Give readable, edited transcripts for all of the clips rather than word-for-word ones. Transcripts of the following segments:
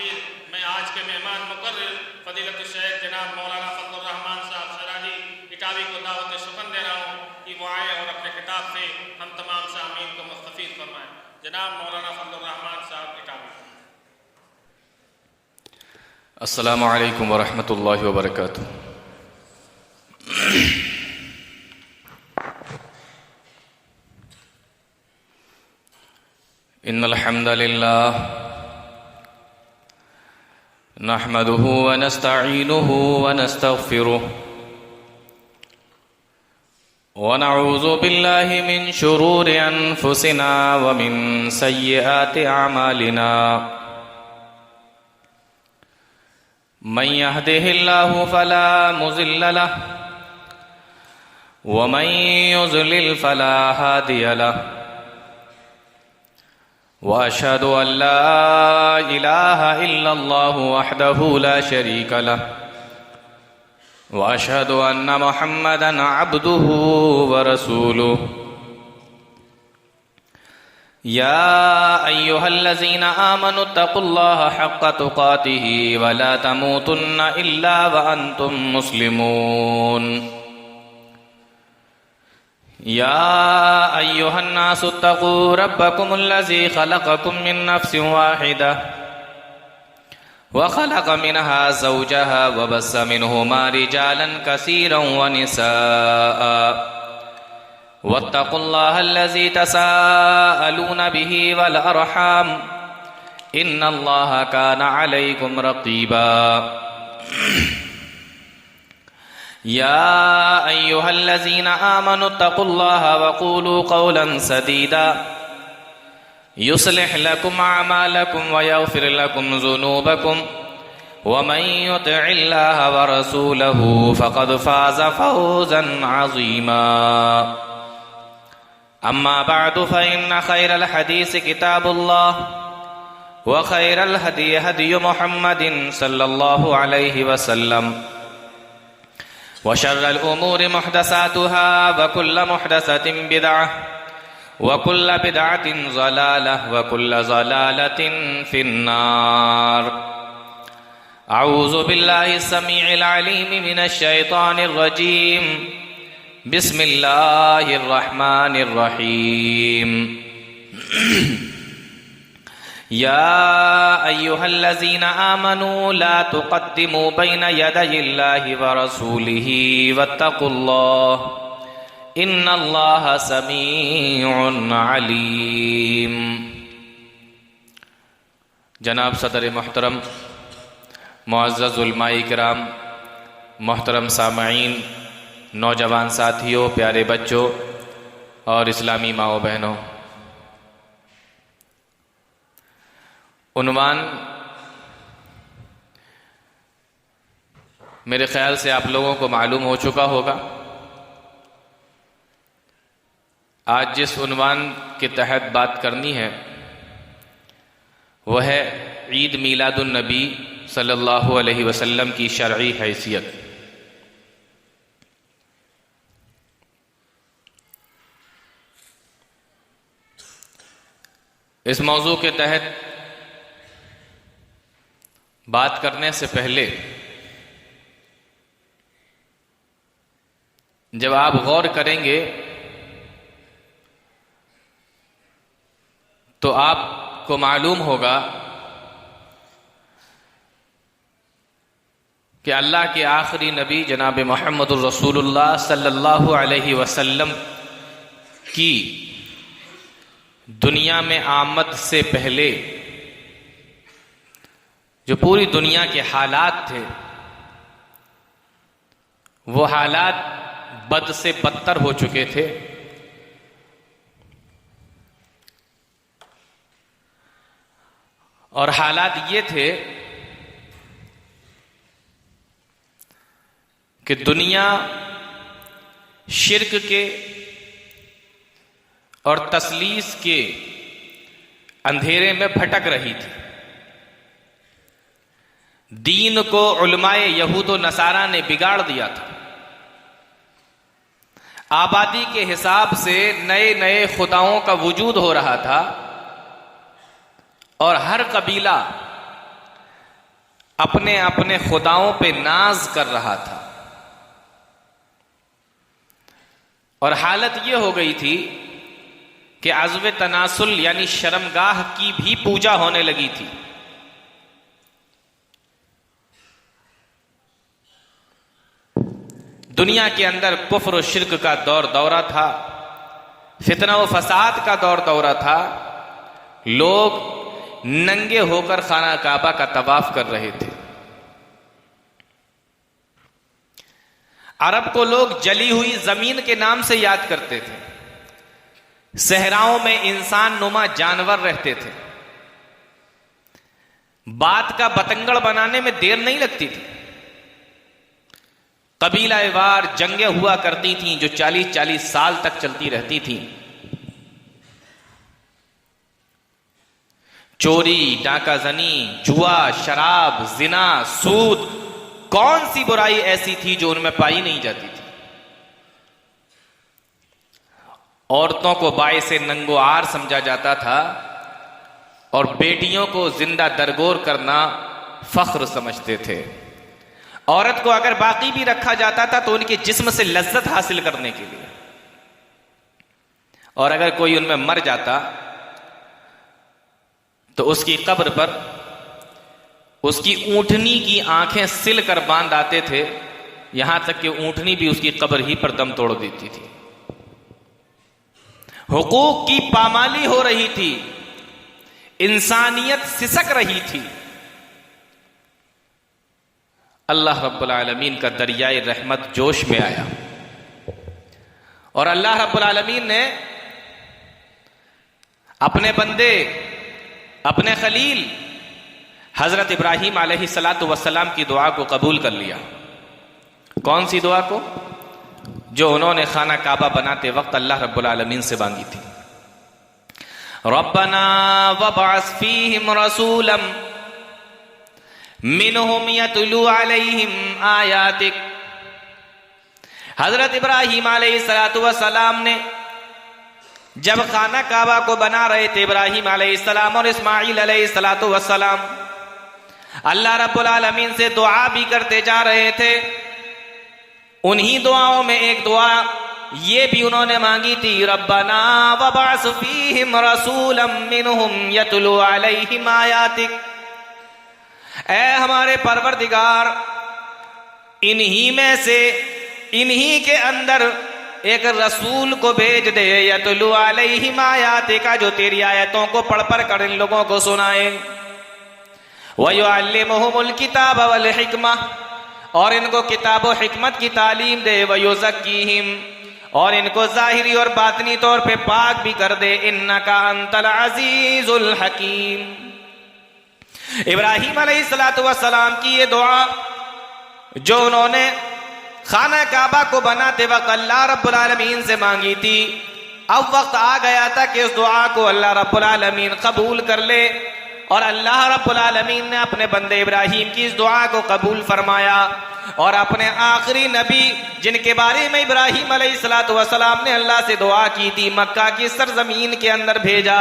ताख़ीर मैं आज के मेहमान मुकर्रर फ़ज़ीलत शेख जनाब मौलाना फ़ज़लुर रहमान साहब सराजी इटावी को दावत शुक्र दे रहा हूँ कि वो आए और अपने खिताब से हम तमाम सामीन को मुस्तफ़ीद फरमाएँ। जनाब मौलाना फ़ज़लुर रहमान साहब इटावी। अस्सलामु अलैकुम व रहमतुल्लाहि व बरकातुहू। इन्नल हम्दलिल्लाह नहमदुहु व नस्तईनुहु व नस्तगफिरुह व नऊज़ु बिल्लाहि मिन शुरूरि अनफुसिना व मिन सय्यिआति अमालिना। मन यहदिहिल्लाहु फला मुज़िल्ल लह व मन युज़लिल फला हादिय लह व अशहदु अन ला इलाहा इल्लल्लाहु वहदहु ला शरीक लह व अशहदु अन्न मुहम्मदन अब्दुहु व रसूलुहु। या अय्युहल्लज़ीना आमनु तक़ुल्लाहा हक़्क़ तुक़ातिही व ला तमूतुन्ना इल्ला व अंतुम मुस्लिमून। या अय्युहन्नासु तक़ू रब्बकुमुल्लज़ी ख़लक़कुम मिन नफ़्सिन वाहिदा व ख़लक़ मिनहा ज़ौजहा व बस्स मिनहुमा रिजालन कसीरन व निसाअ वत्तक़ुल्लाहल्लज़ी तसाअलून बिही वल अर्हाम इन्नल्लाहा कान अलैकुम रक़ीबा। या अय्युहल्लज़ीना आमनु तक़ुल्लाहा वक़ूलू क़ौलन सदीदा युस्लिह लकुम अमालकुम व यग़फ़िर लकुम ज़ुनूबकुम व मन युतिइल्लाहा व रसूलहु फ़क़द फ़ाज़ फ़ौज़न अज़ीमा। अम्मा बअदु फ़इन्न खैरल हदीस किताबुल्लाह व खैरल हदी हदी मुहम्मदिन सल्लल्लाहु अलैहि वसल्लम व शर्रल उमूरि मुहदसातुहा व कुल्ल मुहदसतिन बिदअह व कुल्ल बिदअतिन ज़लालह व कुल्ल ज़लालतिन फिन्नार। अऊज़ु बिल्लाहि समीइल अलीम मिनश शैतानिर रजीम। बिस्मिल्लाहिर्रहमानिर्रहीम। या अय्युहल्लज़ीना आमनू ला तुक़द्दिमू बैन यदयिल्लाहि व रसूलिही वत्तक़ुल्लाह इन्नल्लाहा समीउन अलीम। जनाब सदर मोहतरम, मुअज़्ज़ज़ उलमाए किराम, मोहतरम सामईन, नौजवान साथियों, प्यारे बच्चों और इस्लामी माओ बहनों, उन्वान मेरे ख्याल से आप लोगों को मालूम हो चुका होगा। आज जिस उन्वान के तहत बात करनी है वह है ईद मीलादुन नबी सल्लल्लाहु अलैहि वसल्लम की शरई हैसियत। इस मौजू के तहत बात करने से पहले जब आप गौर करेंगे तो आपको मालूम होगा कि अल्लाह के आखिरी नबी जनाब मुहम्मदुर रसूलुल्लाह सल्लल्लाहु अलैहि वसल्लम की दुनिया में आमद से पहले जो पूरी दुनिया के हालात थे वो हालात बद से बदतर हो चुके थे। और हालात ये थे कि दुनिया शिर्क के और तस्लीस के अंधेरे में भटक रही थी। दीन को उलमाए यहूद व नसारा ने बिगाड़ दिया था। आबादी के हिसाब से नए नए खुदाओं का वजूद हो रहा था और हर कबीला अपने अपने खुदाओं पे नाज कर रहा था। और हालत यह हो गई थी कि अज़्व तनासुल यानी शर्मगाह की भी पूजा होने लगी थी। दुनिया के अंदर कुफ्र और शिर्क का दौरा था, फितना व फसाद का दौरा था। लोग नंगे होकर खाना काबा का तवाफ कर रहे थे। अरब को लोग जली हुई जमीन के नाम से याद करते थे। सहराओं में इंसान नुमा जानवर रहते थे। बात का बतंगड़ बनाने में देर नहीं लगती थी। कबीलावार जंगें हुआ करती थीं जो 40-40 साल तक चलती रहती थीं। चोरी, डाकाजनी, जुआ, शराब, जिना, सूद, कौन सी बुराई ऐसी थी जो उनमें पाई नहीं जाती थी। औरतों को बायसे नंगोआर समझा जाता था और बेटियों को जिंदा दरगोर करना फख्र समझते थे। औरत को अगर बाकी भी रखा जाता था तो उनके जिस्म से लज्जत हासिल करने के लिए, और अगर कोई उनमें मर जाता तो उसकी कब्र पर उसकी ऊंटनी की आंखें सिल कर बांध आते थे, यहां तक कि ऊंटनी भी उसकी कब्र ही पर दम तोड़ देती थी। हुकूक की पामाली हो रही थी, इंसानियत सिसक रही थी। अल्लाह रब्बुल आलमीन का दरियाए रहमत जोश में आया और अल्लाह रब्बुल आलमीन ने अपने बंदे, अपने खलील हजरत इब्राहीम अलैहिस्सलातु वस्सलाम की दुआ को कबूल कर लिया। कौन सी दुआ को? जो उन्होंने खाना काबा बनाते वक्त अल्लाह रब्बुल आलमीन से मांगी थी। रब्बना वबअस फीहिम रसूलम मिनहुम यतलू अलैहिम आयातिक। हजरत इब्राहीम अलैहिस्सलातु वस्सलाम ने जब खाना काबा को बना रहे थे, इब्राहीम अलैहिस्सलाम और इस्माइल अलैहिस्सलातु वस्सलाम अल्लाह रब्बुल आलमीन से दुआ भी करते जा रहे थे। उन्हीं दुआओं में एक दुआ ये भी उन्होंने मांगी थी, रब्बना वबअस फीहिम रसूलम मिनहुम यतलू अलैहिम आयातिक। ऐ हमारे परवरदिगार, इन्हीं में से, इन्हीं के अंदर एक रसूल को भेज दे, यतलू अलैहिम आयातिका, जो तेरी आयतों को पढ़ पढ़ कर इन लोगों को सुनाए। वयुअल्लिमुहुमुल किताब वल हिकमा, और इनको किताब और हिकमत की तालीम दे। वयुज़क्कीहिम, और इनको जाहिरी और बातनी तौर पे पाक भी कर दे। इन्नका अंतल अजीजुल हकीम। इब्राहीम अलैहिस्सलातु वस्सलाम की ये दुआ जो उन्होंने खाना काबा को बनाते वक्त अल्लाह रब्बुल आलमीन से मांगी थी, अब वक्त आ गया था कि उस दुआ को अल्लाह रब्बुल आलमीन कबूल कर ले। और अल्लाह रब्बुल आलमीन ने अपने बंदे इब्राहीम की इस दुआ को कबूल फरमाया और अपने आखिरी नबी, जिनके बारे में इब्राहीम अलैहिस्सलातु वस्सलाम ने अल्लाह से दुआ की थी, मक्का की सरजमीन के अंदर भेजा।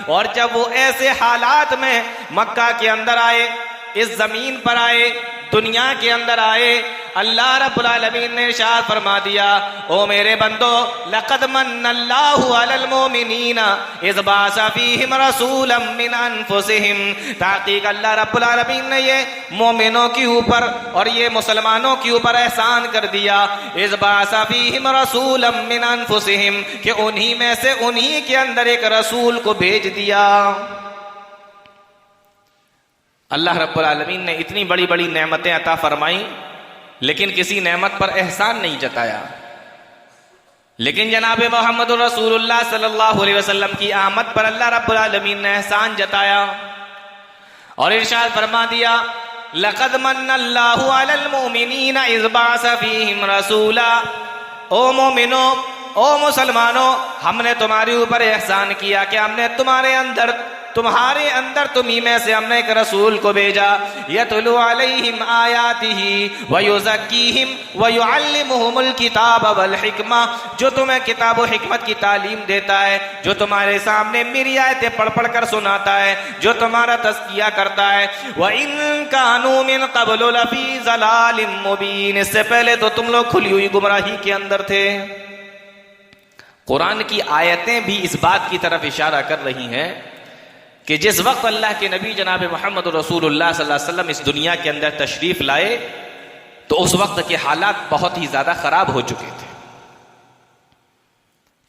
और जब वो ऐसे हालात में मक्का के अंदर आए, इस जमीन पर आए, दुनिया के अंदर आए, अल्लाह रब्बुल आलमीन ने इरशाद फरमा दिया, ओ मेरे बंदो, लक़द मन्नल्लाहु अलल मोमिनीना इज़ बअसा फ़ीहिम रसूलन मिन अनफुसिहिम। ताक़ीक़ अल्लाह रब्बुल आलमीन ने ये मोमिनों के ऊपर और ये मुसलमानों के ऊपर एहसान कर दिया, इज़ बअसा फ़ीहिम रसूलन मिन अनफुसिहिम, कि उन्हीं में से उन्हीं के अंदर एक रसूल को भेज दिया। अल्लाह रब्बुल आलमीन ने इतनी बड़ी बड़ी नेमतें अता फरमाई, लेकिन किसी नेमत पर एहसान नहीं जताया। लेकिन जनाब मोहम्मद रसूलुल्लाह सल्लल्लाहु अलैहि वसल्लम की आमद पर अल्लाह रब्बुल आलमीन ने एहसान जताया और इरशाद फरमा दिया, लक़द मन्नल्लाहु अलल मोमिनीना इज़ बअसा फ़ीहिम रसूला। ओ मोमिनो, ओ मुसलमानों, हमने तुम्हारे ऊपर एहसान किया कि हमने तुम्हारे अंदर तुम्हारे अंदर तुम्ही में से हमने एक रसूल को भेजा, यतलु अलैहिम आयातिही व युज़क्कीहिम व युअल्लिमुहुमुल किताब वल हिकमा, जो तुम्हें किताब और हिकमत की तालीम देता है, जो तुम्हारे सामने मेरी आयतें पढ़ पढ़ कर सुनाता है, जो तुम्हारा तज़किया करता है। व इन कानू मिन क़ब्लु लफ़ी ज़लालिम मुबीन, इससे पहले तो तुम लोग खुली हुई गुमराही के अंदर थे। कुरान की आयतें भी इस बात की तरफ इशारा कर रही हैं कि जिस वक्त अल्लाह के नबी जनाब मोहम्मद रसूलुल्लाह सल्लल्लाहु अलैहि वसल्लम इस दुनिया के अंदर तशरीफ लाए तो उस वक्त के हालात बहुत ही ज्यादा खराब हो चुके थे।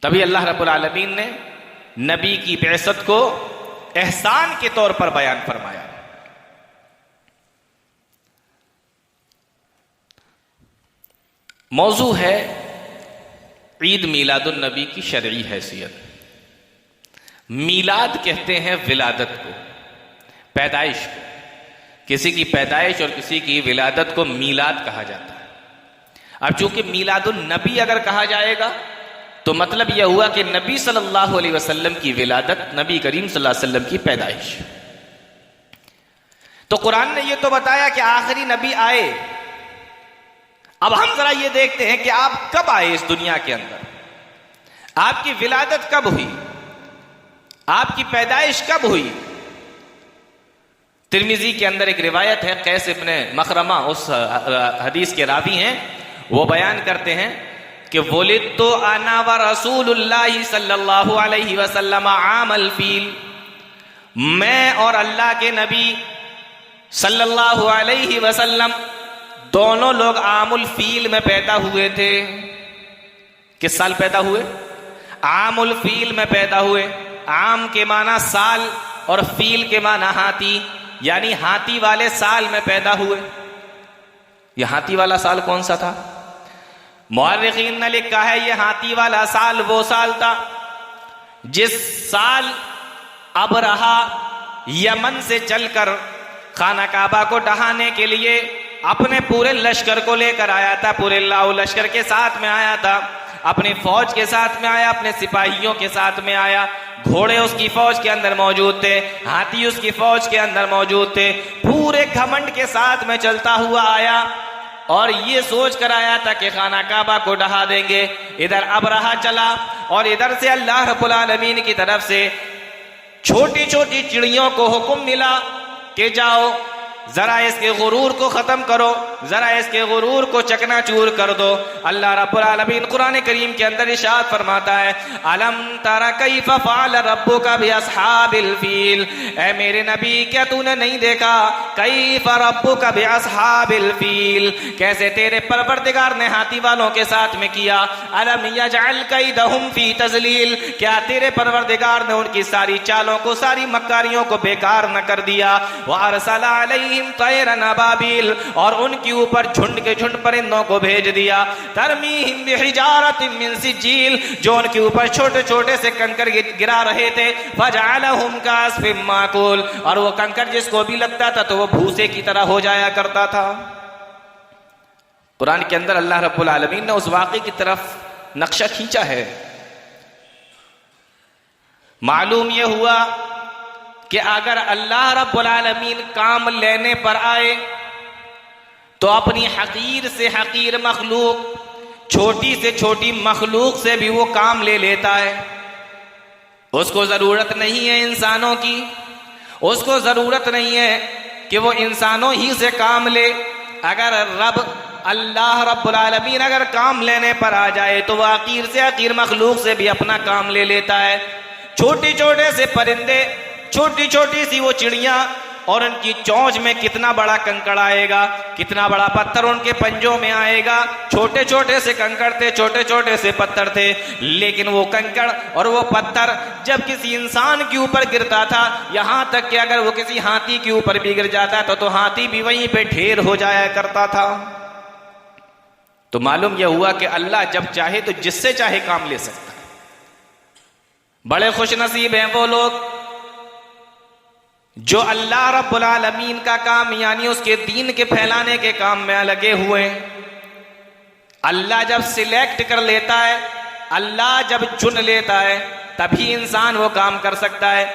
तभी अल्लाह रब्बुल आलमीन ने नबी की बिअसत को एहसान के तौर पर बयान फरमाया। मौजू है ईद मीलादुन नबी की शरई हैसियत। मीलाद कहते हैं विलादत को, पैदाइश को। किसी की पैदाइश और किसी की विलादत को मीलाद कहा जाता है। अब चूंकि मीलादुन नबी अगर कहा जाएगा तो मतलब यह हुआ कि नबी सल्लल्लाहु अलैहि वसल्लम की विलादत, नबी करीम सल्लल्लाहु अलैहि वसल्लम की पैदाइश। तो कुरान ने यह तो बताया कि आखिरी नबी आए। अब हम जरा ये देखते हैं कि आप कब आए इस दुनिया के अंदर, आपकी विलादत कब हुई, आपकी पैदाइश कब हुई। तिरमिजी के अंदर एक रिवायत है, कैस इब्ने मखरमा उस हदीस के रावी हैं, वो बयान करते हैं कि वुलिदतु अना व रसूलुल्लाह सल्लल्लाहु अलैहि वसल्लम आमल फील, मैं और अल्लाह के नबी सल्लल्लाहु अलैहि वसल्लम दोनों लोग आमुल फील में पैदा हुए थे। किस साल पैदा हुए? आमुल फील में पैदा हुए। आम के माना साल और फील के माना हाथी, यानी हाथी वाले साल में पैदा हुए। यह हाथी वाला साल कौन सा था? मुअर्रिखीन ने लिखा है यह हाथी वाला साल वो साल था जिस साल अबरहा यमन से चलकर खाना काबा को ढहाने के लिए अपने पूरे लश्कर को लेकर आया था, पूरे लाओ लश्कर के साथ में आया था, अपनी फौज के साथ में आया, अपने सिपाहियों के साथ में आया। घोड़े उसकी फौज के अंदर मौजूद थे, हाथी उसकी फौज के अंदर मौजूद थे। पूरे घमंड के साथ में चलता हुआ आया और ये सोच कर आया था कि खाना काबा को ढहा देंगे। इधर अबरहा चला और इधर से अल्लाह रब्बुल आलमीन की तरफ से छोटी छोटी चिड़ियों को हुक्म मिला कि जाओ जरा इसके गुरूर को खत्म करो, जरा इसके गुरूर को चकनाचूर कर दो। अल्लाह रब्बुल आलमीन कुरान करीम के अंदर इरशाद फरमाता है, अलम तरा कैफ फ़अल रब्बुका बिअस्हाबिल फील, ऐ मेरे नबी क्या तूने नहीं देखा कैफ रब्बुका बिअस्हाबिल फील, कैसे तेरे परवरदिगार ने हाथी वालों के साथ में किया। अलम यजअल कैदहुम फी तज़लील, क्या तेरे परवरदिगार ने उनकी सारी चालों को, सारी मक्कारियों को बेकार न कर दिया। व अरसला अलैहिम तैरन अबाबिल, और उनके ऊपर झुंड के झुंड परिंदों को भेज दिया। तरमीहिम बिहिजारतिन मिन सिज्जील, जो उनके ऊपर छोटे छोटे से कंकर गिरा रहे थे। फजअलहुम कास्फिम माकूल, और वो कंकर जिसको भी लगता था तो वो भूसे की तरह हो जाया करता था। कुरान के अंदर अल्लाह रब्बुल आलमीन ने उस वाक़े की तरफ नक्शा खींचा है। मालूम यह हुआ कि अगर अल्लाह रब्बुल आलमीन काम लेने पर आए तो अपनी हकीर से हकीर मखलूक, छोटी से छोटी मखलूक से भी वो काम ले लेता है। उसको जरूरत नहीं है इंसानों की, उसको जरूरत नहीं है कि वो इंसानों ही से काम ले। अगर अल्लाह रब्बुल आलमीन अगर काम लेने पर आ जाए तो वह हकीर से हकीर मखलूक से भी अपना काम ले लेता है। छोटे छोटे से परिंदे, छोटी छोटी सी वो चिड़ियां, और उनकी चोंच में कितना बड़ा कंकड़ आएगा, कितना बड़ा पत्थर उनके पंजों में आएगा। छोटे छोटे से कंकड़ थे, छोटे छोटे से पत्थर थे, लेकिन वो कंकड़ और वो पत्थर जब किसी इंसान के ऊपर गिरता था, यहां तक कि अगर वो किसी हाथी के ऊपर भी गिर जाता तो हाथी भी वहीं पे ढेर हो जाया करता था। तो मालूम यह हुआ कि अल्लाह जब चाहे तो जिससे चाहे काम ले सकता है। बड़े खुश नसीब हैं वो लोग जो अल्लाह रब्बुल आलमीन का काम यानी उसके दीन के फैलाने के काम में लगे हुए हैं। अल्लाह जब सिलेक्ट कर लेता है, अल्लाह जब चुन लेता है, तभी इंसान वो काम कर सकता है।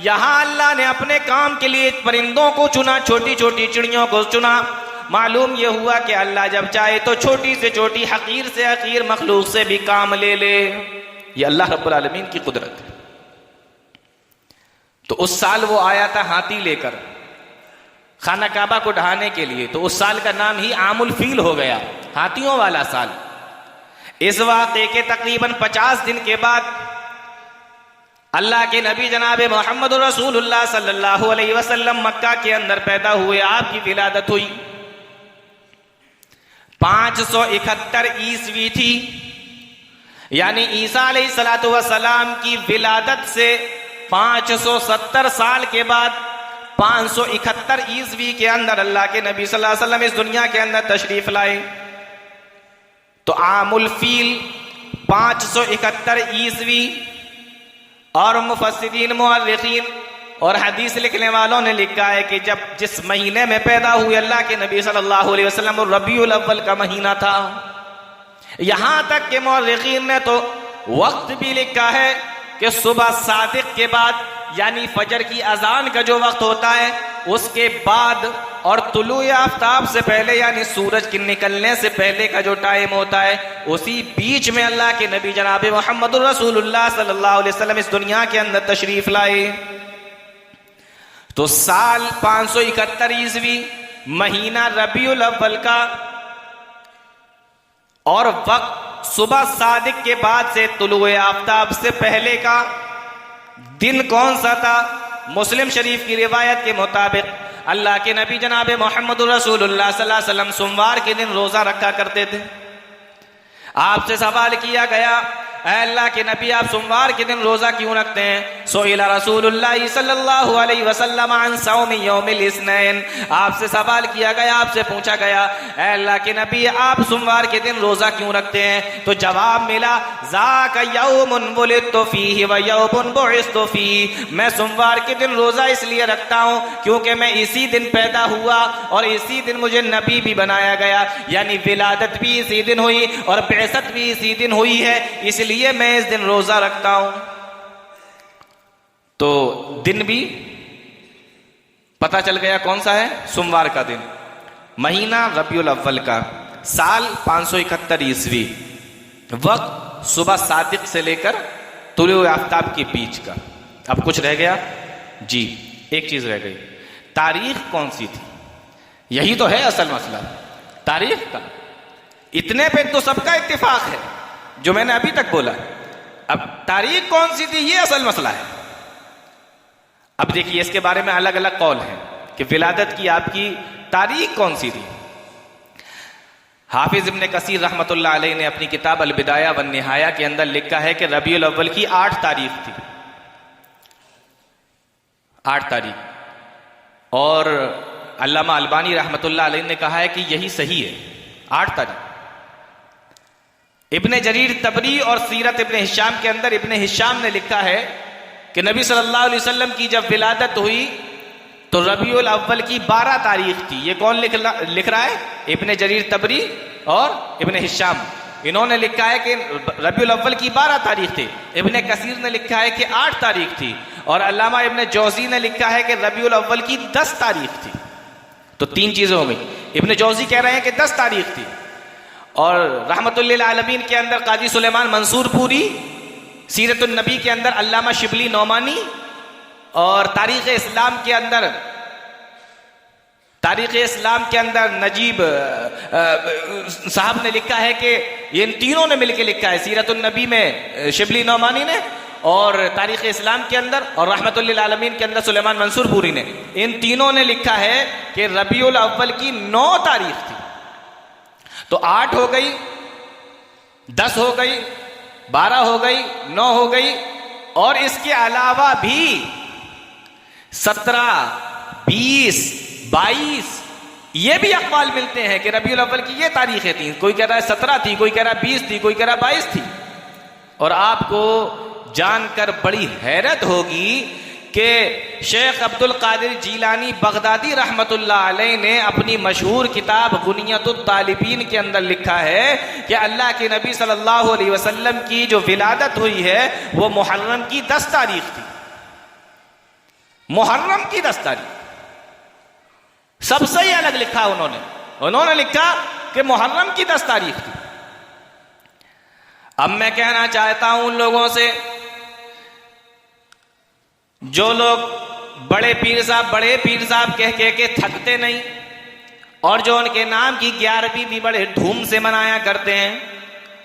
यहां अल्लाह ने अपने काम के लिए परिंदों को चुना, छोटी छोटी चिड़ियों को चुना। मालूम यह हुआ कि अल्लाह जब चाहे तो छोटी से छोटी, हकीर से हकीर मखलूक से भी काम ले ले। ये अल्लाह रब्बुल आलमीन की कुदरत है। तो उस साल वो आया था हाथी लेकर खाना काबा को ढहाने के लिए, तो उस साल का नाम ही आमुल फील हो गया, हाथियों वाला साल। इस वाक़े के तकरीबन 50 दिन के बाद अल्लाह के नबी जनाब मोहम्मद रसूलुल्लाह सल्लल्लाहु अलैहि वसल्लम मक्का के अंदर पैदा हुए। आपकी विलादत हुई 571 ईस्वी थी, यानी ईसा अलैहिस्सलातु वस्सलाम की विलादत से 570 साल के बाद 571 ईस्वी के अंदर अल्लाह के नबी सल्लल्लाहु अलैहि वसल्लम इस दुनिया के अंदर तशरीफ लाए। तो आमुल फील 571 ईस्वी, और मुफस्सिरीन मुअर्रिखीन और हदीस लिखने वालों ने लिखा है कि जब जिस महीने में पैदा हुए अल्लाह के नबी सल्लल्लाहु अलैहि वसल्लम, रबीउल अव्वल का महीना था। यहां तक कि मुअर्रिखीन ने तो वक्त भी लिखा है कि सुबह सादिक के बाद, यानी फजर की अजान का जो वक्त होता है उसके बाद, और तुलूए आफ्ताब से पहले यानी सूरज के निकलने से पहले का जो टाइम होता है, उसी बीच में अल्लाह के नबी जनाब मोहम्मद रसूलुल्लाह सल्लल्लाहु अलैहि वसल्लम इस दुनिया के अंदर तशरीफ लाए। तो साल 571 ईस्वी, महीना रबीउल अव्वल का, और वक्त सुबह सादिक के बाद से तुलूए आफ्ताब से पहले का। दिन कौन सा था? मुस्लिम शरीफ की रिवायत के मुताबिक अल्लाह के नबी जनाब मोहम्मद रसूलुल्लाह सल्लल्लाहु अलैहि वसल्लम सोमवार के दिन रोजा रखा करते थे। आपसे सवाल किया गया, अल्लाह के नबी आप सोमवार के दिन रोजा क्यों रखते हैं? सोइला रसूलुल्लाह सल्लल्लाहु अलैहि वसल्लम अन सौमी यौमिल इस्नैन। आपसे सवाल किया गया, आपसे पूछा गया, अल्लाह के नबी आप सोमवार के दिन रोजा क्यों रखते हैं? तो जवाब मिला, ज़ाका यौमुन वुलिदतु फीहि व यौमुन बुइस्तु फीहि। मैं सोमवार के दिन रोजा इसलिए रखता हूं क्योंकि मैं इसी दिन पैदा हुआ और इसी दिन मुझे नबी भी बनाया गया, यानी विलादत भी इसी दिन हुई और बिअसत भी इसी दिन हुई है, इसलिए मैं इस दिन रोजा रखता हूं। तो दिन भी पता चल गया कौन सा है? सोमवार का दिन, महीना रबीउल अव्वल का, साल 571 ईस्वी, वक्त सुबह सादिक से लेकर तुलूए आफ्ताब के बीच का। अब कुछ रह गया जी, एक चीज रह गई, तारीख कौन सी थी? यही तो है असल मसला, तारीख का। इतने पे तो सबका इत्तिफाक है जो मैंने अभी तक बोला। अब तारीख कौन सी थी, ये असल मसला है। अब देखिए इसके बारे में अलग अलग कौल है कि विलादत की आपकी तारीख कौन सी थी। हाफिज इब्न कसीर रहमतुल्लाह अलैह ने अपनी किताब अल बिदाया वन निहाया के अंदर लिखा है कि रबीउल अव्वल की 8 तारीख थी, 8 तारीख। और अल्लामा अलबानी रहमतुल्लाह अलैह ने कहा है कि यही सही है, 8 तारीख। इब्ने जरीर तबरी और सीरत इब्ने हिशाम के अंदर इब्ने हिशाम ने लिखा है कि नबी सल्लल्लाहु अलैहि वसल्लम की जब विलादत हुई तो रबीउल अव्वल की 12 तारीख थी। ये कौन लिख रहा है? इब्ने जरीर तबरी और इब्ने हिशाम। इन्होंने लिखा है कि रबीउल अव्वल की 12 तारीख थी। इब्ने कसीर ने लिखा है कि 8 तारीख थी, और अल्लामा इब्ने जौजी ने लिखा है कि रबीउल अव्वल की 10 तारीख थी। तो 3 चीजें हो गई। इब्ने जौजी कह रहे हैं कि 10 तारीख थी, और रहमतुल्लिल आलमीन के अंदर काजी सुलेमान मंसूरपुरी, सीरतुन नबी के अंदर अल्लामा शिबली नौमानी, और तारीख इस्लाम के अंदर नजीब साहब ने लिखा है कि ये इन तीनों ने मिलकर लिखा है, सीरतुन नबी में शिबली नौमानी ने, और तारीख इस्लाम के अंदर, और रहमतुल्लिल आलमीन के अंदर सुलेमान मंसूरपुरी ने, इन तीनों ने लिखा है कि रबीउल अव्वल की 9 तारीख थी। तो 8 हो गई, 10 हो गई, 12 हो गई, 9 हो गई, और इसके अलावा भी 17, 20, 22 ये भी अक़वाल मिलते हैं कि रबीउल अव्वल की ये तारीखें थी। कोई कह रहा है 17 थी, कोई कह रहा है 20 थी, कोई कह रहा है 22 थी। और आपको जानकर बड़ी हैरत होगी कि शेख अब्दुल कादिर जीलानी बगदादी रहमतुल्लाह अलैह ने अपनी मशहूर किताब गुनियतुत तालिबीन के अंदर लिखा है कि अल्लाह के नबी सल्लल्लाहु अलैहि वसल्लम की जो विलादत हुई है वो मुहर्रम की 10 तारीख थी। मुहर्रम की 10 तारीख सबसे ही अलग लिखा उन्होंने लिखा कि मुहर्रम की 10 तारीख थी। अब मैं कहना चाहता हूं उन लोगों से जो लोग बड़े पीर साहब कह के थकते नहीं और जो उनके नाम की 11वीं भी बड़े धूम से मनाया करते हैं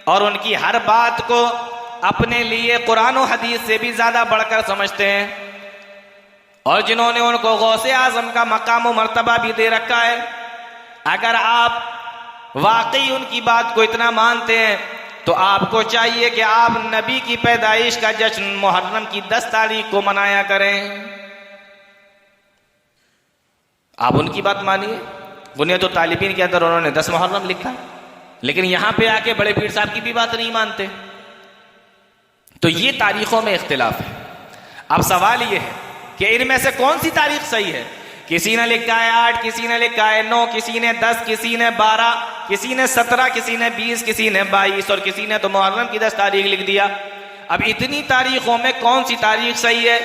और उनकी हर बात को अपने लिए कुरान और हदीस से भी ज्यादा बढ़कर समझते हैं और जिन्होंने उनको गौसे आजम का मकाम और मर्तबा भी दे रखा है, अगर आप वाकई उनकी बात को इतना मानते हैं तो आपको चाहिए कि आप नबी की पैदाइश का जश्न मुहर्रम की 10 तारीख को मनाया करें। आप उनकी बात मानिए। बुनियाद तालिबीन के अंदर उन्होंने 10 मुहर्रम लिखा, लेकिन यहां पे आके बड़े पीर साहब की भी बात नहीं मानते। तो ये तारीखों में इख्तिलाफ है। अब सवाल ये है कि इनमें से कौन सी तारीख सही है? किसी ने लिखा है 8, किसी ने लिखा है 9, किसी ने 10, किसी ने 12, किसी ने 17, किसी ने 20, किसी ने 22 और किसी ने तो मुहर्रम की 10 तारीख लिख दिया। अब इतनी तारीखों में कौन सी तारीख सही है?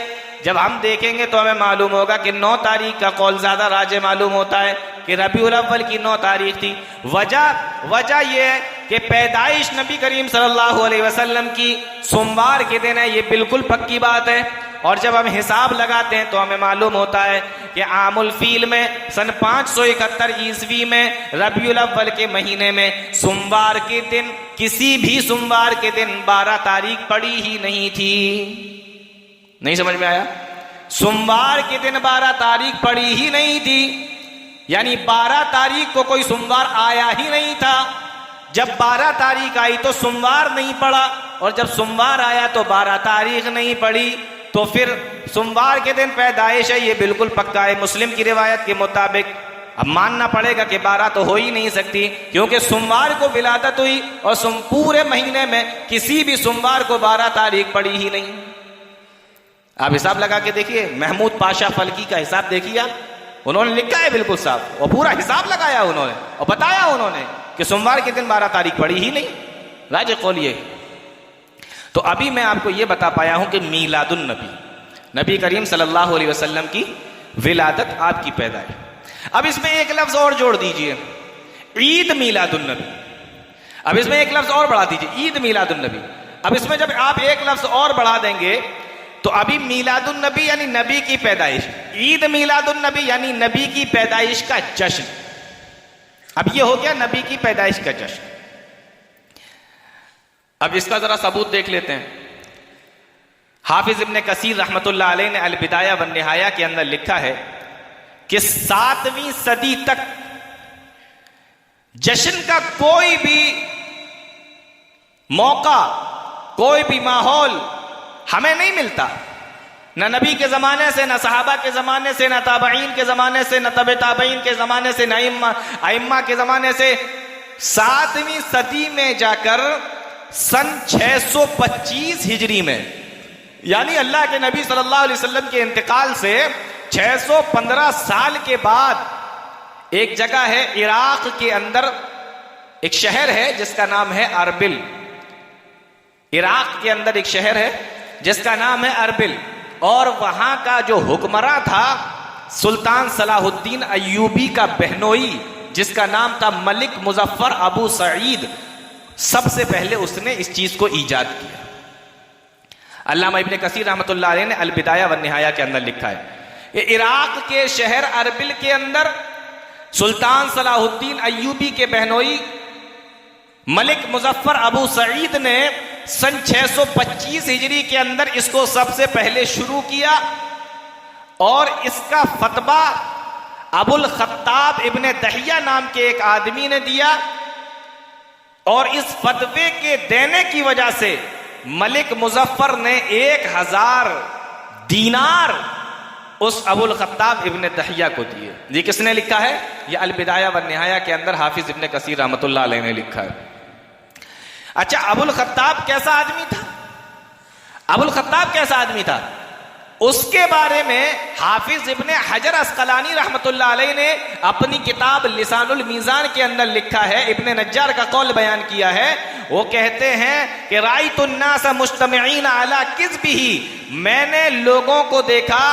जब हम देखेंगे तो हमें मालूम होगा कि 9 तारीख का कौल ज्यादा राजे मालूम होता है कि रबीउल अव्वल की 9 तारीख थी। वजह यह है कि पैदाइश नबी करीम सल्लल्लाहु अलैहि वसल्लम की सोमवार के दिन है, ये बिल्कुल पक्की बात है। और जब हम हिसाब लगाते हैं तो हमें मालूम होता है कि आमुल फील में सन 571 ईस्वी में रबीउल अव्वल के महीने में सोमवार के दिन, किसी भी सोमवार के दिन 12 तारीख पड़ी ही नहीं थी। नहीं समझ में आया? सोमवार के दिन 12 तारीख पड़ी ही नहीं थी, यानी 12 तारीख को कोई सोमवार आया ही नहीं था। जब 12 तारीख आई तो सोमवार नहीं पड़ा और जब सोमवार आया तो 12 तारीख नहीं पड़ी। तो फिर सोमवार के दिन पैदाइश है, ये बिल्कुल पक्का है। मुस्लिम की रिवायत के मुताबिक अब मानना पड़ेगा कि 12 तो हो ही नहीं सकती, क्योंकि सोमवार को विलादत हुई और पूरे महीने में किसी भी सोमवार को 12 तारीख पड़ी ही नहीं। आप हिसाब लगा के देखिए, महमूद पाशा फलकी का हिसाब देखिए आप, उन्होंने लिखा है बिल्कुल साफ और पूरा हिसाब लगाया उन्होंने और बताया उन्होंने कि सोमवार के दिन 12 तारीख पड़ी ही नहीं। राज कौल ये। तो अभी मैं आपको ये बता पाया हूं कि मीलादुन नबी, नबी करीम सल्लल्लाहु अलैहि वसल्लम की विलादत, आपकी पैदाइश। अब इसमें एक लफ्ज और जोड़ दीजिए, ईद मीलादुन नबी। अब इसमें एक लफ्ज और बढ़ा दीजिए, ईद मीलादुन नबी। अब इसमें जब आप एक लफ्ज और बढ़ा देंगे तो अभी मीलादुन नबी यानी नबी की पैदाइश, ईद मीलादुन नबी यानी नबी की पैदाइश का जश्न। अब ये हो गया नबी की पैदाइश का जश्न। अब इसका जरा सबूत देख लेते हैं। हाफिज इब्ने कसीर रहमतुल्लाह अलैह ने अल बिदाया वन निहाया के अंदर लिखा है कि 7वीं सदी तक जश्न का कोई भी मौका, कोई भी माहौल हमें नहीं मिलता, न नबी के जमाने से, न सहाबा के जमाने से, न ताबईन के जमाने से, न तबे ताबईन के जमाने से, न अइम्मा के जमाने से। 7वीं सदी में जाकर सन 625 हिजरी में, यानी अल्लाह के नबी सल्लल्लाहु अलैहि वसल्लम के इंतकाल से 615 साल के बाद एक जगह है इराक के अंदर, एक शहर है जिसका नाम है अरबिल। इराक के अंदर एक शहर है जिसका नाम है अरबिल, और वहां का जो हुक्मरान था सुल्तान सलाहुद्दीन अय्यूबी का बहनोई, जिसका नाम था मलिक मुजफ्फर अबू सईद। सबसे पहले उसने इस चीज को ईजाद किया। अल्लामा इब्ने कसीर रहमतुल्लाह अलैह ने अल बिदाया वन निहाया के अंदर लिखा है, इराक के शहर अरबिल के अंदर सुल्तान सलाहुद्दीन अय्यूबी के बहनोई मलिक मुजफ्फर अबू सईद ने सन 625 हिजरी के अंदर इसको सबसे पहले शुरू किया, और इसका फतवा अबुल खत्ताब इब्ने दहिया नाम के एक आदमी ने दिया, और इस फतवे के देने की वजह से मलिक मुजफ्फर ने 1000 दीनार उस अबुल खत्ताब इब्ने दहिया को दिए। ये किसने लिखा है? ये अल बिदाया वन निहाया के अंदर हाफिज इब्ने कसीर रहमतुल्लाह अलैह ने लिखा है। अच्छा, अबुल खत्ताब कैसा आदमी था? अबुल खत्ताब कैसा आदमी था उसके बारे में हाफिज इब्ने हजर अस्कलानी रहमतुल्लाह अलैह ने अपनी किताब लिसानुल मीज़ान के अंदर लिखा है। इब्ने नज्जार का कौल बयान किया है। वो कहते हैं कि राइतुन्नास मुज्तमिईन अला किज़्बिही, मैंने लोगों को देखा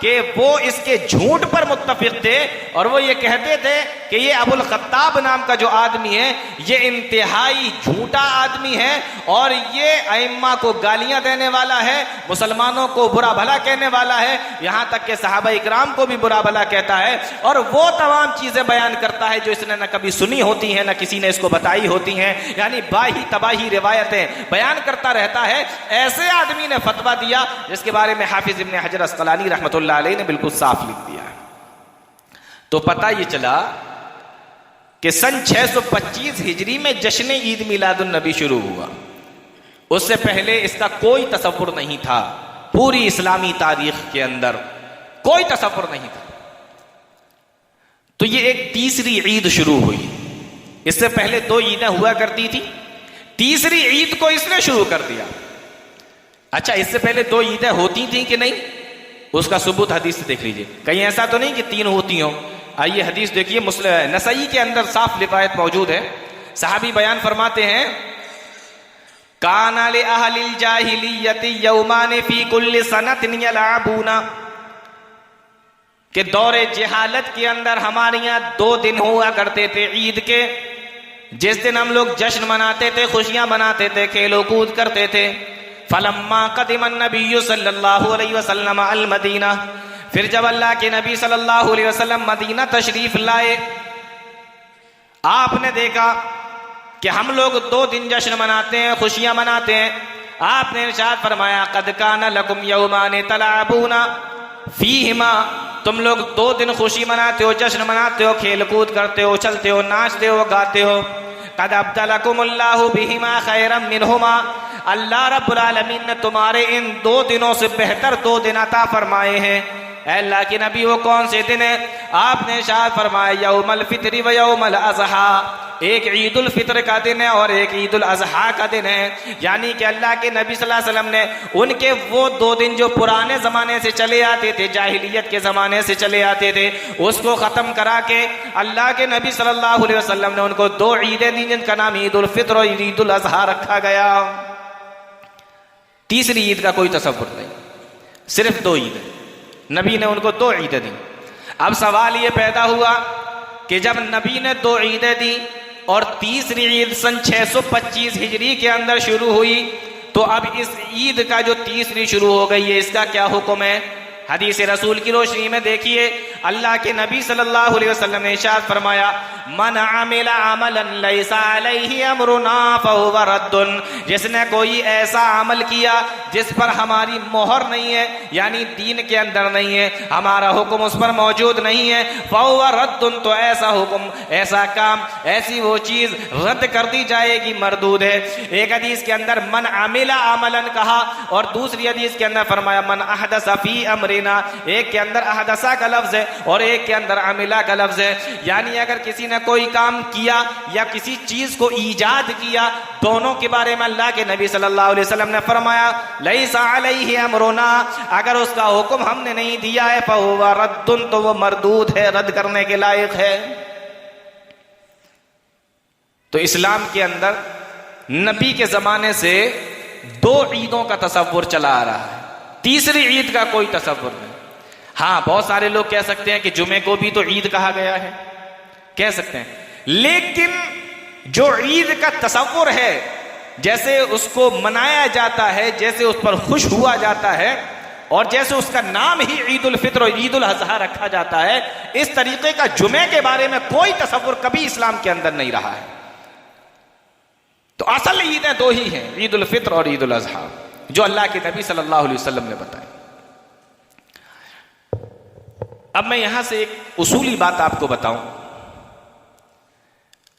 कि वो इसके झूठ पर मुत्तफिक थे और वो ये कहते थे कि ये अबुल खत्ताब नाम का जो आदमी है ये इंतहाई झूठा आदमी है और ये अइम्मा को गालियां देने वाला है, मुसलमानों को बुरा भला कहने वाला है, यहां तक कि सहाबा इकराम को भी बुरा भला कहता है और वो तमाम चीजें बयान करता है जो इसने न कभी सुनी होती हैं न किसी ने इसको बताई होती हैं, यानी बाही तबाही रिवायतें बयान करता रहता है। ऐसे आदमी ने फतवा दिया जिसके बारे में हाफिज इब्न हजर अस्कलानी रहमतुल्लाह अलैह ने बिल्कुल साफ लिख दिया है। तो पता ये चला कि सन 625 हिजरी में जश्न ईद मिलादुन नबी शुरू हुआ। उससे पहले इसका कोई तसव्वुर नहीं था, पूरी इस्लामी तारीख के अंदर कोई तसव्वुर नहीं था। तो ये एक तीसरी ईद शुरू हुई। इससे पहले 2 ईदें हुआ करती थी, तीसरी ईद को इसने शुरू कर दिया। अच्छा, इससे पहले 2 ईदें होती थी कि नहीं, उसका सबूत हदीस से देख लीजिए। कहीं ऐसा तो नहीं कि 3 होती हो। आइए हदीस देखिए, मुस्लिम नसई के अंदर साफ रिवायत मौजूद है। सहाबी बयान फरमाते हैं, काना ले अहलिल जाहिलियति यौमान फी कुल्ली सनतिन यलअबूना, कि दौरे जहालत के अंदर हमारे यहाँ 2 दिन हुआ करते थे ईद के, जिस दिन हम लोग जश्न मनाते थे, खुशियां मनाते थे, खेलो कूद करते थे। फलम्मा कदिमन नबी सल्लल्लाहु अलैहि वसल्लम अल मदीना, फिर जब अल्लाह के नबी सल्लल्लाहु अलैहि वसल्लम मदीना तशरीफ लाए, आपने देखा कि हम लोग 2 दिन जश्न मनाते हैं, खुशियां मनाते हैं। आपने इरशाद फरमाया, कद काना लकुम यौमान तलाबूना फीहिमा, तुम लोग 2 दिन खुशी मनाते हो, जश्न मनाते हो, खेल कूद करते हो, चलते हो, नाचते हो, गाते हो। कद अब्दलकुमुल्लाहु बिहिमा खैरम मिनहुमा, अल्लाह रब्बुल आलमीन ने तुम्हारे इन 2 दिनों से बेहतर 2 दिन अता फरमाए हैं। अल्लाह के नबी वो कौन से दिन है? आपने इरशाद फरमाया, यौमुल फित्री व यौमुल अज़हा, एक ईद उल फित्र का दिन है और एक ईद उल अज़हा का दिन है। यानी कि अल्लाह के नबी सल्लल्लाहु अलैहि वसल्लम ने उनके वो 2 दिन जो पुराने जमाने से चले आते थे, जाहिलियत के जमाने से चले आते थे, उसको खत्म करा के अल्लाह के नबी सल्लल्लाहु अलैहि वसल्लम ने उनको 2 ईदें दी जिनका नाम ईद उल फित्र और ईद उल अज़हा रखा गया। तीसरी ईद का कोई तसव्वुर नहीं, सिर्फ 2 ईदें, नबी ने उनको 2 ईदें दी। अब सवाल ये पैदा हुआ कि जब नबी ने 2 ईदें दी और तीसरी ईद सन 625 हिजरी के अंदर शुरू हुई, तो अब इस ईद का जो तीसरी शुरू हो गई है, इसका क्या हुक्म है? हदीस रसूल की रोशनी में देखिए, अल्लाह के नबी सल्लल्लाहु अलैहि वसल्लम ने इरशाद फरमाया, मन आमिला अमलन लैसा अलैहि अमरुना फहुव रद्दुन, जिसने कोई ऐसा अमल किया जिस पर हमारी मोहर नहीं है, यानी दीन के अंदर नहीं है, हमारा हुक्म उस पर मौजूद नहीं है, फहुव रद्दुन, तो ऐसा हुक्म, ऐसा काम, ऐसी वो चीज रद्द कर दी जाएगी, मरदूद है। एक हदीस के अंदर मन आमिला अमलन कहा और दूसरी हदीस के अंदर फरमाया मन अहदस फी अमरिना, एक के अंदर अहदसा का लफ्ज है और एक के अंदर अमिला का लफ्ज है। यानी अगर किसी ने कोई काम किया या किसी चीज को ईजाद किया, दोनों के बारे में अल्लाह के नबी सल्लल्लाहु अलैहि वसल्लम ने फरमाया, लैसा अलैहि अमरुना, अगर उसका हुक्म हमने नहीं दिया है, फहुव रद्दुन, तो वो मरदूद है, रद्द करने के लायक है। तो इस्लाम के अंदर नबी के जमाने से 2 ईदों का तसव्वुर चला आ रहा है, तीसरी ईद का कोई तसव्वुर नहीं। हाँ, बहुत सारे लोग कह सकते हैं कि जुमे को भी तो ईद कहा गया है, कह सकते हैं, लेकिन जो ईद का तसव्वुर है, जैसे उसको मनाया जाता है, जैसे उस पर खुश हुआ जाता है और जैसे उसका नाम ही ईद उल फित्र और ईद उल अज़हा रखा जाता है, इस तरीके का जुमे के बारे में कोई तसव्वुर कभी इस्लाम के अंदर नहीं रहा है। तो असल ईदें 2 ही हैं, ईद उल फित्र और ईद उल अज़हा, जो अल्लाह के नबी सल्लल्लाहु अलैहि वसल्लम ने बताया। अब मैं यहां से एक उसूली बात आपको बताऊं,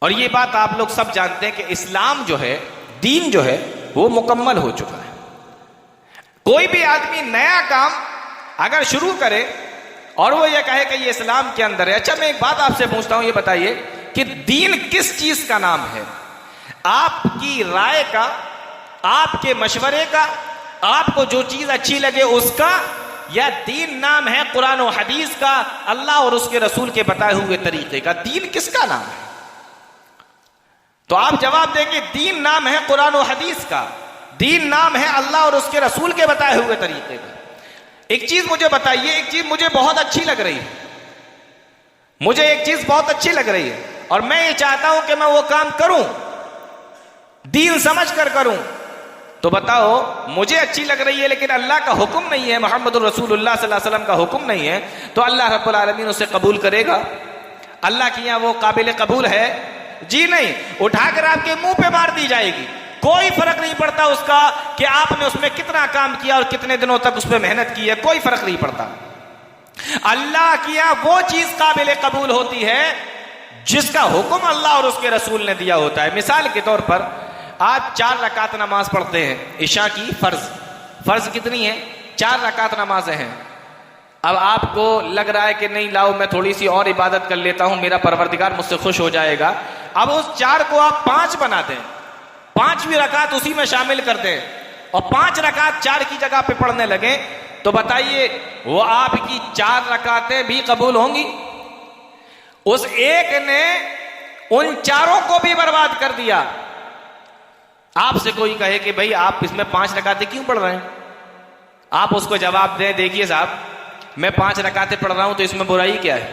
और ये बात आप लोग सब जानते हैं कि इस्लाम जो है, दीन जो है, वो मुकम्मल हो चुका है। कोई भी आदमी नया काम अगर शुरू करे और वो ये कहे कि ये इस्लाम के अंदर है। अच्छा, मैं एक बात आपसे पूछता हूं, ये बताइए कि दीन किस चीज का नाम है? आपकी राय का, आपके मशवरे का, आपको जो चीज अच्छी लगे उसका, या दीन नाम है कुरान और हदीस का, अल्लाह और उसके रसूल के बताए हुए तरीके का? दीन किसका नाम है? तो आप जवाब देंगे, दीन नाम है कुरान और हदीस का, दीन नाम है अल्लाह और उसके रसूल के बताए हुए तरीके का। एक चीज मुझे बताइए, एक चीज मुझे बहुत अच्छी लग रही है, मुझे एक चीज बहुत अच्छी लग रही है और मैं ये चाहता हूं कि मैं वो काम करूं, दीन समझ कर करूं, तो बताओ मुझे अच्छी लग रही है लेकिन अल्लाह का हुक्म नहीं है, मोहम्मद रसूलुल्लाह सल्लल्लाहु अलैहि वसल्लम का हुक्म नहीं है, तो अल्लाह रब्बुल आलमीन उसे कबूल करेगा? अल्लाह के यहां वो काबिल कबूल है? जी नहीं। उठाकर आपके मुंह पे मार दी जाएगी, कोई फर्क नहीं पड़ता उसका कि आपने उसमें कितना काम किया और कितने दिनों तक उस पर मेहनत की है, कोई फर्क नहीं पड़ता। अल्लाह की यहां वो चीज काबिल कबूल होती है जिसका हुक्म अल्लाह और उसके रसूल ने दिया होता है। मिसाल के तौर पर आप 4 रकात नमाज पढ़ते हैं, इशा की फर्ज कितनी है? 4 रकात नमाजें हैं। अब आपको लग रहा है कि नहीं लाओ मैं थोड़ी सी और इबादत कर लेता हूं, मेरा परवरदिगार मुझसे खुश हो जाएगा। अब उस 4 को आप 5 बना दें, 5वीं रकात उसी में शामिल कर दें और 5 रकात 4 की जगह पे पढ़ने लगे, तो बताइए वो आपकी 4 रकातें भी कबूल होंगी? उस एक ने उन 4 को भी बर्बाद कर दिया। आपसे कोई कहे कि भाई आप इसमें 5 रकातें क्यों पढ़ रहे हैं, आप उसको जवाब दें, देखिए साहब मैं 5 रकातें पढ़ रहा हूं तो इसमें बुराई क्या है,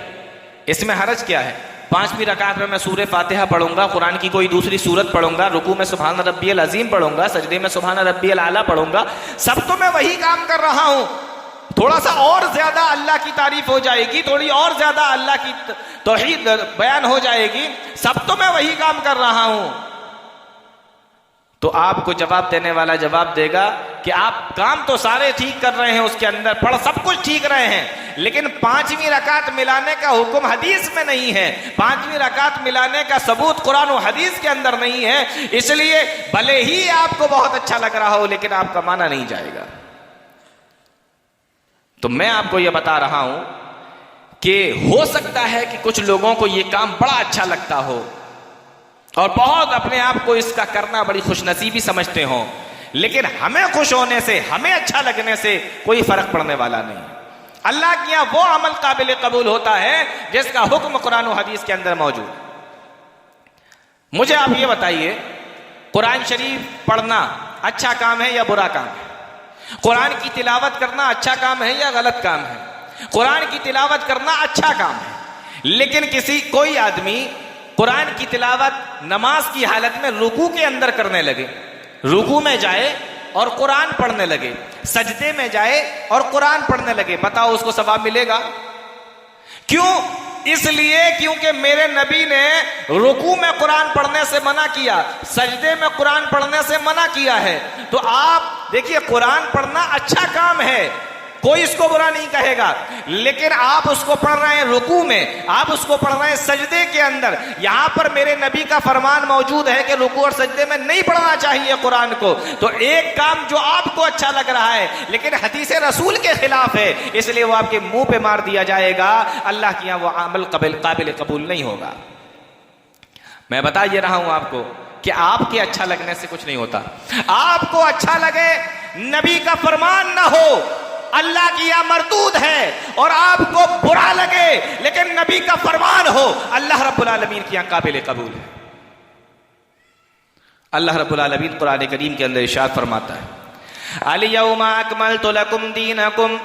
इसमें हरज क्या है? 5वीं रकात में मैं सूरह फातिहा पढ़ूंगा, कुरान की कोई दूसरी सूरत पढ़ूंगा, रुकू में सुभान रब्बियल अजीम पढ़ूंगा, सजदे में सुभान रब्बियल आला पढ़ूंगा, सब तो मैं वही काम कर रहा हूं। थोड़ा सा और ज्यादा अल्लाह की तारीफ हो जाएगी, थोड़ी और ज्यादा अल्लाह की तौहीद बयान हो जाएगी, सब तो मैं वही काम कर रहा हूं। तो आपको जवाब देने वाला जवाब देगा कि आप काम तो सारे ठीक कर रहे हैं, उसके अंदर पढ़ सब कुछ ठीक रहे हैं, लेकिन 5वीं रकात मिलाने का हुक्म हदीस में नहीं है, 5वीं रकात मिलाने का सबूत कुरान और हदीस के अंदर नहीं है, इसलिए भले ही आपको बहुत अच्छा लग रहा हो लेकिन आपका माना नहीं जाएगा। तो मैं आपको यह बता रहा हूं कि हो सकता है कि कुछ लोगों को यह काम बड़ा अच्छा लगता हो और बहुत अपने आप को इसका करना बड़ी खुशनसीबी समझते हो, लेकिन हमें खुश होने से, हमें अच्छा लगने से कोई फर्क पड़ने वाला नहीं। अल्लाह के यहां वो अमल काबिल कबूल होता है जिसका हुक्म कुरान और हदीस के अंदर मौजूद। मुझे आप ये बताइए, कुरान शरीफ पढ़ना अच्छा काम है या बुरा काम है? कुरान की तिलावत करना अच्छा काम है या गलत काम है? कुरान की तिलावत करना अच्छा काम है, लेकिन कोई आदमी कुरान की तिलावत नमाज की हालत में रुकू के अंदर करने लगे, रुकू में जाए और कुरान पढ़ने लगे, सजदे में जाए और कुरान पढ़ने लगे, बताओ उसको सवाब मिलेगा? क्यों? इसलिए क्योंकि मेरे नबी ने रुकू में कुरान पढ़ने से मना किया, सजदे में कुरान पढ़ने से मना किया है। तो आप देखिए, कुरान पढ़ना अच्छा काम है, कोई इसको बुरा नहीं कहेगा, लेकिन आप उसको पढ़ रहे हैं रुकू में, आप उसको पढ़ रहे हैं सजदे के अंदर। यहां पर मेरे नबी का फरमान मौजूद है कि रुकू और सजदे में नहीं पढ़ना चाहिए कुरान को। तो एक काम जो आपको अच्छा लग रहा है लेकिन हदीस रसूल के खिलाफ है, इसलिए वो आपके मुंह पे मार दिया जाएगा, अल्लाह के यहां वो अमल काबिल कबूल नहीं होगा। मैं बता ये रहा हूं आपको कि आपके अच्छा लगने से कुछ नहीं होता। आपको अच्छा लगे, नबी का फरमान ना हो, अल्लाह की यह मरदूद है, और आपको बुरा लगे लेकिन नबी का फरमान हो, अल्लाह रब्बुल आलमीन की यहां काबिल कबूल है। अल्लाह रब्बुल आलमीन कुरान करीम के अंदर इरशाद फरमाता है, अल-यौमा अकमलतु लकुम दीनकुम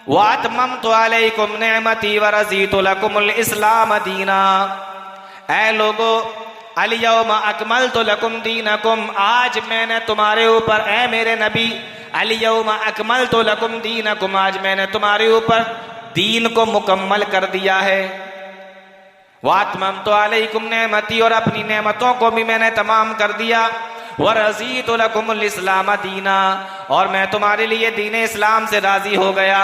व अतममतु अलैकुम निअमती व रज़ीतु लकुमुल इस्लाम दीना। ऐ लोगो, अल-यौमा अकमलतु लकुम दीनकुम, आज मैंने तुम्हारे ऊपर, ऐ मेरे नबी, अल-यौमा अकमलतु लकुम दीनकुम, आज मैंने तुम्हारे ऊपर दीन को मुकम्मल कर दिया है। व अतममतु अलैकुम निअमती, और अपनी नेमतों को भी मैंने तमाम कर दिया। व रज़ीतु लकुमुल इस्लाम दीना, और मैं तुम्हारे लिए दीन इस्लाम से राजी हो गया।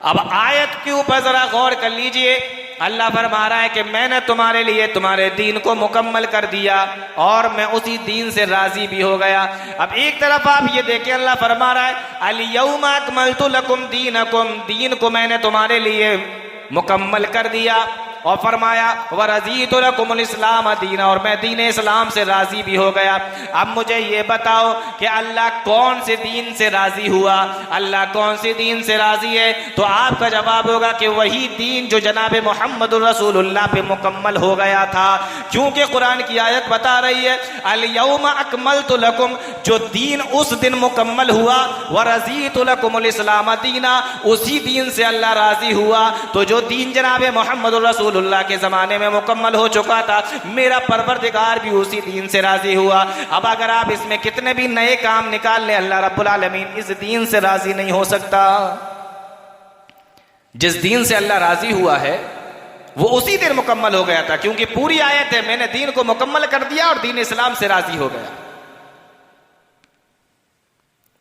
अब आयत के ऊपर जरा गौर कर लीजिए, अल्लाह फरमा रहा है कि मैंने तुम्हारे लिए तुम्हारे दीन को मुकम्मल कर दिया और मैं उसी दीन से राजी भी हो गया। अब एक तरफ आप ये देखें, अल्लाह फरमा रहा है अल-यौमा अकमलतु लकुम दीनकुम, दीन को मैंने तुम्हारे लिए मुकम्मल कर दिया, और फरमाया वरज़ीतु लकुमुल इस्लाम दीना, और मैं दीन इस्लाम से राजी भी हो गया। अब मुझे ये बताओ कि अल्लाह कौन से दीन से राजी हुआ, अल्लाह कौन से दीन से राजी है? तो आपका जवाब होगा कि वही दीन जो जनाब मोहम्मद रसूलुल्लाह पे मुकम्मल हो गया था, क्योंकि कुरान की आयत बता रही है अल यौमा अकमलतु लकुम, जो दीन उस दिन मुकम्मल हुआ, वरज़ीतु लकुमुल इस्लाम दीना, उसी दीन से अल्लाह राजी हुआ। तो जो दीन जनाब मोहम्मद रसूलुल्लाह के ज़माने में मुकम्मल हो चुका था, मेरा परवरदिगार भी उसी दीन से राजी हुआ। अब अगर आप इसमें कितने भी नए काम निकाल लें, अल्लाह रब्बुल आलमीन इस दीन से राजी नहीं हो सकता। जिस दीन से अल्लाह राजी हुआ है वो उसी दिन मुकम्मल हो गया था, क्योंकि पूरी आयत है मैंने दीन को मुकम्मल कर दिया और दीन इस्लाम से राजी हो गया।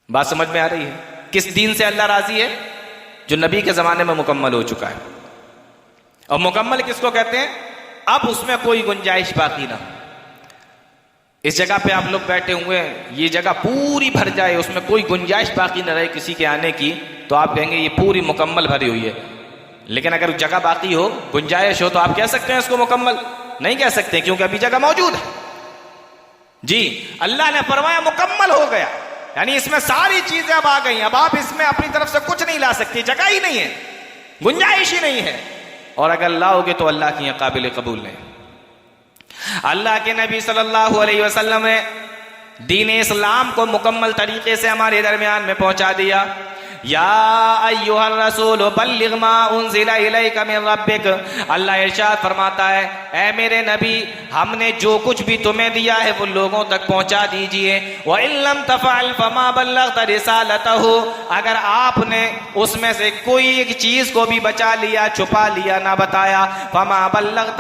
बात समझ में आ रही है? किस दीन से अल्लाह राजी है? जो नबी के जमाने में मुकम्मल हो चुका है। और मुकम्मल किसको कहते हैं? अब उसमें कोई गुंजाइश बाकी ना। इस जगह पे आप लोग बैठे हुए हैं, ये जगह पूरी भर जाए, उसमें कोई गुंजाइश बाकी न रहे किसी के आने की, तो आप कहेंगे ये पूरी मुकम्मल भरी हुई है। लेकिन अगर जगह बाकी हो, गुंजाइश हो, तो आप कह सकते हैं इसको मुकम्मल? नहीं कह सकते, क्योंकि अभी जगह मौजूद है। जी, अल्लाह ने फरमाया मुकम्मल हो गया, यानी इसमें सारी चीजें अब आ गई। अब आप इसमें अपनी तरफ से कुछ नहीं ला सकती, जगह ही नहीं है, गुंजाइश ही नहीं है। और अगर लाओगे तो अल्लाह की काबिल कबूल नहीं। अल्लाह के नबी सल्लल्लाहु अलैहि वसल्लम ने दीन इस्लाम को मुकम्मल तरीके से हमारे दरमियान में पहुंचा दिया। या अय्युहर रसूल बल्लिग मा उनज़िला इलैका मिन रब्बिक, अल्लाह इरशाद फरमाता है ऐ मेरे नबी, हमने जो कुछ भी तुम्हें दिया है वो लोगों तक पहुंचा दीजिए। व इन लम तफ़अल फमा बल्लग़त रिसालतहु, अगर आपने उसमें से कोई एक चीज को भी बचा लिया, छुपा लिया, ना बताया, फमा बल्लग़त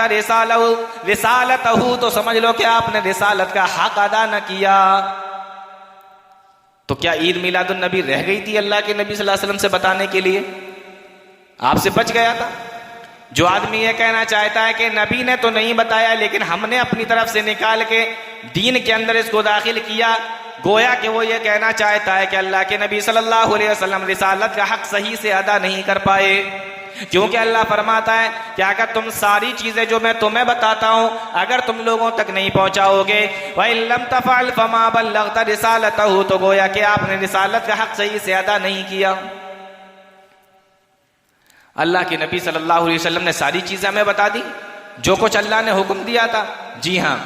रिसालतहु, तो समझ लो कि आपने रिसालत का हक अदा न किया। तो क्या ईद मिलादुन नबी रह गई थी अल्लाह के नबी सल्लल्लाहु अलैहि वसल्लम से बताने के लिए? आपसे बच गया था। जो आदमी ये कहना चाहता है कि नबी ने तो नहीं बताया लेकिन हमने अपनी तरफ से निकाल के दीन के अंदर इसको दाखिल किया, गोया कि वो ये कहना चाहता है कि अल्लाह के नबी सल्लल्लाहु अलैहि वसल्लम रिसालत का हक सही से अदा नहीं कर पाए। क्योंकि अल्लाह फरमाता है कि अगर तुम सारी चीजें जो मैं तुम्हें बताता हूं अगर तुम लोगों तक नहीं पहुंचाओगे, व इन लम तफ़अल फमा बल्लग़त रिसालतहु, तो गोया कि आपने रिसालत का हक सही से अदा नहीं किया। अल्लाह के नबी सल्लल्लाहु अलैहि वसल्लम ने सारी चीजें हमें बता दी, जो कुछ अल्लाह ने हुक्म दिया था। जी हाँ,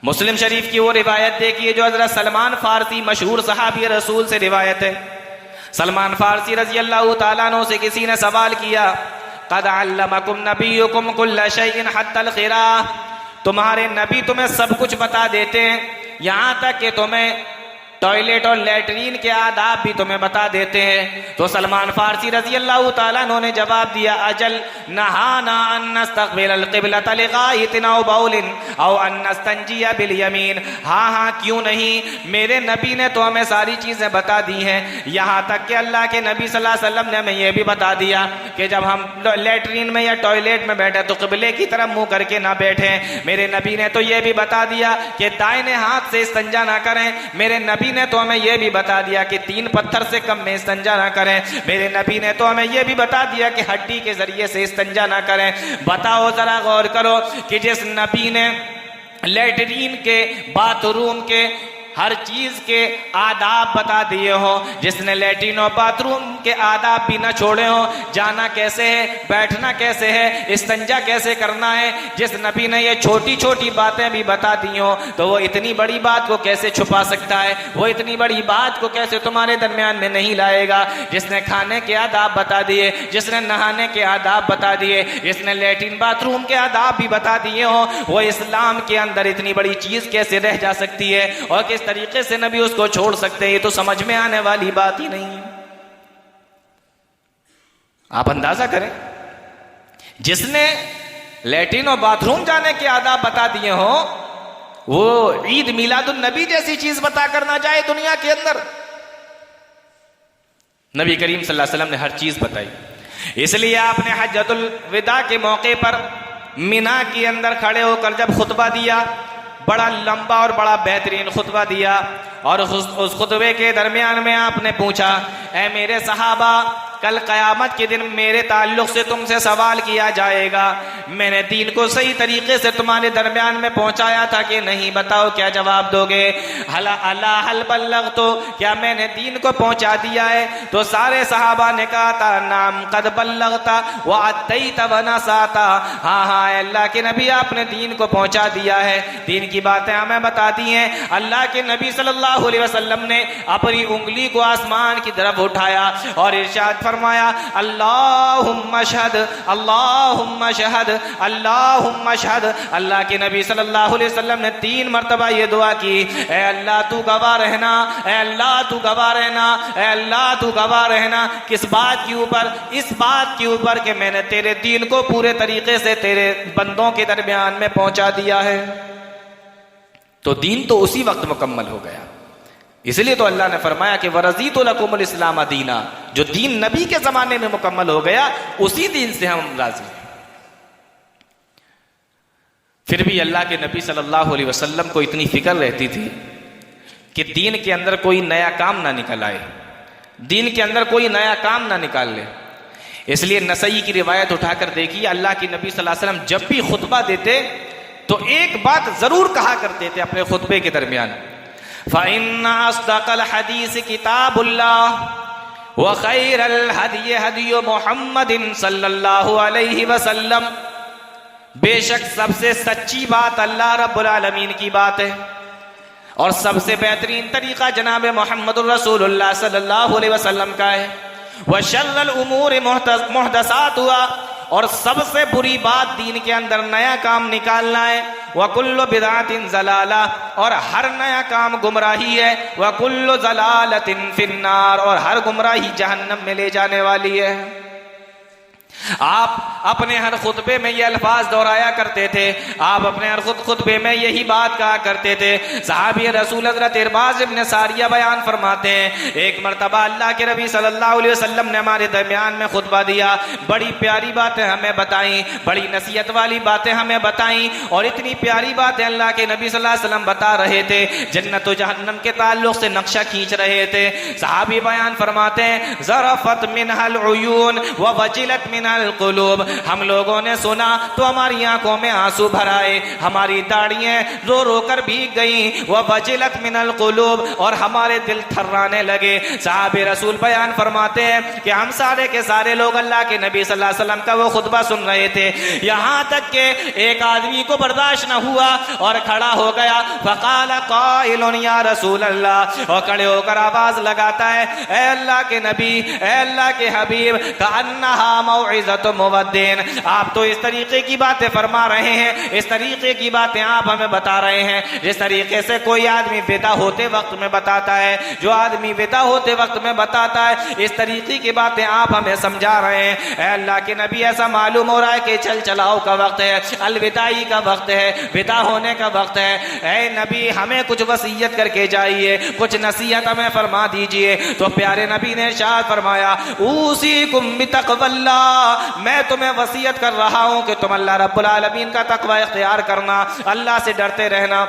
मुस्लिम शरीफ की वो रिवायत देखिए जो हज़रत सलमान फारसी मशहूर सहाबी रसूल से रिवायत है। सलमान फारसी रजी अल्लाह ताला अन्हु से किसी ने सवाल किया, क़द अल्लमकुम नबियुकुम कुल्ल शैइन हत्तल ख़िरा, तुम्हारे नबी तुम्हें सब कुछ बता देते हैं, यहाँ तक कि तुम्हें टॉयलेट और लैट्रीन के आदाब भी तुम्हें बता देते हैं। तो सलमान फारसी रजी अल्लाह ताला अन्हु ने जवाब दिया, अजल नहाना अन नस्तक़बिल क़िबलत लिग़ाइतिन औ बाउलिन औ अन नस्तंजिया बिल यमीन। हाँ हाँ, क्यों नहीं, मेरे नबी ने तो हमें सारी चीज़ें बता दी हैं। यहाँ तक कि अल्लाह के नबी सल्लल्लाहु अलैहि वसल्लम ने हमें यह भी बता दिया कि जब हम लैट्रीन में या टॉयलेट में बैठे तो क़िबले की तरफ मुँह करके ना बैठें। मेरे नबी ने तो यह भी बता दिया कि दाहिने हाथ से इस्तिंजा ना करें। मेरे नबी ने तो हमें यह भी बता दिया कि 3 पत्थर से कम में इस्तिंजा ना करें। मेरे नबी ने तो हमें यह भी बता दिया कि हड्डी के जरिए से इस्तिंजा ना करें। बताओ जरा गौर करो कि जिस नबी ने लैट्रीन के, बाथरूम के, हर चीज के आदाब बता दिए हो, जिसने लैट्रिन और बाथरूम के आदाब भी न छोड़े हो, जाना कैसे है, बैठना कैसे है, इस्तिंजा कैसे करना है, जिस नबी ने ये छोटी छोटी बातें भी बता दी हो, तो वो इतनी बड़ी बात को कैसे छुपा सकता है? वो इतनी बड़ी बात को कैसे तुम्हारे दरमियान में नहीं लाएगा? जिसने खाने के आदाब बता दिए, जिसने नहाने के आदाब बता दिए, जिसने लैट्रिन बाथरूम के आदाब भी बता दिए हो, वो इस्लाम के अंदर इतनी बड़ी चीज कैसे रह जा सकती है और किस तरीके से नबी उसको छोड़ सकते हैं? ये तो समझ में आने वाली बात ही नहीं है। आप अंदाजा करें, जिसने लैट्रिन और बाथरूम जाने के आदाब बता दिए हो, वो ईद मिलादुन नबी जैसी चीज बता कर ना जाए दुनिया के अंदर। नबी करीम सल्लल्लाहु अलैहि वसल्लम ने हर चीज बताई। इसलिए आपने हज्जतुल विदा के मौके पर मिना के अंदर खड़े होकर जब खुतबा दिया, बड़ा लंबा और बड़ा बेहतरीन खुतबा दिया, और उस खुतबे के दरमियान में आपने पूछा, ऐ मेरे सहाबा, कल क़यामत के दिन मेरे ताल्लुक से तुमसे सवाल किया जाएगा, मैंने दीन को सही तरीके से तुम्हारे दरमियान में पहुंचाया था कि नहीं, बताओ क्या जवाब दोगे? हल बल्लगतु, क्या मैंने दीन को पहुंचा दिया है? तो सारे सहाबा ने कहा था नाम कद बल्लगता व अद्दैता व नसाता, हाँ हाँ अल्लाह के नबी आपने दीन को पहुंचा दिया है, दीन की बातें हमें बता दी हैं। अल्लाह के नबी सल्लल्लाहु अलैहि वसल्लम ने अपनी उंगली को आसमान की तरफ उठाया और इरशाद फरमाया अल्लाहुम्मा शहद अल्लाहुम्मा शहद अल्लाहुम्मा शहद। अल्लाह के नबी सल्लल्लाहु अलैहि वसल्लम ने 3 मरतबा ये दुआ की, ए अल्लाह तू गवाह रहना, ए अल्लाह तू गवाह रहना, ए अल्लाह तू गवाह रहना। किस बात के ऊपर? इस बात के ऊपर कि मैंने तेरे दीन को पूरे तरीके से तेरे बंदों के दरमियान में पहुंचा दिया है। तो दीन तो उसी वक्त मुकम्मल हो गया। इसलिए तो अल्लाह ने फरमाया कि वरज़ीतु लकुमुल इस्लाम दीना, जो दीन नबी के जमाने में मुकम्मल हो गया उसी दीन से हम राजी हैं। फिर भी अल्लाह के नबी सल्लल्लाहु अलैहि वसल्लम को इतनी फिक्र रहती थी कि दीन के अंदर कोई नया काम ना निकल आए, दीन के अंदर कोई नया काम ना निकाल ले। इसलिए नसई की रिवायत उठाकर देखिए, अल्लाह के नबी सल्लल्लाहु अलैहि वसल्लम जब भी खुतबा देते तो एक बात जरूर कहा करते थे अपने खुतबे के दरमियान, फ़इन्ना अस्दक़ल हदीस किताबुल्लाह व खैरल हदी हदी मुहम्मदिन सल्लल्लाहु अलैहि वसल्लम। बेशक सबसे सच्ची बात अल्लाह रब्बुल आलमीन की बात है और सबसे बेहतरीन तरीका जनाब मोहम्मदुर रसूलुल्लाह सल्लल्लाहु अलैहि वसल्लम का है। व शर्रुल उमूर मुहदसातुहा, और सबसे बुरी बात दीन के अंदर नया काम निकालना है। व कुल्लु बिदअतिन ज़लाला, और हर नया काम गुमराही है। व कुल्लु ज़लालतिन फिन्नार, और हर गुमराही जहन्नम में ले जाने वाली है। आप अपने हर खुतबे में ये अल्फाज दोहराया करते थे, आप अपने हर खुतबे में यही बात कहा करते थे। सहाबी रसूल हज़रत इरबाज़ इब्न सारिया बयान फरमाते हैं, एक मरतबा अल्लाह के नबी सल्लल्लाहु अलैहि वसल्लम ने हमारे दरमियान में खुतबा दिया, बड़ी प्यारी बातें हमें बताई, बड़ी नसीहत वाली बातें हमें बताई, और इतनी प्यारी बातें अल्लाह के नबी सल्लल्लाहु अलैहि वसल्लम बता रहे थे, जन्नत और जहन्नम के ताल्लुक से नक्शा खींच रहे थे। सहाबी बयान फरमाते हैं, ज़रफ़त मिनहल उयून व वजिलत मिनहल कुलूब, हम लोगों ने सुना तो हमारी आंखों में आंसू भर आए, हमारी दाढ़ियां रो रो कर भीग गई। वह वजिलत मिनल कुलूब, और हमारे दिल थर्राने लगे। साहबे रसूल बयान फरमाते हैं कि हम सारे के सारे लोग अल्लाह के नबी सल्लल्लाहु अलैहि वसल्लम का वो खुतबा सुन रहे थे, यहाँ तक के एक आदमी को बर्दाश्त न हुआ और खड़ा हो गया। फ़क़ाल क़ाइलुन या रसूल अल्लाह, और खड़े होकर आवाज लगाता है, ए अल्लाह के नबी, ए अल्लाह के हबीब, कअन्नहा मौइज़तु मुवद्दिन, आप तो इस तरीके की बातें फरमा रहे हैं, इस तरीके की बातें आप हमें बता रहे हैं जिस तरीके से कोई आदमी विदा होते वक्त में बताता है, जो आदमी विदा होते वक्त में बताता है, इस तरीके की बातें आप हमें समझा रहे हैं। ए अल्लाह के नबी, ऐसा मालूम हो रहा है कि चल चलाओ का वक्त है, अलविदाई का वक्त है, विदा होने का वक्त है। ए नबी, हमें कुछ वसीयत करके जाइए, कुछ नसीहत हमें फरमा दीजिए। तो प्यारे नबी ने इरशाद फरमाया, ऊसीकुम बितक़वल्लाह, मैं तुम्हें वसीयत कर रहा हूं कि तुम अल्लाह रब्बुल आलमीन का तक़वा इख्तियार करना, अल्लाह से डरते रहना।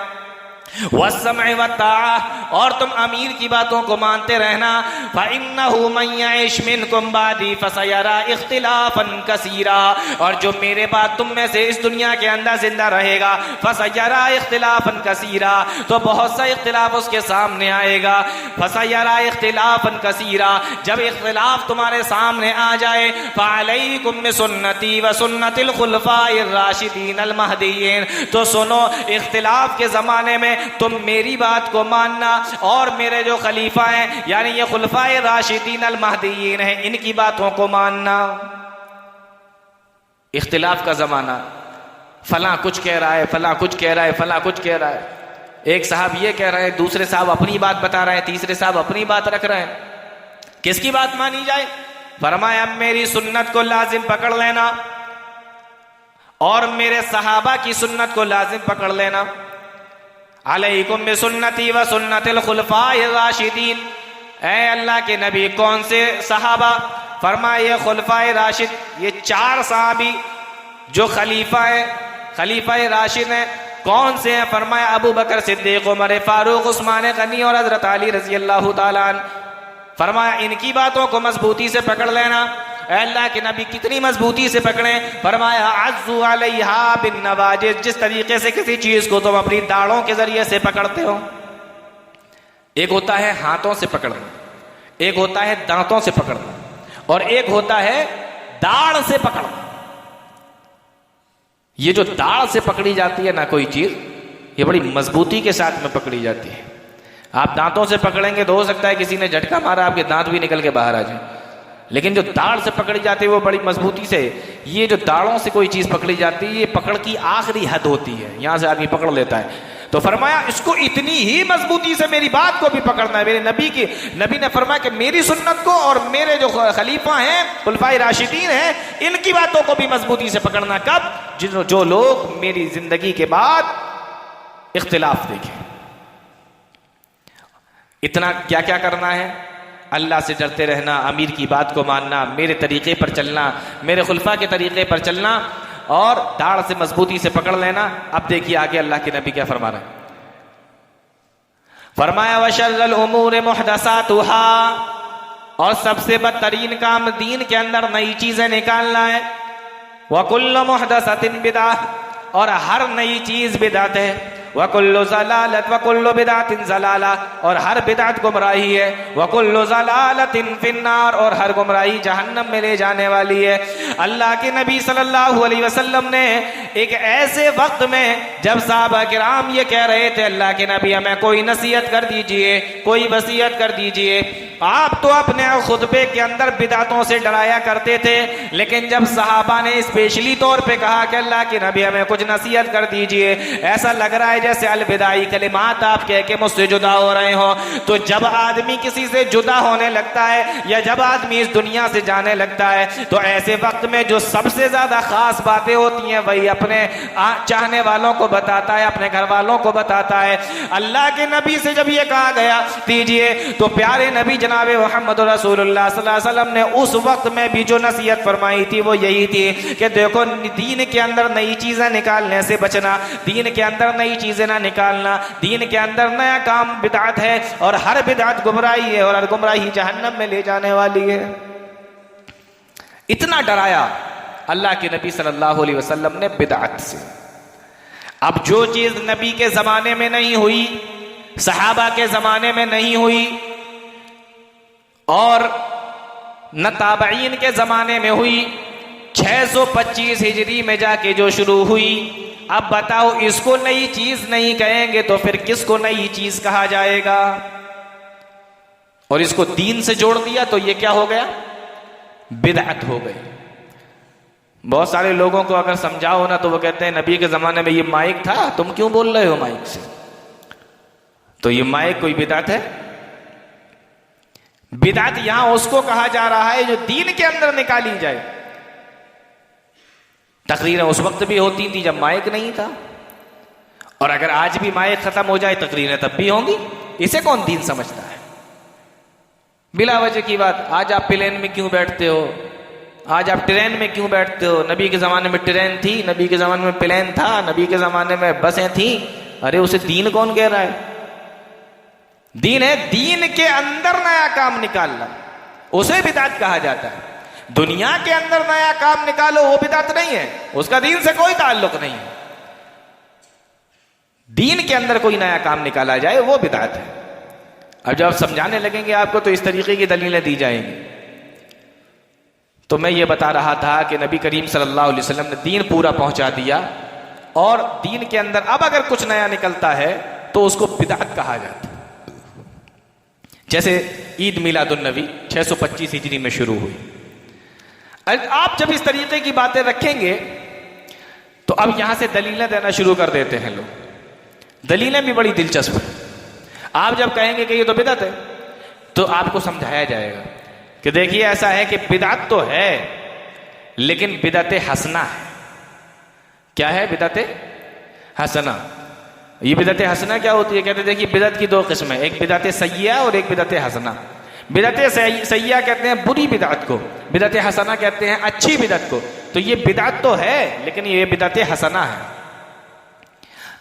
वस्समअ वत्ताअ, और तुम अमीर की बातों को मानते रहना। फ़इन्नहु मन यइश मिनकुम बादी फसयरा इख्तिलाफन कसीरा, और जो मेरे बाद तुम में से इस दुनिया के अंदर जिंदा रहेगा, फसयरा इख्तिलाफन कसीरा, तो बहुत सा इख्तिलाफ उसके सामने आएगा। फसयरा इख्तिलाफन कसीरा, जब इख्तिलाफ तुम्हारे सामने आ जाए, फ़अलैकुम बिसुन्नती व सुन्नतिल खुलफाइर राशिदीन अल महदीयीन, तो सुनो, इख्तिलाफ के जमाने में तुम मेरी बात को मानना और मेरे जो खलीफा हैं, यानी ये खुलफाए राशिदीन अल महदीयीन हैं, इनकी बातों को मानना। इख्तिलाफ का जमाना, फला कुछ कह रहा है, फला कुछ कह रहा है, फला कुछ कह रहा है, एक साहब ये कह रहे हैं, दूसरे साहब अपनी बात बता रहे हैं, तीसरे साहब अपनी बात रख रहे हैं। किसकी बात मानी जाए? फरमाया, मेरी सुन्नत को लाजिम पकड़ लेना और मेरे सहाबा की सुन्नत को लाजिम पकड़ लेना। अलैकुम बिसुन्नती व सुन्नतिल खुलफाए राशिदीन, ऐ अल्लाह के नबी, कौन से सहाबा? फरमाए खुलफाए राशिद, ये 4 सहाबी जो खलीफा है, खलीफाए राशिद हैं, कौन से हैं? फरमाया अबू बकर सिद्दीक, उमर फारूक, उस्मान गनी और हजरत अली रजी अल्लाह ताला अन्हु। फरमाया इनकी बातों को मजबूती से पकड़ लेना। अल्लाह के नबी कितनी मजबूती से पकड़े? फरमाया अज़्ज़ु अलैहा बिन नवाजिज़, जिस तरीके से किसी चीज को तुम अपनी दाढ़ों के जरिए से पकड़ते हो। एक होता है हाथों से पकड़ना, एक होता है दांतों से पकड़ना, और एक होता है दाढ़ से पकड़ना। ये जो दाढ़ से पकड़ी जाती है ना कोई चीज, ये बड़ी मजबूती के साथ में पकड़ी जाती है। आप दांतों से पकड़ेंगे तो हो सकता है किसी ने झटका मारा, आपके दांत भी निकल के बाहर आ जाए, लेकिन जो दाढ़ से पकड़ी जाती है वो बड़ी मजबूती से। ये जो दाढ़ों से कोई चीज पकड़ी जाती है, ये पकड़ की आखिरी हद होती है, यहां से आदमी पकड़ लेता है। तो फरमाया इसको इतनी ही मजबूती से मेरी बात को भी पकड़ना है। मेरे नबी ने फरमाया कि मेरी सुन्नत को और मेरे जो खलीफा हैं, खुलफाए राशिदीन हैं, इनकी बातों को भी मजबूती से पकड़ना। कब? जो लोग मेरी जिंदगी के बाद इख्तिलाफ देखें। इतना क्या क्या करना है? अल्लाह से डरते रहना, अमीर की बात को मानना, मेरे तरीके पर चलना, मेरे खुलफा के तरीके पर चलना, और दाढ़ से मजबूती से पकड़ लेना। अब देखिए आगे अल्लाह के नबी क्या फरमा रहे हैं। फरमाया वशर्रुल उमूर मुहदसातुहा, और सबसे बदतरीन काम दीन के अंदर नई चीजें निकालना है। वकुल्लु मुहदसतिन बिदअह, और हर नई चीज बिदअत है। वकुल्लु ज़लालत वकुल्लु बिदअतिन ज़लाला, और हर बिदअत गुमराही है। वकुल्लु ज़लालतिन फिन्नार, और हर गुमराही जहन्नम में ले जाने वाली है। अल्लाह के नबी सल्लल्लाहु अलैहि वसल्लम ने एक ऐसे वक्त में जब साहबा किराम ये कह रहे थे अल्लाह के नबी हमें कोई नसीहत कर दीजिए, कोई वसीयत कर दीजिए। आप तो अपने खुतबे के अंदर बिदअतों से डराया करते थे, लेकिन जब सहाबा ने स्पेशली तौर पे कहा कि अल्लाह के नबी हमें कुछ नसीहत कर दीजिए, ऐसा लग रहा है जैसे अलविदाई कलिमात आप कह के मुझसे जुदा हो रहे हो। तो जब आदमी किसी से जुदा होने लगता है, या जब आदमी इस दुनिया से जाने लगता है, तो ऐसे वक्त में जो सबसे ज्यादा खास बातें होती हैं वही अपने चाहने वालों को बताता है, अपने घर वालों को बताता है। अल्लाह के नबी से जब ये कहा गया दीजिए, तो प्यारे नबी जनाब मोहम्मद रसूलुल्लाह सल्लल्लाहु अलैहि वसल्लम ने उस वक्त में भी जो नसीहत फरमाई थी वो यही थी कि देखो दीन के अंदर नई चीजें निकालने से बचना, दीन के अंदर नई चीजें ना निकालना। दीन के अंदर नया काम बिदअत है, और हर बिदअत गुमराही है, और हर गुमराही जहन्नम में ले जाने वाली है। इतना डराया अल्लाह के नबी सल्लल्लाहु अलैहि वसल्लम ने बिदअत से। अब जो चीज नबी के जमाने में नहीं हुई, सहाबा के जमाने में नहीं हुई, और न ताबईन के जमाने में हुई, 625 हिजरी में जाके जो शुरू हुई, अब बताओ इसको नई चीज नहीं कहेंगे तो फिर किसको नई चीज कहा जाएगा? और इसको दीन से जोड़ दिया तो ये क्या हो गया? बिदअत हो गई। बहुत सारे लोगों को अगर समझाओ ना तो वो कहते हैं नबी के जमाने में ये माइक था, तुम क्यों बोल रहे हो माइक से? तो ये माइक कोई बिदअत है? बिदअत यहां उसको कहा जा रहा है जो दीन के अंदर निकाली जाए। तकरीरें उस वक्त भी होती थी जब माइक नहीं था, और अगर आज भी माइक खत्म हो जाए तकरीरें तब भी होंगी। इसे कौन दीन समझता है? बिला वजह की बात। आज आप प्लेन में क्यों बैठते हो? आज आप ट्रेन में क्यों बैठते हो? नबी के जमाने में ट्रेन थी, नबी के जमाने में प्लेन था, नबी के जमाने में बसें थी। अरे उसे दीन कौन कह रहा है? दीन है दीन के अंदर नया काम निकालना, उसे बिदअत कहा जाता है। दुनिया के अंदर नया काम निकालो वो बिदअत नहीं है, उसका दीन से कोई ताल्लुक नहीं है। दीन के अंदर कोई नया काम निकाला जाए वो बिदअत है। अब जब समझाने लगेंगे आपको तो इस तरीके की दलीलें दी जाएंगी। तो मैं ये बता रहा था कि नबी करीम सल्लल्लाहु अलैहि वसल्लम ने दीन पूरा पहुंचा दिया, और दीन के अंदर अब अगर कुछ नया निकलता है तो उसको बिदअत कहा जाता है। जैसे ईद मिलादुन नबी 625 हिजरी में शुरू हुई। आप जब इस तरीके की बातें रखेंगे तो अब यहां से दलीलें देना शुरू कर देते हैं लोग। दलीलें भी बड़ी दिलचस्प है। आप जब कहेंगे कि ये तो बिदअत है तो आपको समझाया जाएगा कि देखिए ऐसा है कि बिदअत तो है लेकिन बिदअत हसना है। क्या है बिदअत हसना? ये बिदअत हसना क्या होती है? कहते देखिए बिदअत की दो किस्में, एक बिदअत सय्या और एक बिदअत हसना। बिदअत सय्या कहते हैं बुरी बिदअत को, बिदअत हसना कहते हैं अच्छी बिदअत को। तो ये बिदअत तो है लेकिन ये बिदअत हसना है।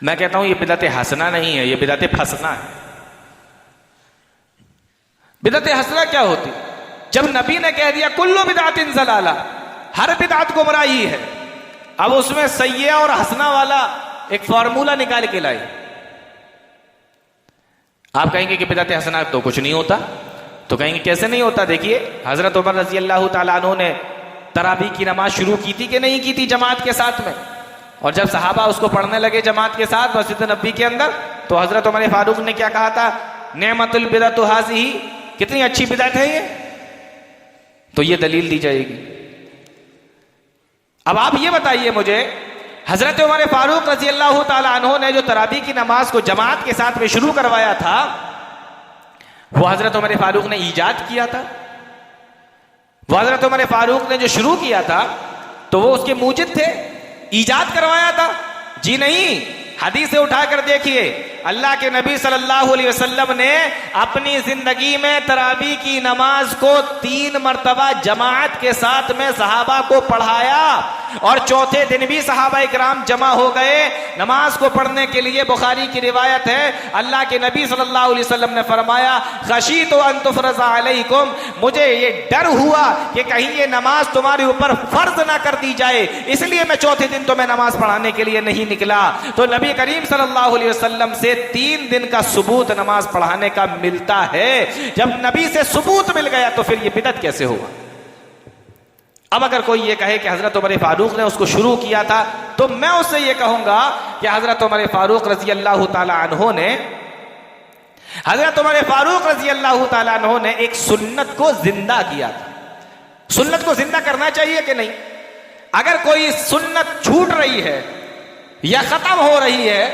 मैं कहता हूं ये बिदअत हसना नहीं है, ये बिदअत फसना है। बिदअत हसना क्या होती? जब नबी ने कह दिया कुल्लु बिदअतिन ज़लाला, हर बिदअत गुमराही है, अब उसमें सय्या और हसना वाला एक फॉर्मूला निकाल के लाई। आप कहेंगे कि बिदअत हसना तो कुछ नहीं होता, तो कहेंगे कैसे नहीं होता? देखिए, हजरत उमर रजी अल्लाह तआला अन्हु ने तरावी की नमाज शुरू की थी कि नहीं की थी जमात के साथ में, और जब सहाबा उसको पढ़ने लगे जमात के साथ मस्जिद नबी के अंदर, तो हजरत उमर फारूक ने क्या कहा था? नेमतुल बिदअतु हाज़िही, कितनी अच्छी बिदअत है ये। तो ये दलील दी जाएगी। अब आप ये बताइए मुझे, हजरत उमर फारूक रजी अल्लाह तआला अन्हु ने जो तरावी की नमाज को जमात के साथ में शुरू करवाया था, वो हजरत उमर फारूक ने ईजाद किया था? वो हजरत उमर फारूक ने जो शुरू किया था तो वो उसके मूजिद थे, ईजाद करवाया था? जी नहीं। हदीस से उठाकर देखिए, अल्लाह के नबी सल्लल्लाहु अलैहि वसल्लम ने अपनी जिंदगी में तरावी की नमाज को 3 मरतबा जमात के साथ में सहाबा को पढ़ाया, और चौथे दिन भी सहाबा इकराम जमा हो गए नमाज को पढ़ने के लिए। बुखारी की रिवायत है, अल्लाह के नबी सल्लल्लाहु अलैहि वसल्लम ने फरमाया, खशीतु अन तुफरज़ अलैकुम, मुझे ये डर हुआ कि कहीं ये नमाज तुम्हारे ऊपर फर्ज ना कर दी जाए, इसलिए मैं चौथे दिन तुम्हें नमाज पढ़ाने के लिए नहीं निकला। तो नबी करीम सल्लल्लाहु अलैहि वसल्लम से 3 दिन का सबूत नमाज पढ़ाने का मिलता है। जब नबी से सबूत मिल गया तो फिर ये बिदअत कैसे हुआ? अब अगर कोई ये कहे कि हजरत उमर फारूक ने उसको शुरू किया था, तो मैं उससे ये कहूंगा कि हजरत उमर फारूक रजी अल्लाह तआला अन्हु ने हजरत उमर फारूक रजी अल्लाह तआला अन्हु ने एक सुन्नत को जिंदा किया था। सुन्नत को जिंदा करना चाहिए कि नहीं? अगर कोई सुन्नत छूट रही है या खत्म हो रही है,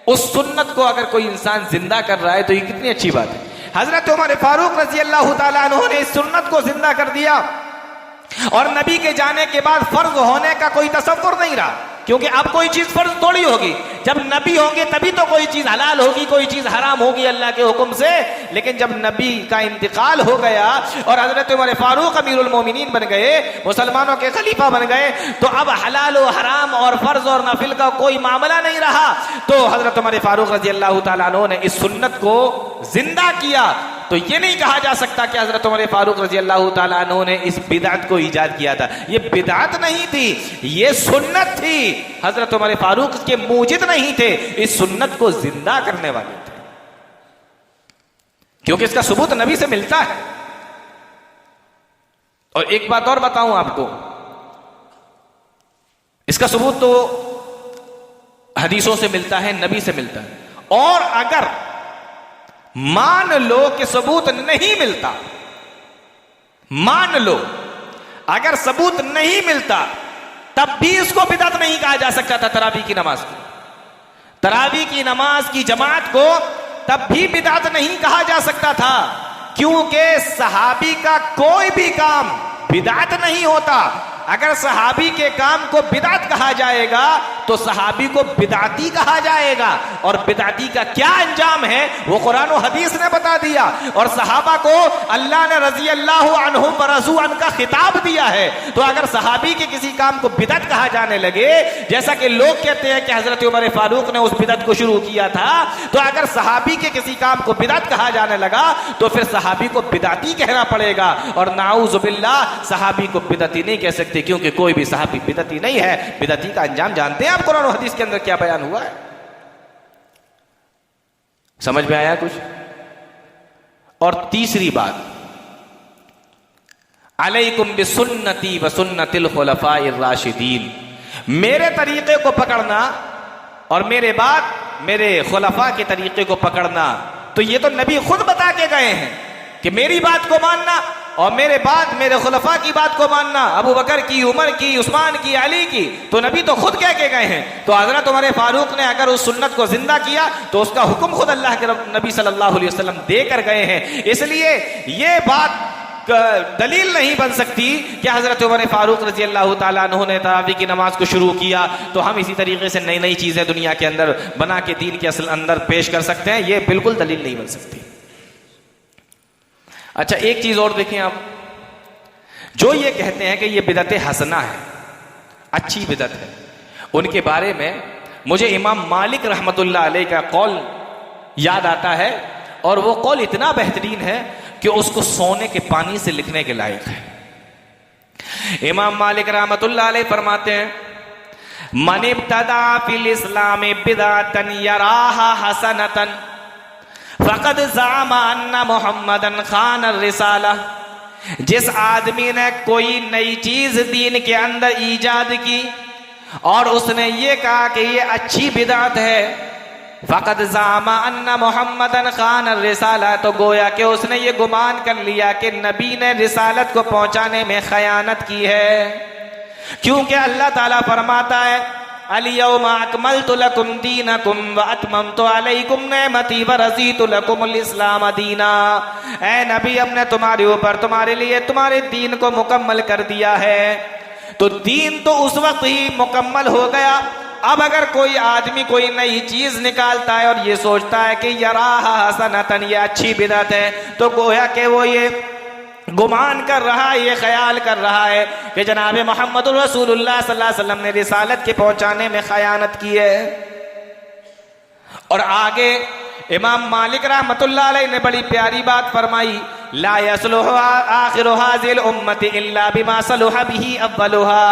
उस सुन्नत को अगर कोई इंसान जिंदा कर रहा है तो ये कितनी अच्छी बात है। हजरत उमर फारूक रजी अल्लाह तआला अन्हु ने इस सुन्नत को जिंदा कर दिया, और नबी के जाने के बाद फर्ज होने का कोई तसव्वुर नहीं रहा, क्योंकि अब कोई चीज फर्ज थोड़ी होगी। जब नबी होंगे तभी तो कोई चीज हलाल होगी, कोई चीज हराम होगी अल्लाह के हुक्म से। लेकिन जब नबी का इंतकाल हो गया और हजरत उमर फारूक अमीरुल मोमिनीन बन गए, मुसलमानों के खलीफा बन गए, तो अब हलाल और हराम और फर्ज और नफिल का कोई मामला नहीं रहा। तो हजरत उमर फारूक रजी अल्लाह तआला अन्हु ने इस सुन्नत को जिंदा किया। तो ये नहीं कहा जा सकता कि हजरत उमर फारूक रजी अल्लाह तआला अन्हु ने इस बिदअत को ईजाद किया था। ये बिदअत नहीं थी, ये सुन्नत थी। हजरत उमर फारूक के मूजिद नहीं थे, इस सुन्नत को जिंदा करने वाले थे, क्योंकि इसका सबूत नबी से मिलता है। और एक बात और बताऊं आपको, इसका सबूत तो हदीसों से मिलता है, नबी से मिलता है। और अगर मान लो कि सबूत नहीं मिलता, मान लो अगर सबूत नहीं मिलता, तब भी इसको बिदअत नहीं कहा जा सकता था। तरावी की नमाज को, तरावी की नमाज की जमात को तब भी बिदअत नहीं कहा जा सकता था, क्योंकि सहाबी का कोई भी काम बिदअत नहीं होता। अगर सहाबी के काम को बिदअत कहा जाएगा तो सहाबी को बिदअती कहा जाएगा, और बिदअती का क्या अंजाम है वो कुरान और हदीस ने बता दिया। और सहाबा को अल्लाह ने रजी अल्लाह अन्हुम व रज़ू अन का खिताब दिया है। तो अगर सहाबी के किसी काम को बिदअत कहा जाने लगे, जैसा कि लोग कहते हैं कि हजरत उमर फारूक ने उस बिदअत को शुरू किया था, तो अगर सहाबी के किसी काम को बिदअत कहा जाने लगा तो फिर सहाबी को बिदअती कहना पड़ेगा, और नाऊज़ु बिल्लाह सहाबी को बिदअती नहीं कह सकते, क्योंकि कोई भी सहाबी बिदअती नहीं है। बिदअती का अंजाम जानते हैं आप कुरान और हदीस के अंदर क्या बयान हुआ है? समझ में आया कुछ? और तीसरी बात, अलैकुम बिसुन्नती व सुन्नतिल खुलफाइर राशिदीन, मेरे तरीके को पकड़ना और मेरे बाद मेरे खुलफा के तरीके को पकड़ना। तो ये तो नबी खुद बता के गए हैं कि मेरी बात को मानना और मेरे बाद मेरे खुलफा की बात को मानना, अबू बकर की, उमर की, उस्मान की, अली की, तो नबी तो खुद कह के गए हैं। तो हजरत उमर फारूक ने अगर उस सुन्नत को जिंदा किया तो उसका हुक्म खुद अल्लाह के नबी सल्लल्लाहु अलैहि वसल्लम दे कर गए हैं। इसलिए ये बात दलील नहीं बन सकती कि हजरत उमर फारूक रजी अल्लाह ताला अन्हु ने तरावी की नमाज को शुरू किया तो हम इसी तरीके से नई नई चीजें दुनिया के अंदर बना के दीन के असल अंदर पेश कर सकते हैं। ये बिल्कुल दलील नहीं बन सकती। अच्छा, एक चीज और देखें आप, जो ये कहते हैं कि ये बिदअत हसना है, अच्छी बिदअत है, उनके बारे में मुझे इमाम मालिक रहमतुल्लाह अलैह का कौल याद आता है, और वो कौल इतना बेहतरीन है। कि उसको सोने के पानी से लिखने के लायक है। इमाम मालिक रहमतुल्लाह अलैह फरमाते हैं, मन इब्तदा फिल इस्लाम बिदअतन यराहा हसनतन फक़द ज़अमा अन्ना मुहम्मदन खान रिसाला। जिस आदमी ने कोई नई चीज दीन के अंदर ईजाद की और उसने ये कहा कि ये अच्छी बिदअत है, फ़क़द ज़अमा अन्ना मुहम्मदन खान रिसाला, तो गोया कि उसने ये गुमान कर लिया कि नबी ने रिसालत को पहुंचाने में खयानत की है। क्योंकि अल्लाह ताला फरमाता है, अल-यौमा अकमलतु लकुम दीनकुम व अतममतु अलैकुम निअमती व रज़ीतु लकुमुल इस्लाम दीना। ऐ नबी, हमने तुम्हारे ऊपर तुम्हारे लिए तुम्हारे दीन को मुकम्मल कर दिया है। तो दीन तो उस वक्त ही मुकम्मल हो गया। अब अगर कोई आदमी कोई नई चीज निकालता है और ये सोचता है कि यराहा हसनतन, ये अच्छी बिदअत है, तो गोया कि वो ये गुमान कर रहा है, ये ख्याल कर रहा है कि जनाब मोहम्मद रसूलुल्लाह सल्लल्लाहु अलैहि वसल्लम ने रिसालत के पहुंचाने में खयानत की है। और आगे इमाम मालिक रहमतुल्लाह अलैह ने बड़ी प्यारी बात फरमाई, ला यसलुहु आखिरु हाज़िल उम्मति इल्ला बिमा सलुहा बिही अव्वलुहा।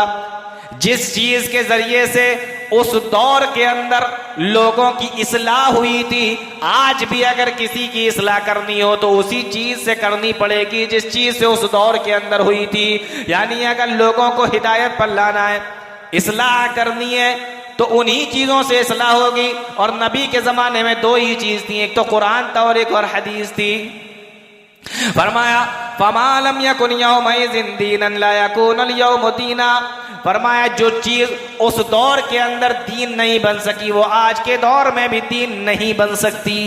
जिस चीज के जरिए से उस दौर के अंदर लोगों की इस्लाह हुई थी, आज भी अगर किसी की इस्लाह करनी हो तो उसी चीज से करनी पड़ेगी जिस चीज से उस दौर के अंदर हुई थी। यानी अगर लोगों को हिदायत पर लाना है, इस्लाह करनी है, तो उन्हीं चीजों से इस्लाह होगी। और नबी के जमाने में दो ही चीज थी, एक तो कुरान था और एक और हदीस थी। फरमाया फमा लम यकुन यौमइज़िन दीनन ला यकूनुल यौम दीना। फरमाया जो चीज उस दौर के अंदर दीन नहीं बन सकी वो आज के दौर में भी दीन नहीं बन सकती।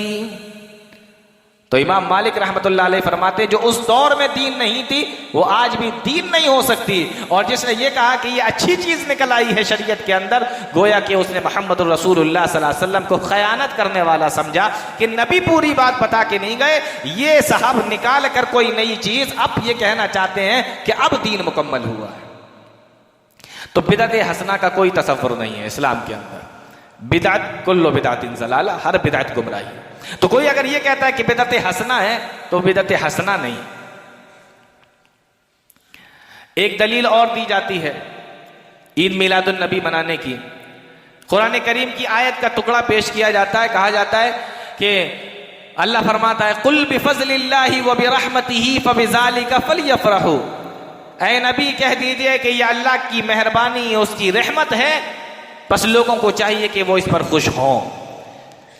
तो इमाम मालिक रहमतुल्लाह अलैह फरमाते, जो उस दौर में दीन नहीं थी वो आज भी दीन नहीं हो सकती। और जिसने ये कहा कि ये अच्छी चीज निकल आई है शरीयत के अंदर, गोया कि उसने मोहम्मद रसूलुल्लाह सल्लल्लाहु अलैहि वसल्लम को खयानत करने वाला समझा कि नबी पूरी बात बता के नहीं गए, ये साहब निकाल कर कोई नई चीज अब ये कहना चाहते हैं कि अब दीन मुकम्मल हुआ है। तो बिदअत हसना का कोई तसव्वुर नहीं है इस्लाम के अंदर। बिदअत कुल्लु बिदअतिन ज़लाला, हर बिदअत गुमराही। तो कोई अगर ये कहता है कि बिदअत हसना है तो बिदअत हसना नहीं। एक दलील और दी जाती है ईद मिलादुन नबी मनाने की। कुरान करीम की आयत का टुकड़ा पेश किया जाता है, कहा जाता है कि अल्लाह फरमाता है, कुल बिफज़लिल्लाहि व बिरहमतिही फबिज़ालिका फलयफ़रहू। ऐ नबी कह दीजिए कि यह अल्लाह की मेहरबानी, उसकी रहमत है, बस लोगों को चाहिए कि वो इस पर खुश हों।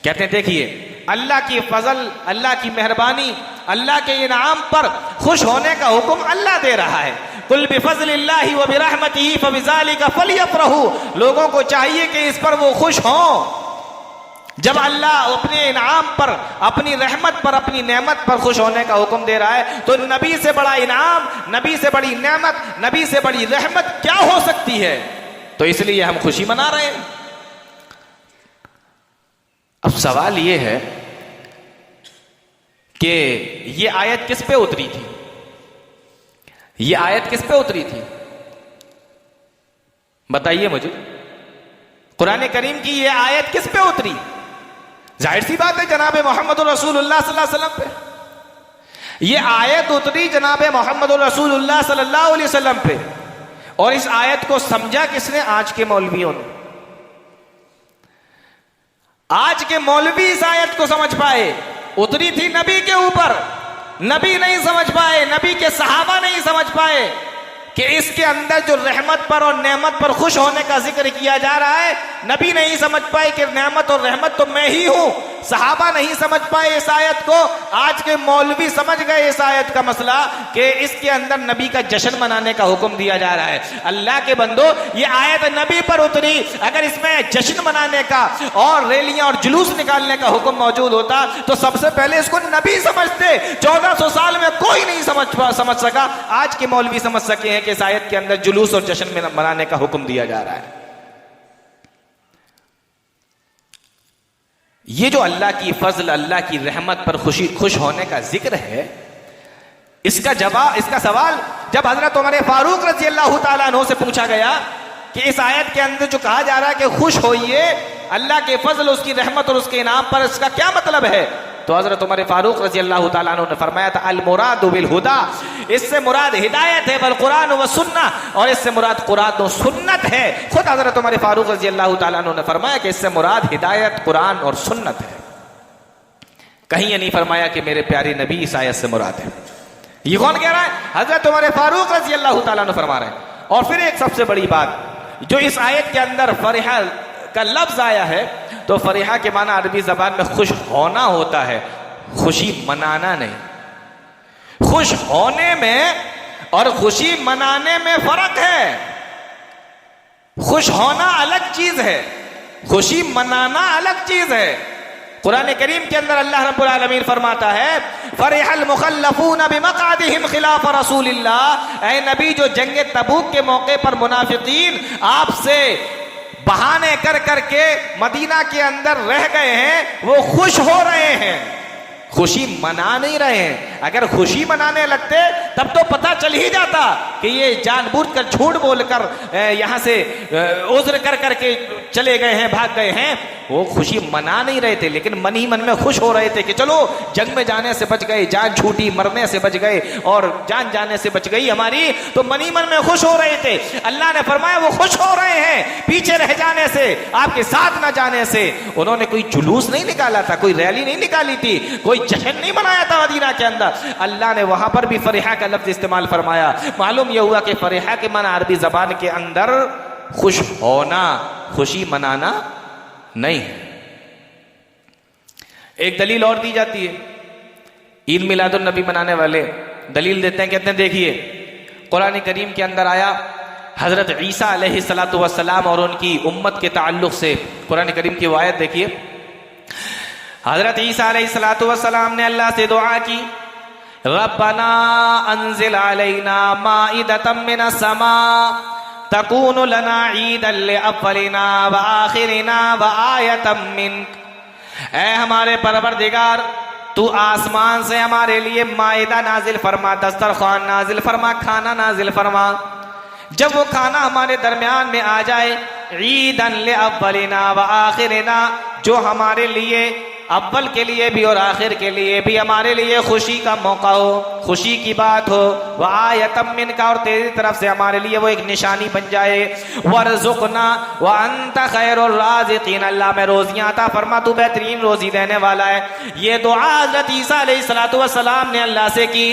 कहते हैं देखिए, अल्लाह की फजल, अल्लाह की मेहरबानी, अल्लाह के इनाम पर खुश होने का हुक्म अल्लाह दे रहा है। कुल बिफज़लिल्लाहि व बिरहमतिही फबिज़ालिका फलयफ़रहू। लोगों को चाहिए कि इस पर वो खुश हों। जब अल्लाह अपने इनाम पर, अपनी रहमत पर, अपनी नेमत पर खुश होने का हुक्म दे रहा है, तो नबी से बड़ा इनाम, नबी से बड़ी नेमत, नबी से बड़ी रहमत क्या हो सकती है? तो इसलिए हम खुशी मना रहे हैं। अब सवाल यह है कि ये आयत किस पे उतरी थी? ये आयत किस पे उतरी थी? बताइए मुझे। कुरान करीम की ये आयत किस पे उतरी? जाहिर सी बात है जनाब मोहम्मद रसूलुल्लाह सल्लल्लाहु अलैहि वसल्लम पे। ये आयत उतरी जनाब मोहम्मद रसूलुल्लाह सल्लल्लाहु अलैहि वसल्लम पे। और इस आयत को समझा किसने? आज के मौलवियों ने। आज के मौलवी इस आयत को समझ पाए। उतरी थी नबी के ऊपर, नबी नहीं समझ पाए, नबी के सहाबा नहीं समझ पाए कि इसके अंदर जो रहमत पर और नेमत पर खुश होने का जिक्र किया जा रहा है, नबी नहीं समझ पाए कि नेमत और रहमत तो मैं ही हूं। सहाबा नहीं समझ पाए इस आयत को। आज के मौलवी समझ गए इस आयत का मसला कि इसके अंदर नबी का जश्न मनाने का हुक्म दिया जा रहा है। अल्लाह के बंदो, ये आयत नबी पर उतरी। अगर इसमें जश्न मनाने का और रैलियां और जुलूस निकालने का हुक्म मौजूद होता तो सबसे पहले इसको नबी समझते। 1400 साल में कोई नहीं समझ सका। आज के मौलवी समझ सके हैं कि इस आयत के अंदर जुलूस और जश्न मनाने का हुक्म दिया जा रहा है। ये जो अल्लाह की फजल, अल्लाह की रहमत पर खुश होने का जिक्र है, इसका सवाल जब हजरत उमर फारूक रज़ी अल्लाह ताला अन्हु से पूछा गया कि इस आयत के अंदर जो कहा जा रहा है कि खुश होइए अल्लाह के फजल, उसकी रहमत और उसके इनाम पर, इसका क्या मतलब है? तो हजरत उमर फारूक रजी अल्लाह ताला अन्हु ने फरमाया था अल मुरादु बिल हुदा, इससे मुराद हिदायत है, वल कुरान व सुन्ना, और इससे मुराद कुरान और सुन्नत है। खुद हजरत उमर फारूक रजी अल्लाह ताला अन्हु ने फरमाया कि इससे मुराद हिदायत, कुरान और सुन्नत है। कहीं ये नहीं फरमाया कि मेरे प्यारे नबी इस आयत से मुराद है। ये कौन कह रहा है? हजरत उमर फारूक रजी अल्लाह ताला अन्हु फरमा रहे हैं। और फिर एक सबसे बड़ी बात, जो इस आयत के अंदर फरिहा का लफ्ज आया है, तो फरिहा के माना अरबी जबान में खुश होना होता है, खुशी मनाना नहीं। खुश होने में और खुशी मनाने में फर्क है। खुश होना अलग चीज है, खुशी मनाना अलग चीज है। कुरान करीम के अंदर अल्लाह रब्बुल आलमीन फरमाता है फरिहल मुखल्लफून बिमक़अदिहिम खिलाफ रसूलिल्लाह, ऐ नबी जो जंग तबूक के मौके पर मुनाफिकीन आपसे बहाने कर करके मदीना के अंदर रह गए हैं, वो खुश हो रहे हैं, खुशी मना नहीं रहे हैं। अगर खुशी मनाने लगते तब तो पता चल ही जाता कि ये जानबूझकर झूठ बोलकर यहां से उज़्र कर करके चले गए हैं, भाग गए हैं। वो खुशी मना नहीं रहे थे, लेकिन मन ही मन में खुश हो रहे थे कि चलो जंग में जाने से बच गए, जान छूटी, मरने से बच गए और जान जाने से बच गई हमारी, तो मन ही मन में खुश हो रहे थे। अल्लाह ने फरमाया वो खुश हो रहे हैं पीछे रह जाने से, आपके साथ न जाने से। उन्होंने कोई जुलूस नहीं निकाला था, कोई रैली नहीं निकाली थी, कोई जश्न नहीं मनाया था मदीना के अंदर। अल्लाह ने वहां पर भी फरिहा का लफ्ज इस्तेमाल फरमाया। मालूम यह हुआ कि फरिहा के माना अरबी जबान के अंदर खुश होना, खुशी मनाना नहीं। एक दलील और दी जाती है, ईद मिलादुन नबी मनाने वाले दलील देते हैं, कहते हैं देखिए कुरान करीम के अंदर आया हजरत ईसा अलैहिस्सलातु वस्सलाम और उनकी उम्मत के ताल्लुक से। कुरान करीम की आयत देखिए, हजरत ईसा अलैहिस्सलातु वस्सलाम ने अल्लाह से दुआ की रब्बना अंजिल अलैना माइदतम मिनस समा तकूनु लना ईदन लिअव्वलिना व आखिरिना व आयतम मिन्क। ऐ हमारे परवरदिगार, तू आसमान से हमारे लिए माइदा नाजिल फरमा, दस्तरखान नाजिल फरमा, खाना नाजिल फरमा। जब वो खाना हमारे दरमियान में आ जाए, ईदन लिअव्वलिना व आखिरिना, जो हमारे लिए अव्वल के लिए भी और आखिर के लिए भी हमारे लिए खुशी का मौका हो, खुशी की बात हो। व आयतम मिनका, और तेरी तरफ से हमारे लिए वो एक निशानी बन जाए। वरज़ुक़ना व अंत खैरुर राज़िक़ीन, अल्लाह में रोजियां अता फरमा, तू बेहतरीन रोजी देने वाला है। ये दुआ हज़रत ईसा अलैहिस्सलातु वस्सलाम ने अल्लाह से की।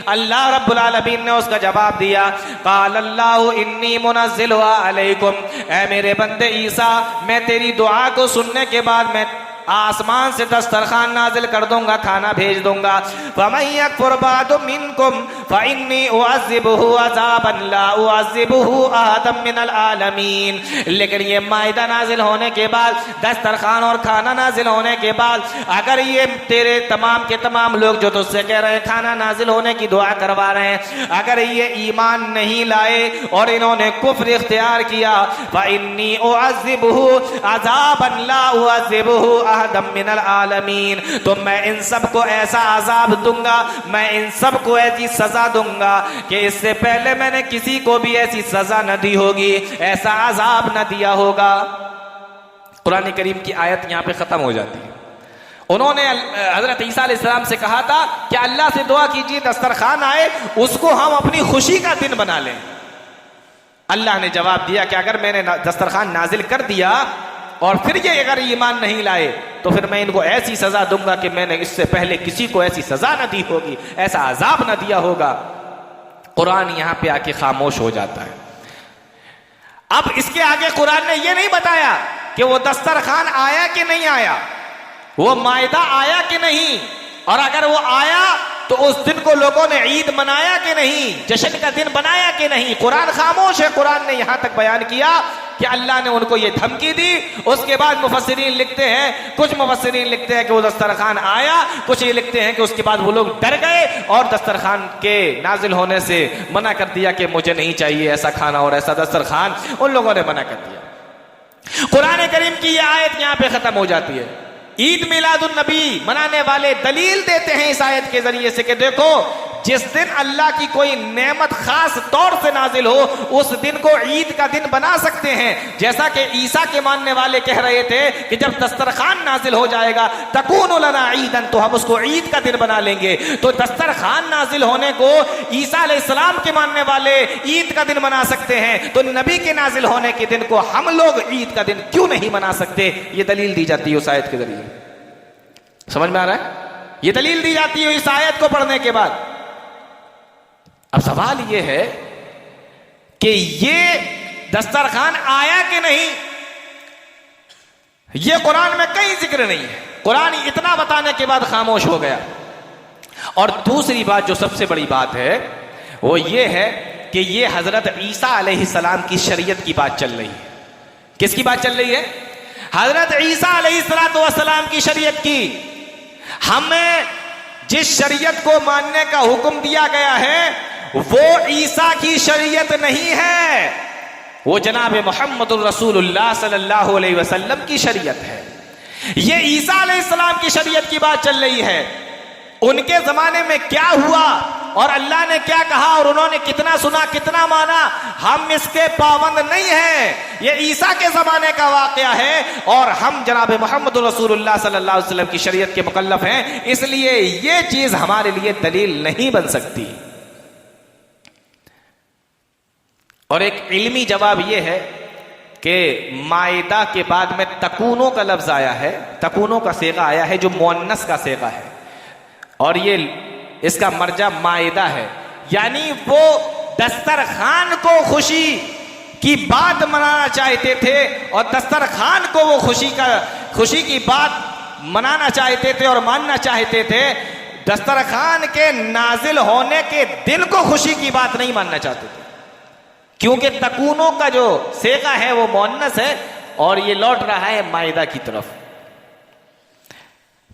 अल्लाह रब्बुल आलमीन ने उसका जवाब दिया, क़ाल अल्लाहु इन्नी मुनज़्ज़िलुहा अलैकुम, ऐ मेरे बंदे ईसा, मैं तेरी दुआ को सुनने के बाद मैं आसमान से दस्तरखान नाजिल कर दूंगा, खाना भेज दूंगा। फमन यकफुर बादु मिनकुम फइन्नी उअज़्ज़िबुहु अज़ाबन ला उअज़्ज़िबुहु अहदम मिनल आलमीन। लेकिन ये माइदा नाजिल होने के बाद, दस्तरखान और खाना नाजिल होने के बाद, अगर ये तेरे तमाम के तमाम लोग जो तुझसे कह रहे हैं खाना नाजिल होने की दुआ करवा रहे हैं, अगर ये ईमान नहीं लाए और इन्होंने कुफ्र इख्तियार किया, फइन्नी उअज़्ज़िबुहु अज़ाबन ला उअज़्ज़िबुहु अहदम मिनल आलमीन, तो मैं इन सबको ऐसा अजाब दूंगा, मैं इन सबको ऐसी सजा दूंगा कि इससे पहले मैंने किसी को भी ऐसी सजा न दी होगी, ऐसा अजाब न दिया होगा। कुरान करीम की आयत यहां पे खत्म हो जाती है। उन्होंने हजरत ईसा अलैहिस्सलाम से कहा था कि अल्लाह से दुआ कीजिए दस्तरखान आए, उसको हम अपनी खुशी का दिन बना लें। अल्लाह ने जवाब दिया कि अगर मैंने दस्तरखान नाजिल कर दिया और फिर ये अगर ईमान नहीं लाए, तो फिर मैं इनको ऐसी सजा दूंगा कि मैंने इससे पहले किसी को ऐसी सजा न दी होगी, ऐसा अजाब न दिया होगा। कुरान यहां पे आके खामोश हो जाता है। अब इसके आगे कुरान ने यह नहीं बताया कि वो दस्तरखान आया कि नहीं आया, वो मायदा आया कि नहीं, और अगर वो आया तो उस दिन को लोगों ने ईद मनाया कि नहीं, जश्न का दिन बनाया कि नहीं। कुरान खामोश है। कुरान ने यहां तक बयान किया कि अल्लाह ने उनको ये धमकी दी। उसके बाद मुफस्सिरीन लिखते हैं, कुछ मुफस्सिरीन लिखते हैं कि वो दस्तरखान आया, कुछ ये लिखते हैं कि उसके बाद वो लोग डर गए और दस्तरखान के नाजिल होने से मना कर दिया कि मुझे नहीं चाहिए ऐसा खाना और ऐसा दस्तरखान, उन लोगों ने मना कर दिया। कुरान करीम की यह आयत यहां पे खत्म हो जाती है। ईद मिलादुन नबी मनाने वाले दलील देते हैं इस आयत के जरिए से कि देखो जिस दिन अल्लाह की कोई नेमत खास तौर से नाजिल हो उस दिन को ईद का दिन बना सकते हैं। जैसा कि ईसा के मानने वाले कह रहे थे कि जब दस्तरखान नाजिल हो जाएगा तकूनु लना ईदन, तो हम उसको ईद का दिन बना लेंगे। तो दस्तरखान नाजिल होने को ईसा अलैहिस्सलाम के मानने वाले ईद का दिन बना सकते हैं, तो नबी के नाजिल होने के दिन को हम लोग ईद का दिन क्यों नहीं बना सकते? ये दलील दी जाती है उस आयत के जरिए। समझ में आ रहा है? ये दलील दी जाती है इस आयत को पढ़ने के बाद। अब सवाल ये है कि ये दस्तरखान आया कि नहीं, ये कुरान में कहीं जिक्र नहीं है। कुरान इतना बताने के बाद खामोश हो गया। और दूसरी बात जो सबसे बड़ी बात है वो ये है कि ये हजरत ईसा अलैहिस्सलाम की शरीयत की बात चल रही है। किसकी बात चल रही है? हजरत ईसा अलैहिस्सलाम की शरीयत की। हमें जिस शरीयत को मानने का हुक्म दिया गया है वो ईसा की शरीयत नहीं है, वो जनाब मुहम्मदुर रसूलुल्लाह सल्लल्लाहु अलैहि वसल्लम की शरीयत है। ये ईसा अलैहिस्सलाम की शरीयत की बात चल रही है। उनके जमाने में क्या हुआ और अल्लाह ने क्या कहा और उन्होंने कितना सुना कितना माना, हम इसके पाबंद नहीं हैं। ये ईसा के जमाने का वाकया है और हम जनाब मोहम्मद रसूलुल्लाह सल्लल्लाहु अलैहि वसल्लम की शरीयत के मुकल्लफ हैं, इसलिए ये चीज हमारे लिए दलील नहीं बन सकती। और एक इल्मी जवाब यह है कि माइदा के बाद में तकूनों का लफ्ज आया है, तकूनों का सेगा आया है जो मुअन्नस का सेगा है, और ये इसका मर्जा माइदा है। यानी वो दस्तरखान को खुशी की बात मनाना चाहते थे और दस्तरखान को वो खुशी की बात मनाना चाहते थे और मानना चाहते थे। दस्तरखान के नाजिल होने के दिन को खुशी की बात नहीं मानना चाहते थे, क्योंकि तकूनों का जो सेगा है वो मुअन्नस है और ये लौट रहा है माइदा की तरफ।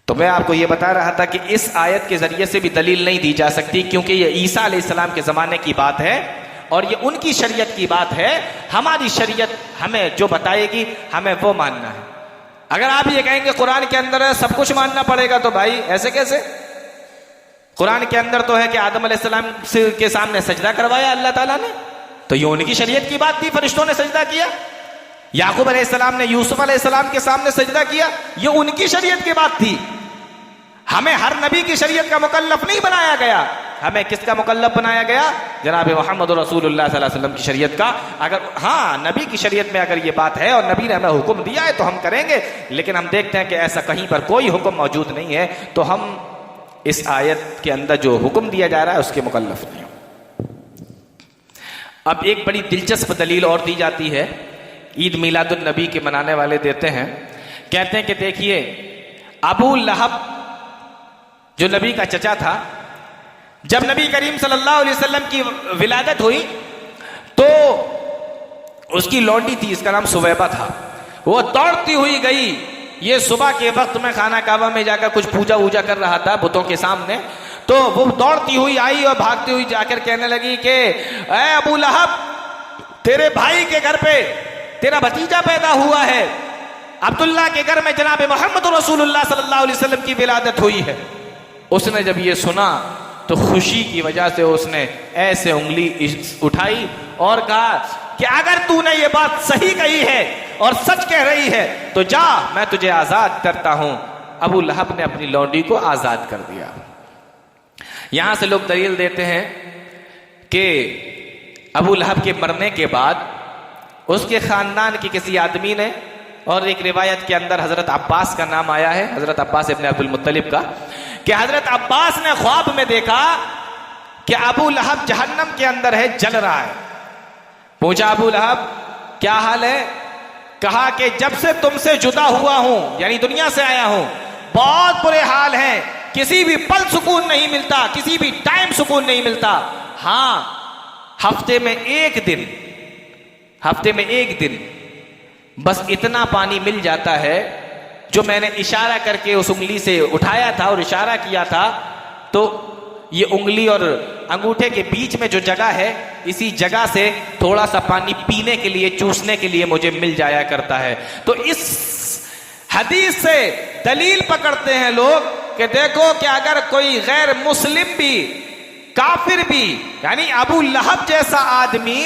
तो मैं आपको ये बता रहा था कि इस आयत के जरिए से भी दलील नहीं दी जा सकती, क्योंकि ये ईसा अलैहिस्सलाम के ज़माने की बात है और ये उनकी शरीयत की बात है। हमारी शरीयत हमें जो बताएगी हमें वो मानना है। अगर आप ये कहेंगे कुरान के अंदर सब कुछ मानना पड़ेगा, तो भाई ऐसे कैसे? कुरान के अंदर तो है कि आदम अलैहिस्सलाम के सामने सजदा करवाया अल्लाह ताला ने, तो ये उनकी शरीयत की बात थी, फरिश्तों ने सजदा किया। याकूब अलैहिस्सलाम ने यूसुफ अलैहिस्सलाम के सामने सजदा किया, ये उनकी शरीयत की बात थी। हमें हर नबी की शरीयत का मुकल्लफ नहीं बनाया गया, हमें किसका मुकल्लफ बनाया गया? जनाब मोहम्मद रसूलुल्लाह सल्लल्लाहु अलैहि वसल्लम की शरीयत का। अगर हाँ नबी की शरीयत में अगर ये बात है और नबी ने हमें हुक्म दिया है तो हम करेंगे, लेकिन हम देखते हैं कि ऐसा कहीं पर कोई हुक्म मौजूद नहीं है, तो हम इस आयत के अंदर जो हुक्म दिया जा रहा है उसके मुकल्लफ नहीं। अब एक बड़ी दिलचस्प दलील और दी जाती है, ईद मिलादुन नबी के मनाने वाले देते हैं, कहते हैं कि देखिए अबू लहब जो नबी का चचा था, जब नबी करीम सल्लल्लाहु अलैहि वसल्लम की विलादत हुई तो उसकी लौंडी थी, इसका नाम सुवैबा था। वो दौड़ती हुई गई, ये सुबह के वक्त में खाना काबा में जाकर कुछ पूजा वूजा कर रहा था बुतों के सामने, तो वो दौड़ती हुई आई और भागती हुई जाकर कहने लगी कि ऐ अबू लहब, तेरे भाई के घर पे तेरा भतीजा पैदा हुआ है, अब्दुल्ला के घर में जनाब मोहम्मद रसूलुल्लाह सल्लल्लाहु अलैहि वसल्लम की विलादत हुई है। उसने जब ये सुना तो खुशी की वजह से उसने ऐसे उंगली उठाई और कहा कि अगर तूने ये बात सही कही है और सच कह रही है तो जा, मैं तुझे आजाद करता हूं। अबू लहब ने अपनी लौंडी को आजाद कर दिया। यहां से लोग दलील देते हैं कि अबू लहब के मरने के बाद उसके खानदान के किसी आदमी ने, और एक रिवायत के अंदर हजरत अब्बास का नाम आया है, हजरत अब्बास इब्न अब्दुल मुत्तलिब का, कि हजरत अब्बास ने ख्वाब में देखा कि अबू लहब जहन्नम के अंदर है, जल रहा है। पूछा अबू लहब क्या हाल है? कहा कि जब से तुमसे जुदा हुआ हूं, यानी दुनिया से आया हूं, बहुत बुरे हाल हैं, किसी भी पल सुकून नहीं मिलता, किसी भी टाइम सुकून नहीं मिलता। हाँ हफ्ते में एक दिन बस इतना पानी मिल जाता है जो मैंने इशारा करके उस उंगली से उठाया था और इशारा किया था, तो ये उंगली और अंगूठे के बीच में जो जगह है, इसी जगह से थोड़ा सा पानी पीने के लिए, चूसने के लिए मुझे मिल जाया करता है। तो इस हदीस से दलील पकड़ते हैं लोग कि देखो कि अगर कोई गैर मुस्लिम भी काफिर भी, यानी अबू लहब जैसा आदमी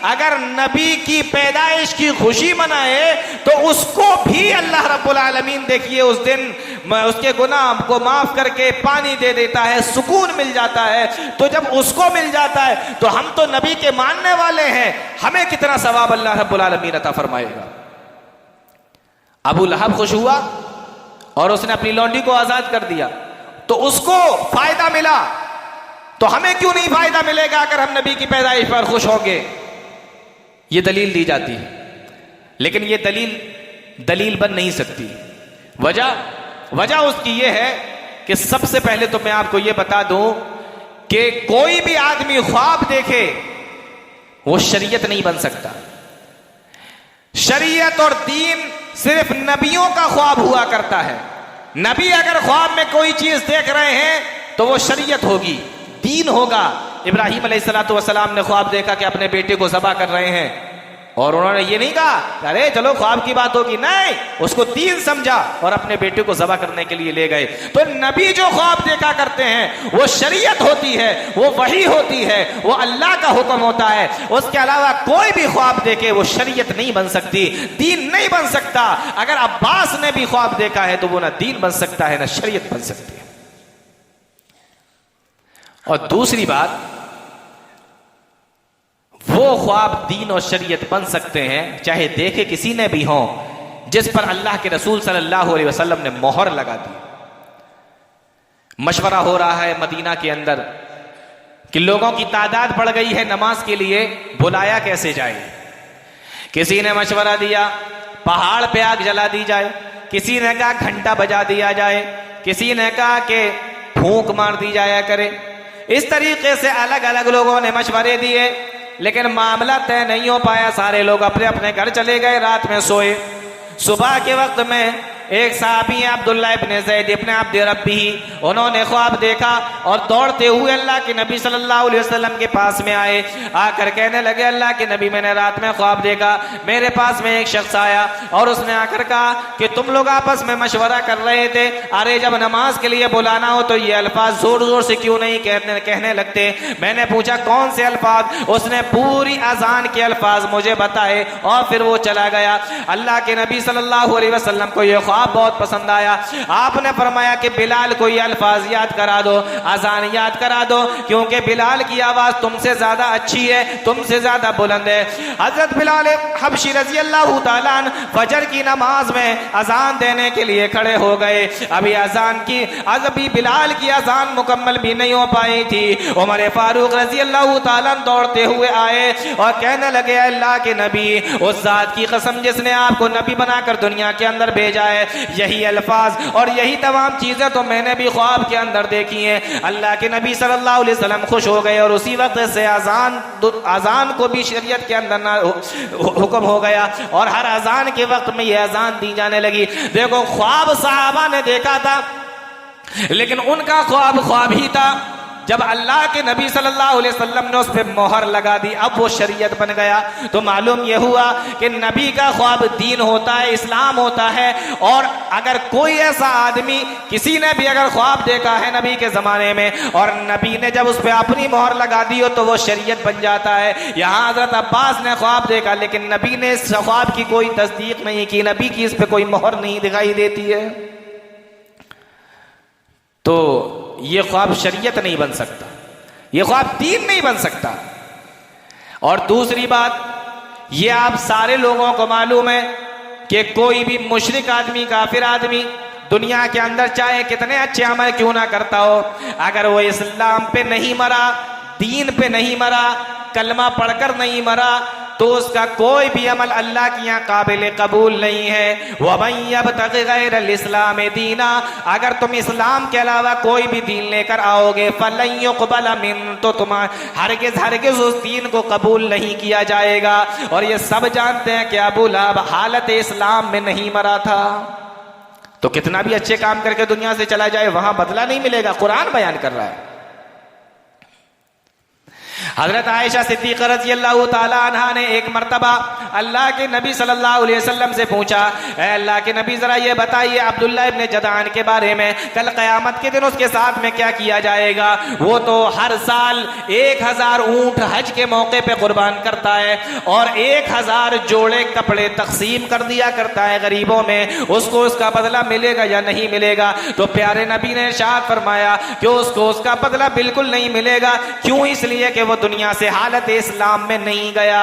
अगर नबी की पैदाइश की खुशी मनाए तो उसको भी अल्लाह रब्बुल आलमीन देखिए उस दिन उसके गुनाह को माफ करके पानी दे देता है, सुकून मिल जाता है। तो जब उसको मिल जाता है तो हम तो नबी के मानने वाले हैं, हमें कितना सवाब अल्लाह रब्बुल आलमीन अता फरमाएगा। अबू लहब खुश हुआ और उसने अपनी लौंडी को आजाद कर दिया तो उसको फायदा मिला, तो हमें क्यों नहीं फायदा मिलेगा अगर हम नबी की पैदाइश पर खुश होंगे? ये दलील दी जाती है, लेकिन ये दलील बन नहीं सकती। वजह उसकी ये है कि सबसे पहले तो मैं आपको ये बता दूं कि कोई भी आदमी ख्वाब देखे वो शरीयत नहीं बन सकता। शरीयत और दीन सिर्फ नबियों का ख्वाब हुआ करता है। नबी अगर ख्वाब में कोई चीज देख रहे हैं तो वो शरीयत होगी, दीन होगा। इब्राहिम अलैहिस्सलातु वस्सलाम ने ख्वाब देखा कि अपने बेटे को ज़बह कर रहे हैं और उन्होंने ये नहीं कहा अरे चलो ख्वाब की बात होगी, नहीं, उसको दीन समझा और अपने बेटे को ज़बह करने के लिए ले गए। तो नबी जो ख्वाब देखा करते हैं वो शरीयत होती है, वो वही होती है, वो अल्लाह का हुक्म होता है। उसके अलावा कोई भी ख्वाब देखे वो शरीयत नहीं बन सकती, दीन नहीं बन सकता। अगर अब्बास ने भी ख्वाब देखा है तो वो ना दीन बन सकता है ना शरीयत बन सकती है। और दूसरी बात, वो ख्वाब दीन और शरीयत बन सकते हैं चाहे देखे किसी ने भी हो जिस पर अल्लाह के रसूल सल्लल्लाहु अलैहि वसल्लम ने मोहर लगा दी। मशवरा हो रहा है मदीना के अंदर कि लोगों की तादाद बढ़ गई है, नमाज के लिए बुलाया कैसे जाए। किसी ने मशवरा दिया पहाड़ पे आग जला दी जाए, किसी ने कहा घंटा बजा दिया जाए, किसी ने कहा कि फूंक मार दी जाया करे। इस तरीके से अलग अलग लोगों ने मशवरे दिए, लेकिन मामला तय नहीं हो पाया। सारे लोग अपने अपने घर चले गए, रात में सोए। सुबह के वक्त में एक साहबी है अब्दुल्लाह इब्ने ज़ैद इब्ने अब्द रब्बी, उन्होंने ख्वाब देखा और दौड़ते हुए अल्लाह के नबी सल्लल्लाहु अलैहि वसल्लम के पास में आए। आकर कहने लगे अल्लाह के नबी मैंने रात में ख्वाब देखा, मेरे पास में एक शख्स आया और उसने आकर कहा कि तुम लोग आपस में मशवरा कर रहे थे, अरे जब नमाज के लिए बुलाना हो तो ये अल्फाज जोर जोर से क्यों नहीं कहने लगते। मैंने पूछा कौन से अल्फाज, उसने पूरी अजान के अल्फाज मुझे बताए और फिर वो चला गया। अल्लाह के नबी सल्लल्लाहु अलैहि वसल्लम को ये ख्वाब बहुत पसंद आया। आपने फरमाया कि बिलाल को ये अल्फाज याद करा दो, अजान याद करा दो, क्योंकि बिलाल की आवाज तुमसे ज्यादा अच्छी है, तुमसे ज्यादा बुलंद है। हजरत बिलाल हबशी रजी अल्लाह ताला अन्हु फजर की नमाज में अजान देने के लिए खड़े हो गए। अभी बिलाल की अजान मुकम्मल भी नहीं हो पाई थी। उमर फारूक रजी अल्लाह ताला अन्हु दौड़ते हुए आए और कहने लगे अल्लाह के नबी, उस जात की कसम जिसने आपको नबी बनाकर दुनिया के अंदर भेजा है, यही अल्फाज और यही तमाम चीजें तो मैंने भी ख्वाब के अंदर देखी हैं। अल्लाह के नबी सल्लल्लाहु अलैहि वसल्लम खुश हो गए और उसी वक्त से अजान को भी शरीयत के अंदर हुक्म हो गया और हर अजान के वक्त में यह अजान दी जाने लगी। देखो ख्वाब सहाबा ने देखा था, लेकिन उनका ख्वाब ही था। जब अल्लाह के नबी सल्लल्लाहु अलैहि वसल्लम ने उस पर मोहर लगा दी, अब वो शरीयत बन गया। तो मालूम यह हुआ कि नबी का ख्वाब दीन होता है, इस्लाम होता है। और अगर कोई ऐसा आदमी, किसी ने भी अगर ख्वाब देखा है नबी के जमाने में और नबी ने जब उस पर अपनी मोहर लगा दी हो तो वो शरीयत बन जाता है। यहाँ हजरत अब्बास ने ख्वाब देखा लेकिन नबी ने इस ख्वाब की कोई तस्दीक नहीं की, नबी की इस पर कोई मोहर नहीं दिखाई देती है, तो ये ख्वाब शरीयत नहीं बन सकता, ये ख्वाब दीन नहीं बन सकता। और दूसरी बात, ये आप सारे लोगों को मालूम है कि कोई भी मुशरिक आदमी, काफिर आदमी दुनिया के अंदर चाहे कितने अच्छे अमल क्यों ना करता हो, अगर वो इस्लाम पे नहीं मरा, दीन पे नहीं मरा, कलमा पढ़कर नहीं मरा, तो उसका कोई भी अमल अल्लाह के यहाँ काबिल कबूल नहीं है। वमन यब्तगि गैरल इस्लाम दीना, अगर तुम इस्लाम के अलावा कोई भी दीन लेकर आओगे, फलन युक़बल मिन, तो तुम हरगिज़ उस दीन को कबूल नहीं किया जाएगा। और ये सब जानते हैं कि अबू लहब हालत इस्लाम में नहीं मरा था, तो कितना भी अच्छे काम करके दुनिया से चला जाए वहां बदला नहीं मिलेगा। कुरान बयान कर रहा है। हजरत आयशा सिद्दीक़ा रज़ियल्लाहु ताला अन्हा ने एक मर्तबा अल्लाह के नबी सल्लल्लाहु अलैहि वसल्लम से पूछा, ऐ अल्लाह के नबी जरा ये बताइए अब्दुल्ला इब्न जदान के बारे में, कल क़यामत के दिन उसके साथ में क्या किया जाएगा? वो तो हर साल 1000 ऊंट हज के मौके पे कुर्बान करता है और 1000 जोड़े कपड़े तकसीम कर दिया करता है गरीबों में, उसको उसका बदला मिलेगा या नहीं मिलेगा? तो प्यारे नबी ने इरशाद फरमाया कि उसको उसका बदला बिल्कुल नहीं मिलेगा। क्यों? इसलिए कि वो दुनिया से हालत इस्लाम में नहीं गया।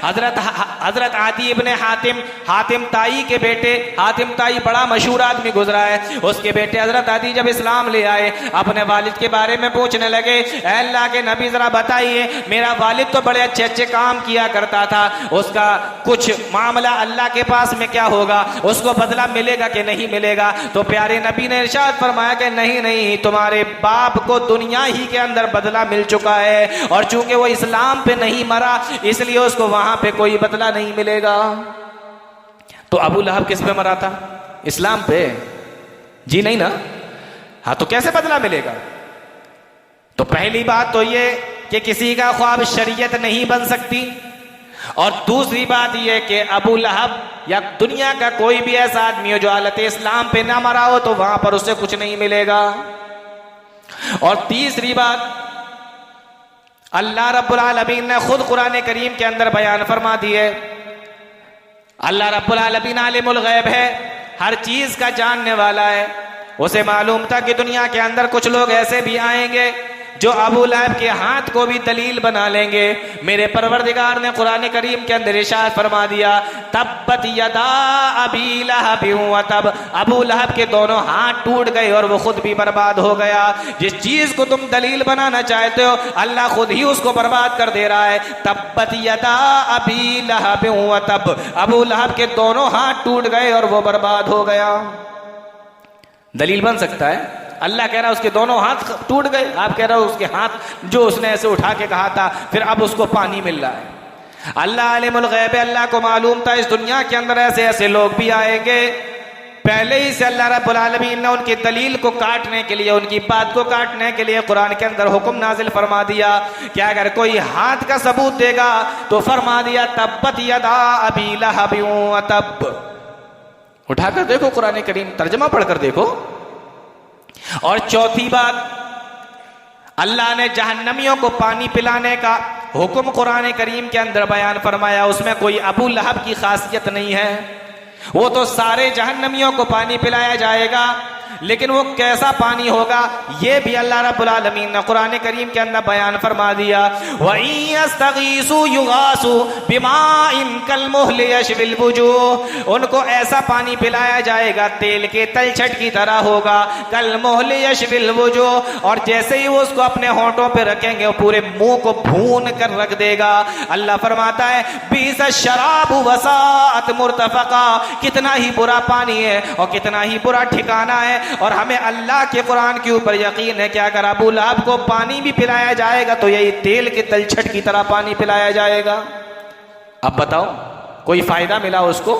हजरत आदी इब्ने हातिम ताई के बेटे, हातिम ताई बड़ा मशहूर आदमी गुजरा है, उसके बेटे हजरत आदी जब इस्लाम ले आए अपने वालिद के बारे में पूछने लगे, ऐ अल्लाह के नबी जरा बताइए मेरा वालिद तो बड़े अच्छे अच्छे काम किया करता था, उसका कुछ मामला अल्लाह के पास में क्या होगा, उसको बदला मिलेगा कि नहीं मिलेगा? तो प्यारे नबी ने इरशाद फरमाया कि नहीं नहीं, तुम्हारे बाप को दुनिया ही के अंदर बदला मिल चुका है और चूंकि वो इस्लाम पे नहीं मरा इसलिए उसको वहां पे कोई बदला नहीं मिलेगा। तो अबू लहब किस पे मरा था? इस्लाम पे? जी नहीं ना। हाँ, तो कैसे बदला मिलेगा? तो पहली बात तो ये कि किसी का ख्वाब शरीयत नहीं बन सकती, और दूसरी बात यह कि अबू लहब या दुनिया का कोई भी ऐसा आदमी हो जो हालत इस्लाम पे ना मरा हो तो वहां पर उससे कुछ नहीं मिलेगा। और तीसरी बात, अल्लाह रब्बुल आलमीन ने खुद कुरान करीम के अंदर बयान फरमा दिए, अल्लाह रब्बुल आलमीन आलिमुल गैब है, हर चीज का जानने वाला है। उसे मालूम था कि दुनिया के अंदर कुछ लोग ऐसे भी आएंगे जो अबू लहब के हाथ को भी दलील बना लेंगे। मेरे परवरदिगार ने कुरान करीम के अंदर इरशाद फरमा दिया, तब्बत यदा अबी लहब व तब, अबू लहब के दोनों हाथ टूट गए और वो खुद भी बर्बाद हो गया। जिस चीज को तुम दलील बनाना चाहते हो अल्लाह खुद ही उसको बर्बाद कर दे रहा है। तब्बत यदा अबी लहब व तब, अबू लहब के दोनों हाथ टूट गए और वो बर्बाद हो गया। दलील बन सकता है? अल्लाह कह रहा है उसके दोनों हाथ टूट गए, आप कह रहे हो उसके हाथ जो उसने ऐसे उठा के कहा था फिर अब उसको पानी मिल रहा है। अल्लाह आलिमुल गैब, अल्लाह को मालूम था इस दुनिया के अंदर ऐसे ऐसे लोग भी आएंगे। पहले ही से अल्लाह रब्बुल आलमीन ने उनकी दलील को काटने के लिए, उनकी बात को काटने के लिए कुरान के अंदर हुक्म नाजिल फरमा दिया कि अगर कोई हाथ का सबूत देगा तो फरमा दिया तब्बत यदा अबी लहब व तब। उठाकर देखो कुरान करीम, तर्जमा पढ़कर देखो। और चौथी बात, अल्लाह ने जहन्नमियों को पानी पिलाने का हुक्म कुरान करीम के अंदर बयान फरमाया, उसमें कोई अबू लहब की खासियत नहीं है। वो तो सारे जहन्नमियों को पानी पिलाया जाएगा, लेकिन वो कैसा पानी होगा ये भी अल्लाह रब्बुल आलमीन ने कुरान करीम के अंदर बयान फरमा दिया। वइयस्तगीसु युगासु बिमाइन कलमुहल यशविल वुजूह, उनको ऐसा पानी पिलाया जाएगा तेल के तलछट की तरह होगा, कलमुहल यशविल वुजूह, और जैसे ही वो उसको अपने होंठों पे रखेंगे वो पूरे मुंह को भून कर रख देगा। अल्लाह फरमाता है बीस शराब वसाअत मुर्तफका, कितना ही बुरा पानी है और कितना ही बुरा ठिकाना है। और हमें अल्लाह के कुरान के ऊपर यकीन है कि अगर अबू लहब को पानी भी पिलाया जाएगा तो यही तेल के तलछट की तरह पानी पिलाया जाएगा। अब बताओ कोई फायदा मिला उसको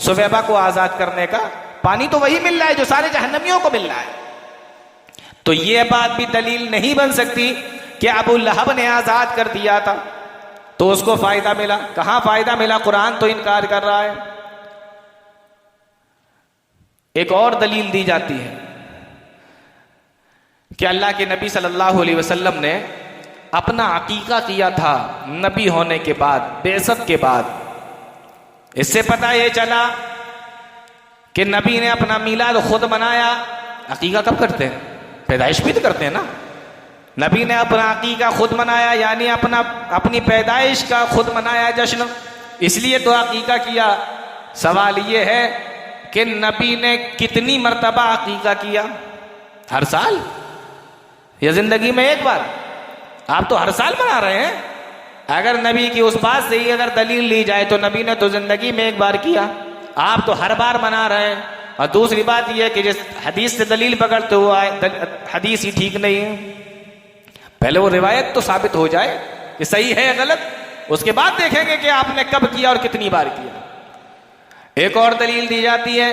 सुवैबा को आजाद करने का? पानी तो वही मिल रहा है जो सारे जहन्नमियों को मिल रहा है। तो यह बात भी दलील नहीं बन सकती कि अबू लहब ने आजाद कर दिया था तो उसको फायदा मिला। कहां फायदा मिला? कुरान तो इनकार कर रहा है। एक और दलील दी जाती है कि अल्लाह के नबी सल्लल्लाहु अलैहि वसल्लम ने अपना अकीका किया था नबी होने के बाद, बेअसत के बाद। इससे पता यह चला कि नबी ने अपना मीलाद खुद मनाया। अकीका कब करते हैं? पैदाइश भी तो करते हैं ना। नबी ने अपना अकीका खुद मनाया, यानी अपनी पैदाइश का खुद मनाया जश्न, इसलिए तो अकीका किया। सवाल यह है कि नबी ने कितनी मर्तबा अकीका किया? हर साल या जिंदगी में एक बार? आप तो हर साल मना रहे हैं। अगर नबी की उस बात से ही अगर दलील ली जाए तो नबी ने तो जिंदगी में एक बार किया, आप तो हर बार मना रहे हैं। और दूसरी बात यह है कि जिस हदीस से दलील पकड़ते हुए हदीस ही ठीक नहीं है। पहले वो रिवायत तो साबित हो जाए कि सही है या गलत, उसके बाद देखेंगे कि आपने कब किया और कितनी बार किया। एक और दलील दी जाती है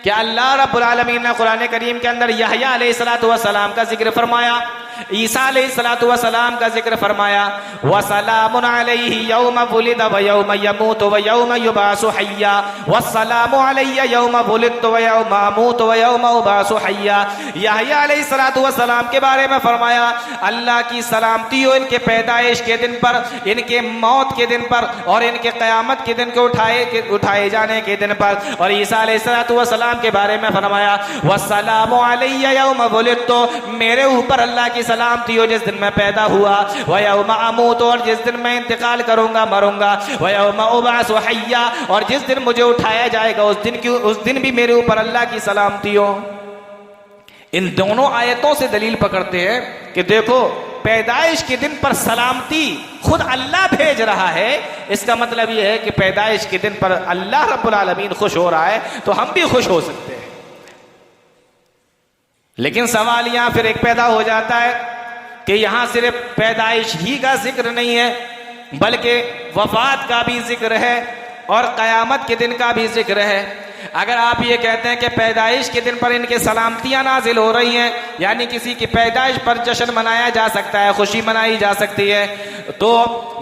कि अल्लाह रब्बुल आलमीन ने कुरान करीम के अंदर यहया अलैहिस्सलातु वस्सलाम का जिक्र फरमाया ईसा अलैहिस्सलातु वस्सलाम का जिक्र फरमाया, वसलामुन अलैहि यौम वुलिद व यौम यमूतु व यौम युबासु हय्या, वस्सलामु अलैया यौम वुलिदतु व यौम अमूतु व यौम उबासु हय्या। यहया अलैहिस्सलातु वस्सलाम के बारे में फरमाया, अल्लाह की सलामती हो इनके पैदाइश के दिन पर, इनके मौत के दिन पर और इनके क़यामत के दिन को उठाए जाने के दिन पर। और ईसा अलैहिस्सलातु वस्सलाम के बारे में फरमाया, वस्सलामु अलैया यौम वुलिदतु, मेरे ऊपर अल्लाह की सलामती हो जिस दिन मैं पैदा हुआ, व यौम अमूत, और जिस दिन मैं इंतकाल करूंगा मरूंगा, व यौम उबासु हय्या, और जिस दिन मुझे उठाया जाएगा उस दिन भी मेरे ऊपर अल्लाह की सलामती हो। इन दोनों आयतों से दलील पकड़ते हैं कि देखो पैदाइश के दिन पर सलामती खुद अल्लाह भेज रहा है। इसका मतलब यह है कि पैदाइश के दिन पर अल्लाह रब्बुल आलमीन खुश हो रहा है तो हम भी खुश हो सकते हैं। लेकिन सवाल यहां फिर एक पैदा हो जाता है कि यहां सिर्फ पैदाइश ही का जिक्र नहीं है, बल्कि वफात का भी जिक्र है और क़यामत के दिन का भी जिक्र है। अगर आप ये कहते हैं कि पैदाइश के दिन पर इनके सलामतियां नाजिल हो रही हैं, यानी किसी की पैदाइश पर जश्न मनाया जा सकता है, खुशी मनाई जा सकती है, तो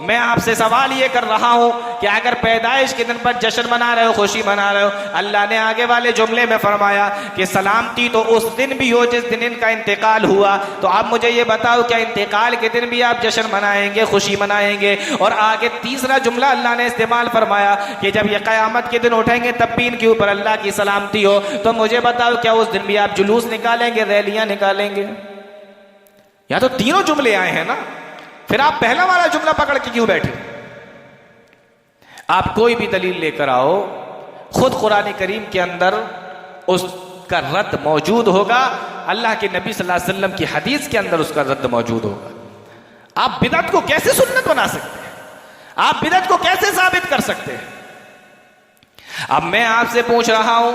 मैं आपसे सवाल ये कर रहा हूं कि अगर पैदाइश के दिन पर जश्न मना रहे हो, खुशी मना रहे हो, अल्लाह ने आगे वाले जुमले में फरमाया कि सलामती तो उस दिन भी हो जिस दिन इनका इंतकाल हुआ, तो आप मुझे ये बताओ क्या इंतकाल के दिन भी आप जश्न मनाएंगे, खुशी मनाएंगे? और आगे तीसरा जुमला अल्लाह ने इस्तेमाल फरमाया कि जब ये क़यामत के दिन उठेंगे तब भी इनके ऊपर अल्लाह की सलामती हो, तो मुझे बताओ क्या उस दिन भी आप जुलूस निकालेंगे, रैलियां निकालेंगे? या तो तीनों जुमले आए हैं ना, फिर आप पहला वाला जुमला पकड़ के क्यों बैठे? आप कोई भी दलील लेकर आओ, खुद कुरान करीम के अंदर उसका रद्द मौजूद होगा, अल्लाह के नबी सल्लल्लाहु अलैहि वसल्लम की हदीस के अंदर उसका रद्द मौजूद होगा। आप बिदअत को कैसे सुन्नत बना सकते हैं? आप बिदअत को कैसे साबित कर सकते हैं? अब मैं आपसे पूछ रहा हूं,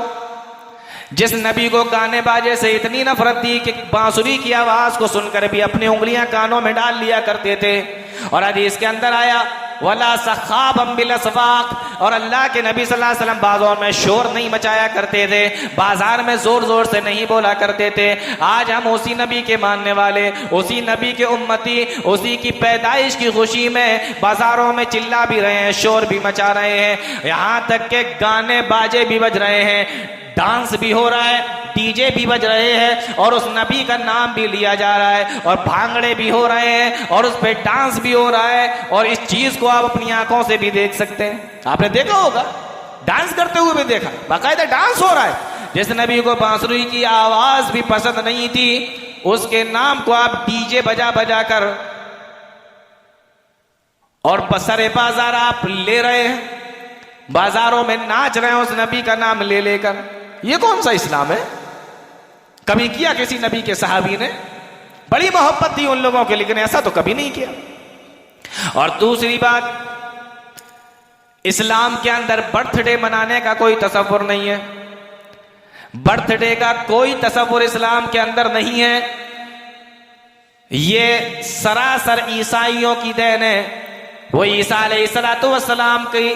जिस नबी को गाने बाजे से इतनी नफरत थी कि बांसुरी की आवाज को सुनकर भी अपनी उंगलियां कानों में डाल लिया करते थे, और हदीस के अंदर आया वला सखाबम बिल असवाक, और अल्लाह के नबी सल्लल्लाहु अलैहि वसल्लम बाज़ार में शोर नहीं मचाया करते थे, बाजार में जोर जोर से नहीं बोला करते थे। आज हम उसी नबी के मानने वाले, उसी नबी के उम्मती, उसी की पैदाइश की खुशी में बाजारों में चिल्ला भी रहे हैं, शोर भी मचा रहे हैं, यहां तक के गाने बाजे भी बज रहे हैं, डांस भी हो रहा है, डीजे भी बज रहे हैं, और उस नबी का नाम भी लिया जा रहा है, और भांगड़े भी हो रहे हैं, और उस पे डांस भी हो रहा है, और इस चीज को आप अपनी आंखों से भी देख सकते हैं। आपने देखा होगा, डांस करते हुए भी देखा, बाकायदा डांस हो रहा है। जिस नबी को बांसुरी की आवाज भी पसंद नहीं थी, उसके नाम को आप डीजे बजा बजा कर और बसरे बाजार आप ले रहे हैं, बाजारों में नाच रहे हैं उस नबी का नाम ले लेकर। ये कौन सा इस्लाम है? कभी किया किसी नबी के सहाबी ने? बड़ी मोहब्बत थी उन लोगों के, लेकिन ऐसा तो कभी नहीं किया। और दूसरी बात, इस्लाम के अंदर बर्थडे मनाने का कोई तसव्वुर नहीं है, बर्थडे का कोई तसव्वुर इस्लाम के अंदर नहीं है। ये सरासर ईसाइयों की देन है। वो ईसा अलैहिस्सलातु वस्सलाम की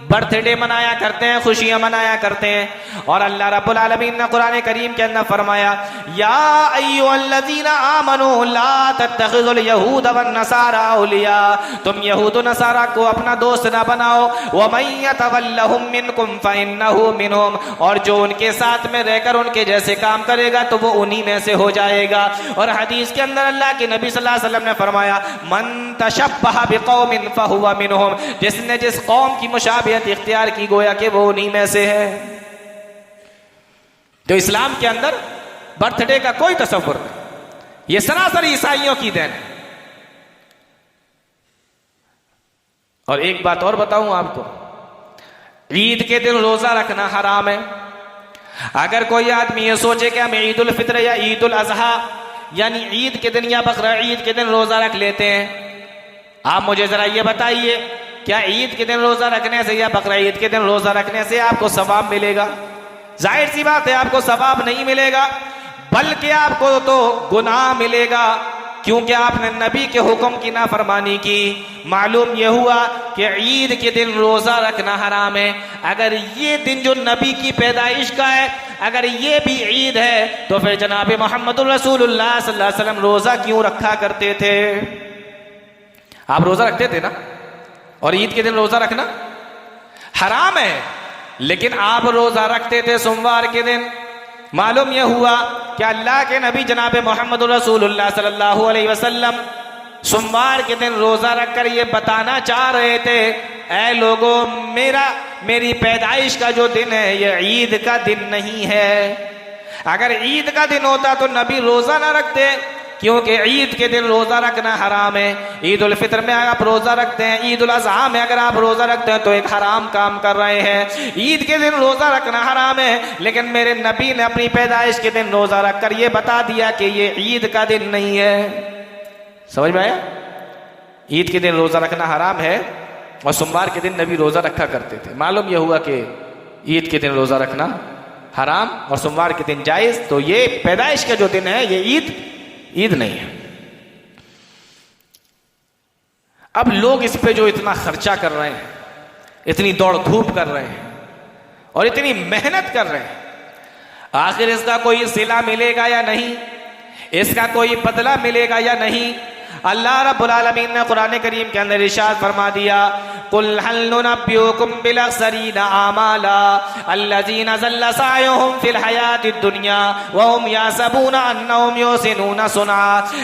बर्थडे मनाया करते हैं, खुशियां मनाया करते हैं। और अल्लाह रब्बुल आलमीन ने कुरान करीम के अंदर फरमाया, या अय्युहल्लज़ीना आमनू ला तत्तखिज़ुल यहूद वन नसारा औलिया, तुम यहूद व नसारा को अपना दोस्त ना बनाओ, व मन यतवल्लहुम मिनकुम फइन्नहु मिनहुम, और जो उनके साथ में रहकर उनके जैसे काम करेगा तो वो उन्हीं में से हो जाएगा। और हदीस के अंदर अल्लाह के नबी सल्लल्लाहु अलैहि वसल्लम ने फरमाया, मन तशब्बह बिकौमिन फहुवा मिनहुम, जिसने जिस कौम की मुशाबहत इख्तियार की गोया कि वो उन्हीं में से है। तो इस्लाम के अंदर बर्थडे का कोई तसव्वुर नहीं, ये सरासर ईसाइयों की देन है। और एक बात और बताऊं आपको, ईद के दिन रोजा रखना हराम है। अगर कोई आदमी ये सोचे कि हम ईद उल फित्र या ईद उल अजहा यानी ईद के दिन या बकरा ईद के दिन रोजा रख लेते हैं, आप मुझे जरा ये बताइए, क्या ईद के दिन रोजा रखने से या बकरा ईद के दिन रोजा रखने से आपको सवाब मिलेगा? जाहिर सी बात है, आपको सवाब नहीं मिलेगा, बल्कि आपको तो गुनाह मिलेगा, क्योंकि आपने नबी के हुक्म की नाफरमानी की। मालूम यह हुआ कि ईद के दिन रोजा रखना हराम है। अगर ये दिन जो नबी की पैदाइश का है, अगर ये भी ईद है तो फिर जनाब मोहम्मद रसूलुल्लाह सल्लल्लाहु अलैहि वसल्लम रोजा क्यों रखा करते थे? आप रोजा रखते थे ना, और ईद के दिन रोजा रखना हराम है, लेकिन आप रोजा रखते थे सोमवार के दिन। मालूम यह हुआ कि अल्लाह के नबी जनाब मोहम्मद रसूलुल्लाह सल्लल्लाहु अलैहि वसल्लम सोमवार के दिन रोजा रखकर ये बताना चाह रहे थे, ऐ लोगों, मेरी पैदाइश का जो दिन है ये ईद का दिन नहीं है। अगर ईद का दिन होता तो नबी रोजा ना रखते, क्योंकि ईद के दिन रोजा रखना हराम है। ईद उल फितर में आप रोजा रखते हैं, ईद उल अज़हा में अगर आप रोजा रखते हैं तो एक हराम काम कर रहे हैं। ईद के दिन रोजा रखना हराम है, लेकिन मेरे नबी ने अपनी पैदाइश के दिन रोजा रखकर ये बता दिया कि ये ईद का दिन नहीं है। समझ में आया? ईद के दिन रोजा रखना हराम है और सोमवार के दिन नबी रोजा रखा करते थे। मालूम यह हुआ कि ईद के दिन रोजा रखना हराम और सोमवार के दिन जायज, तो ये पैदाइश का जो दिन है ये ईद नहीं है। अब लोग इस पे जो इतना खर्चा कर रहे हैं, इतनी दौड़ धूप कर रहे हैं और इतनी मेहनत कर रहे हैं, आखिर इसका कोई सिला मिलेगा या नहीं? इसका कोई बदला मिलेगा या नहीं? अल्लाह रब्बुल आलमीन ने कुरान करीम के अंदर इरशाद फरमा दिया, कुल हल नुनब्बिउकुम बिल अखसरीना आमाला अल्लज़ीना ज़ल्ला सअयुहुम फिल हयातिद दुनिया व हुम यहसबूना अन्नहुम युहसिनूना सुना।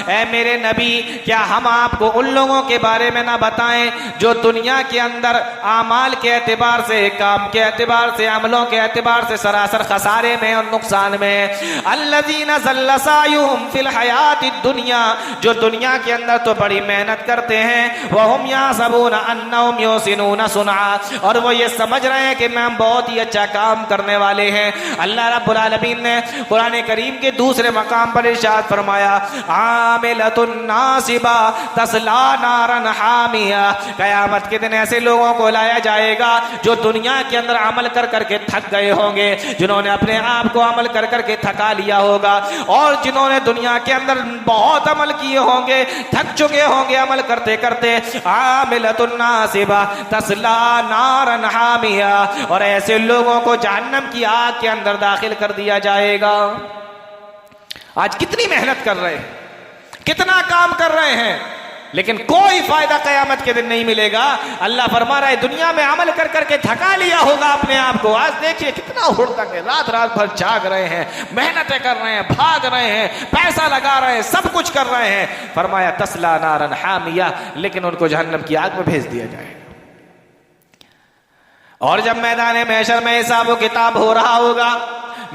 ऐ मेरे नबी, क्या हम आपको उन लोगों के बारे में ना बताएं जो दुनिया के अंदर आमाल के एतबार से, काम के एतबार से, अमलों के एतबार से सरासर खसारे में और नुकसान में। अल्लज़ीना ज़ल्ला सअयुहुम फिल हयातिद दुनिया, जो दुनिया के अंदर तो बड़ी मेहनत करते हैं, वह हम यहसबूना अन्नहुम युहसिनूना सुना, और वो ये समझ रहे हैं कि हम बहुत ही अच्छा काम करने वाले हैं। अल्लाह रब्बुल आलमीन ने कुरान करीम के दूसरे मकाम पर इरशाद फरमाया, आमिलतुन नासिबा तस्ला नारन हामिया। कयामत के दिन ऐसे लोगों को लाया जाएगा जो दुनिया के अंदर अमल कर करके थक गए होंगे, जिन्होंने अपने आप को अमल कर करके थका लिया होगा, और जिन्होंने दुनिया के अंदर बहुत अमल किए होंगे, थक चुके होंगे अमल करते करते। आमिलतुन नासिबा तस्ला नारन हामिया, और ऐसे लोगों को जहन्नम की आग के अंदर दाखिल कर दिया जाएगा। आज कितनी मेहनत कर रहे हैं, कितना काम कर रहे हैं, लेकिन कोई फायदा कयामत के दिन नहीं मिलेगा। अल्लाह फरमा रहा है, दुनिया में अमल कर करके थका लिया होगा अपने आप को। आज देखिए कितना हुड़दंग है, रात रात भर जाग रहे हैं, मेहनतें कर रहे हैं, भाग रहे हैं, पैसा लगा रहे हैं, सब कुछ कर रहे हैं। फरमाया तस्ला नारन हामिया, लेकिन उनको जहन्नम की आग में भेज दिया जाएगा। और जब मैदान महशर में हिसाब किताब हो रहा होगा,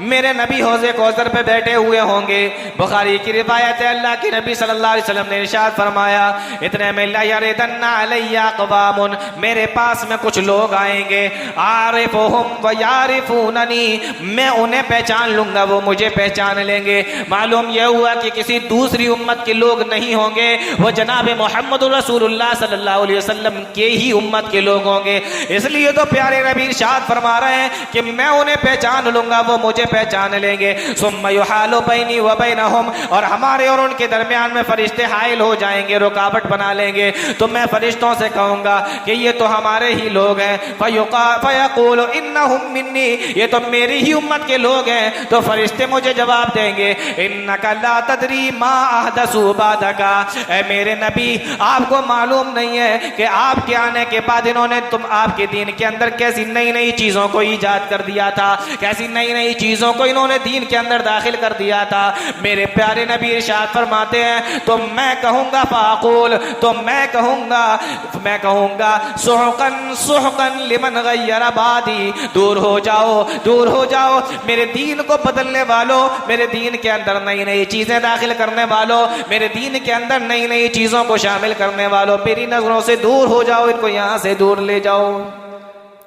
मेरे नबी हौज़े कौसर पे बैठे हुए होंगे। बुखारी की रिवायत है, अल्लाह के नबी सल्लल्लाहु अलैहि वसल्लम ने इरशाद फरमाया, इतने में ला यरदन्ना अलैया क़वामुन, मेरे पास में कुछ लोग आएंगे, आरिफुहुम व यारिफूननी, मैं उन्हें पहचान लूंगा, वो मुझे पहचान लेंगे। मालूम यह हुआ कि किसी दूसरी उम्मत के लोग नहीं होंगे, वो जनाब मोहम्मद रसूलुल्लाह सल्लल्लाहु अलैहि वसल्लम के ही उम्मत के लोग होंगे। इसलिए तो प्यारे नबी इरशाद फरमा रहे हैं कि मैं उन्हें पहचान लूंगा, वो मुझे पहचान लेंगे। सुम्मा युहालु बैनी व बैनहुम, और हमारे और उनके दरमियान में फरिश्ते हाइल हो जाएंगे, रुकावट बना लेंगे। तो मैं फरिश्तों से कहूंगा कि ये तो हमारे ही लोग हैं। फयक़ूलु इन्नहुम मिन्नी, ये तो मेरी ही उम्मत के लोग हैं। तो फरिश्ते मुझे जवाब देंगे, इन्नका ला तदरी मा अहदसु बादका, ऐ मेरे नबी, आपको मालूम नहीं है कि आपके आने के बाद इन्होंने आपके दीन के अंदर कैसी नई नई चीजों को ईजाद कर दिया था, कैसी नई नई चीजों को इन्होंने दीन के अंदर दाखिल कर दिया था। मेरे प्यारे नबी इरशाद फरमाते हैं, तो मैं कहूंगा फाक़ूल, तो मैं कहूंगा सुहकन सुहकन लिमन गय्यर बादी, दूर हो जाओ, दूर हो जाओ मेरे दीन को बदलने वालों, मेरे दीन के अंदर नई नई चीजें दाखिल करने वालों, मेरे दीन के अंदर नई नई चीजों को शामिल करने वालों, मेरी नजरों से दूर हो जाओ, इनको यहां से दूर ले जाओ।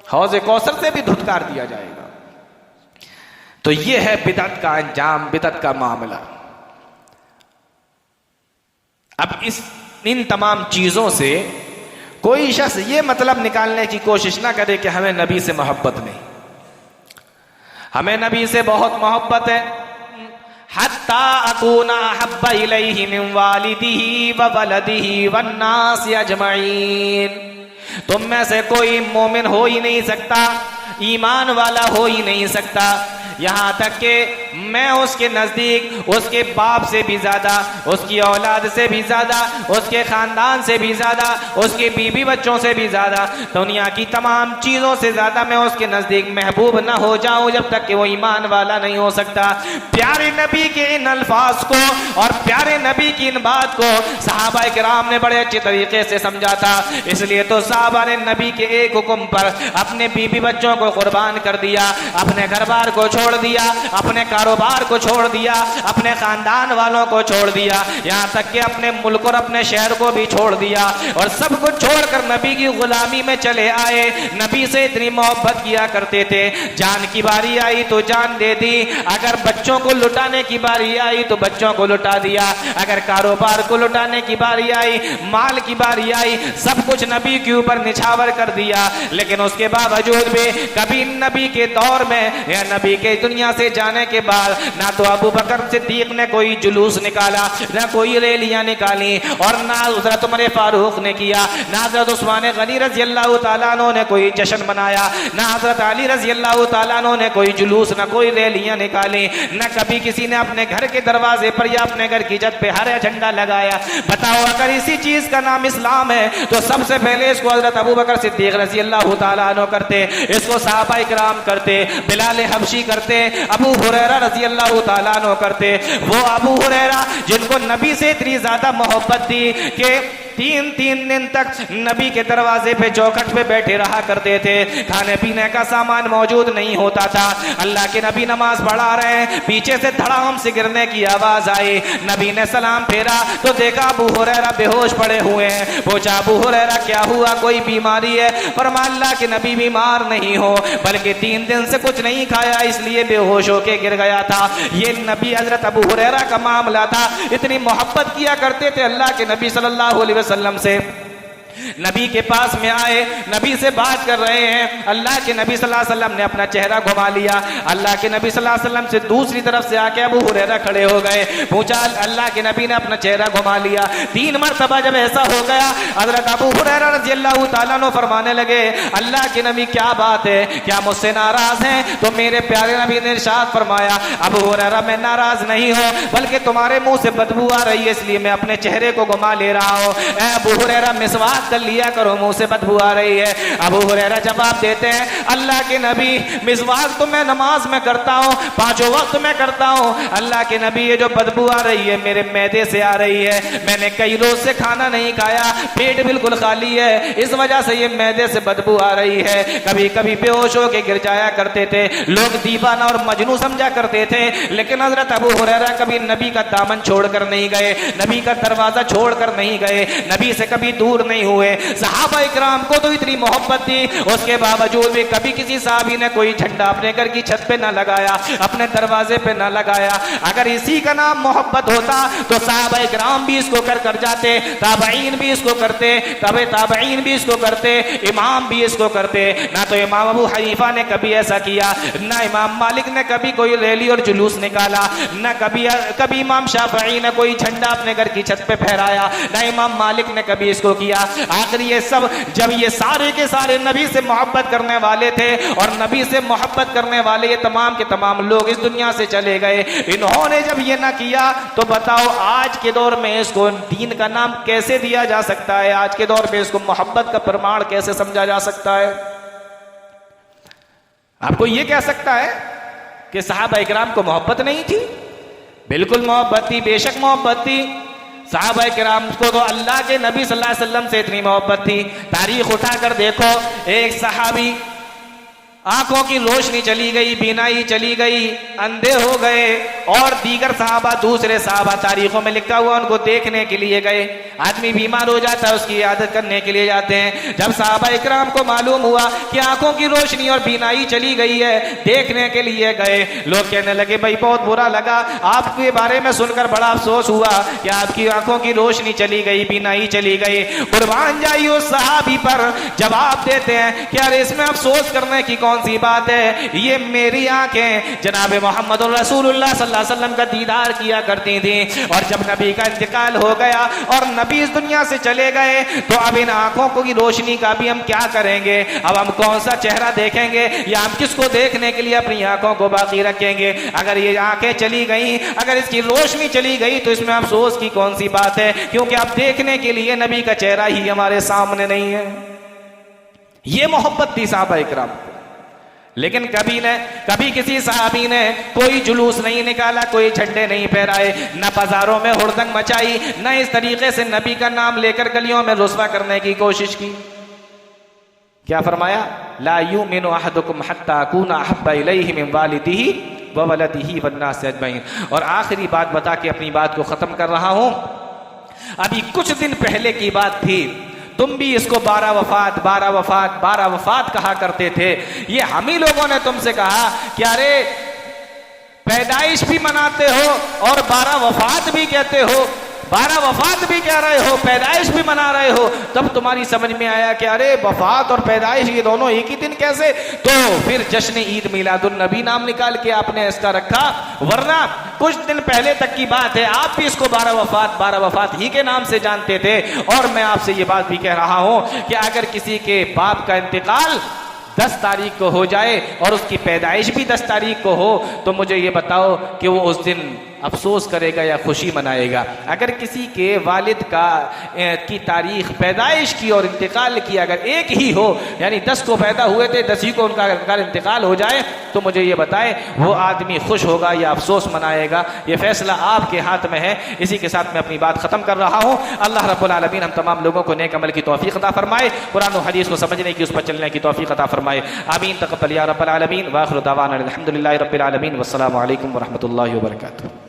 हौज़े कौसर से भी धुतकार दिया जाएगा। तो यह है बिदअत का अंजाम, बिदअत का मामला। अब इन तमाम चीजों से कोई शख्स ये मतलब निकालने की कोशिश ना करे कि हमें नबी से मोहब्बत नहीं, हमें नबी से बहुत मोहब्बत है। हत्ता अकूना अहब्बा इलैहि मिन वालिदिही व वलदिही वन्नास अजमईन, तुम में से कोई मोमिन हो ही नहीं सकता, ईमान वाला हो ही नहीं सकता, यहाँ तक कि मैं उसके नजदीक उसके बाप से भी ज्यादा, उसकी औलाद से भी ज्यादा, उसके खानदान से भी ज्यादा, उसके बीवी बच्चों से भी ज्यादा, दुनिया की तमाम चीजों से ज्यादा मैं उसके नजदीक महबूब न हो जाऊं जब तक कि वो ईमान वाला नहीं हो सकता। प्यारे नबी के इन अल्फाज को और प्यारे नबी की इन बात को सहाबा किराम ने बड़े अच्छे तरीके से समझा था। इसलिए तो सहाबा ने नबी के एक हुक्म पर अपने बीवी बच्चों को कुर्बान कर दिया, अपने घर बार को छोड़ दिया, अपने कारोबार को छोड़ दिया, अपने खानदान वालों को छोड़ दिया, यहाँ तक कि अपने मुल्क और अपने शहर को भी छोड़ दिया और सब कुछ छोड़कर नबी की गुलामी में चले आए। नबी से इतनी मोहब्बत किया करते थे, जान की बारी आई तो जान दे दी, अगर बच्चों को लुटाने की बारी आई तो बच्चों को लुटा दिया, अगर कारोबार को लुटाने की बारी आई, माल की बारी आई, सब कुछ नबी के ऊपर निछावर कर दिया। लेकिन उसके बावजूद भी कभी नबी के दौर में या नबी के दुनिया से जाने के बाद ना तो अबू बकर सिद्दीक ने कोई जुलूस निकाला, ना कोई रैलियां निकाली, और ना हज़रत उमर फारूक ने किया, ना हज़रत उस्मान गनी रज़ी अल्लाह तआला अन्हु ने कोई जश्न मनाया, ना हज़रत अली रज़ी अल्लाह तआला अन्हु ने कोई जुलूस, ना कोई रैलियां निकाली, ना कभी किसी ने अपने घर के दरवाजे पर या अपने घर की छत पे हरा झंडा लगाया। बताओ अगर इसी चीज का नाम इस्लाम है तो सबसे पहले इसको हज़रत अबू बकर सिद्दीक रज़ी अल्लाह तआला अन्हु करते, इसको सहाबा इकराम करते, बिलाल हबशी करते, अबू हुरैरा रज़ी अल्लाह तआला अन्हु करते। वो अबू हुरैरा जिनको नबी से इतनी ज्यादा मोहब्बत थी कि तीन दिन तक नबी के दरवाजे पे चौखट पे बैठे रहा करते थे, खाने पीने का सामान मौजूद नहीं होता था। अल्लाह के नबी नमाज पढ़ा रहे हैं, पीछे से धड़ाम से गिरने की आवाज आई, नबी ने सलाम फेरा तो देखा अबू हुरैरा बेहोश पड़े हुए हैं। पूछा अबू हुरैरा क्या हुआ, कोई बीमारी है? फरमाया अल्लाह के नबी बीमार नहीं हो, बल्कि 3 दिन से कुछ नहीं खाया इसलिए बेहोश होके गिर गया था। ये नबी हजरत अबू हुरैरा का मामला था। इतनी मोहब्बत किया करते थे अल्लाह के नबी सल्लल्लाहु अलैहि वसल्लम से। नबी के पास में आए, नबी से बात कर रहे हैं, अल्लाह के नबी सल्लल्लाहु अलैहि वसल्लम ने अपना चेहरा घुमा लिया, अल्लाह के नबी सल्लल्लाहु अलैहि वसल्लम से दूसरी तरफ से आके अबू हुरैरा खड़े हो गए। पूछा, अल्लाह के नबी ने अपना चेहरा घुमा लिया। 3 मरतबा जब ऐसा हो गया, हजरत अबू हुरैरा रज़ी अल्लाह तआला अन्हु फरमाने लगे, अल्लाह के नबी क्या बात है, क्या मुझसे नाराज हैं? तो मेरे प्यारे नबी ने इरशाद फरमाया, अबू हुरैरा मैं नाराज नहीं हूँ, बल्कि तुम्हारे मुंह से बदबू आ रही है इसलिए मैं अपने चेहरे को घुमा ले रहा हूँ। अबू हुरैरा मिसवाक कर लिया करो, मुंह से बदबू आ रही है। अबू हुरैरा जवाब देते हैं, अल्लाह के नबी मिसवाक तो मैं नमाज में करता हूँ, 5 वक्त में करता हूँ, अल्लाह के नबी ये जो बदबू आ रही है मेरे मैदे से आ रही है, मैंने कई रोज से खाना नहीं खाया, पेट बिल्कुल खाली है, इस वजह से ये मैदे से बदबू आ रही है। कभी कभी बेहोश होके गिर जाया करते थे, लोग दीवाना और मजनू समझा करते थे, लेकिन हजरत अबू हुरैरा कभी नबी का दामन छोड़कर नहीं गए, नबी का दरवाजा छोड़कर नहीं गए, नबी से कभी दूर नहीं हुए। सहाबा इकराम को तो इतनी मोहब्बत थी, उसके बावजूद भी कभी किसी साहबी ने कोई झंडा अपने घर की छत पे ना लगाया, अपने दरवाजे पे ना लगाया। अगर इसी का नाम मोहब्बत होता तो सहाबा इकराम भी इसको कर जाते, ताबईन भी इसको करते, तबे ताबईन भी इसको करते, इमाम भी इसको करते। ना तो इमाम अबू हनीफा ने कभी ऐसा किया, ना इमाम मालिक ने कभी कोई रैली और जुलूस निकाला, ना कभी इमाम शाफई ने कोई झंडा अपने घर की छत पे फहराया, ना इमाम मालिक ने कभी इसको किया। आखिर ये सब जब ये सारे के सारे नबी से मोहब्बत करने वाले थे और नबी से मोहब्बत करने वाले ये तमाम के तमाम लोग इस दुनिया से चले गए, इन्होंने जब ये ना किया तो बताओ आज के दौर में इसको दीन का नाम कैसे दिया जा सकता है? आज के दौर में इसको मोहब्बत का प्रमाण कैसे समझा जा सकता है? आपको ये कह सकता है कि सहाबा इकराम को मोहब्बत नहीं थी? बिल्कुल मोहब्बत थी, बेशक मोहब्बत थी। सहाबा किराम को तो अल्लाह के नबी सल्लल्लाहु अलैहि वसल्लम से इतनी मोहब्बत थी। तारीख उठाकर देखो, एक सहाबी आंखों की रोशनी चली गई, बीनाई चली गई, अंधे हो गए, और दीगर सहाबा दूसरे सहाबा तारीखों में लिखा हुआ उनको देखने के लिए गए। आदमी बीमार हो जाता है, उसकी इयादत करने के लिए जाते हैं। जब सहाबा इकराम को मालूम हुआ कि आंखों की रोशनी और बीनाई चली गई है, देखने के लिए गए। लोग कहने लगे भाई बहुत बुरा लगा, आपके बारे में सुनकर बड़ा अफसोस हुआ कि आपकी आंखों की रोशनी चली गई, बीनाई चली गई। कुर्बान जाइए उस सहाबी पर जवाब देते हैं कि यार इसमें अफसोस करने की कौन कौन सी बात है? ये मेरी आंखें जनाब मोहम्मद रसूलुल्लाह सल्लल्लाहु अलैहि वसल्लम का दीदार किया करती थी, और जब नबी का इंतकाल हो गया और नबी इस दुनिया से चले गए तो अब इन आंखों की रोशनी का भी हम क्या करेंगे? अब हम कौन सा चेहरा देखेंगे, या हम किसको देखने के लिए अपनी आंखों को बाकी रखेंगे? अगर ये आंखें चली गई, अगर इसकी रोशनी चली गई तो इसमें अफसोस की कौन सी बात है, क्योंकि अब देखने के लिए नबी का चेहरा ही हमारे सामने नहीं है। ये मोहब्बत थी सहाबा इकराम। लेकिन कभी किसी सहाबी ने कोई जुलूस नहीं निकाला, कोई झंडे नहीं फहराए, न बाजारों में हुड़दंग मचाई, न इस तरीके से नबी का नाम लेकर गलियों में रुस्वा करने की कोशिश की। क्या फरमाया? ला युमिनु अहदुकुम हत्ता अकूना अहब्बा इलैहि मिन वालिदिही व वलदिही वन्नास अजमईन। और आखिरी बात बता के अपनी बात को खत्म कर रहा हूं। अभी कुछ दिन पहले की बात थी, तुम भी इसको 12 वफात 12 वफात 12 वफात कहा करते थे। ये हम ही लोगों ने तुमसे कहा कि अरे पैदाइश भी मनाते हो और 12 वफात भी कहते हो, 12 वफात भी कह रहे हो, पैदाइश भी मना रहे हो। तब तुम्हारी समझ में आया कि अरे वफात और पैदाइश ये दोनों एक ही दिन कैसे? तो फिर जश्न ईद मिलादुन नबी नाम निकाल के आपने इसका रखा, वरना कुछ दिन पहले तक की बात है, आप भी इसको 12 वफात ही के नाम से जानते थे। और मैं आपसे ये बात भी कह रहा हूं कि अगर किसी के बाप का इंतकाल 10 तारीख को हो जाए और उसकी पैदाइश भी 10 तारीख को हो, तो मुझे ये बताओ कि वो उस दिन अफसोस करेगा या खुशी मनाएगा? अगर किसी के वालिद की तारीख पैदाइश की और इंतकाल की अगर एक ही हो, यानी 10 को पैदा हुए थे, 10 ही को उनका इंतकाल हो जाए, तो मुझे ये बताएं वो आदमी खुश होगा या अफसोस मनाएगा? ये फैसला आपके हाथ में है। इसी के साथ मैं अपनी बात खत्म कर रहा हूँ। अल्लाह रब्बुल आलमीन हम तमाम लोगों को नेक अमल की तौफीक अता फरमाए, कुरान और हदीस को समझने की, उस पर चलने की तौफीक अता फरमाए। आमीन तक़ब्बल या रब्बल आलमीन। व आखिरु दावाना अल्हम्दुलिल्लाहि रब्बिल आलमीन। वस्सलामु अलैकुम व रहमतुल्लाहि व बरकातुहू।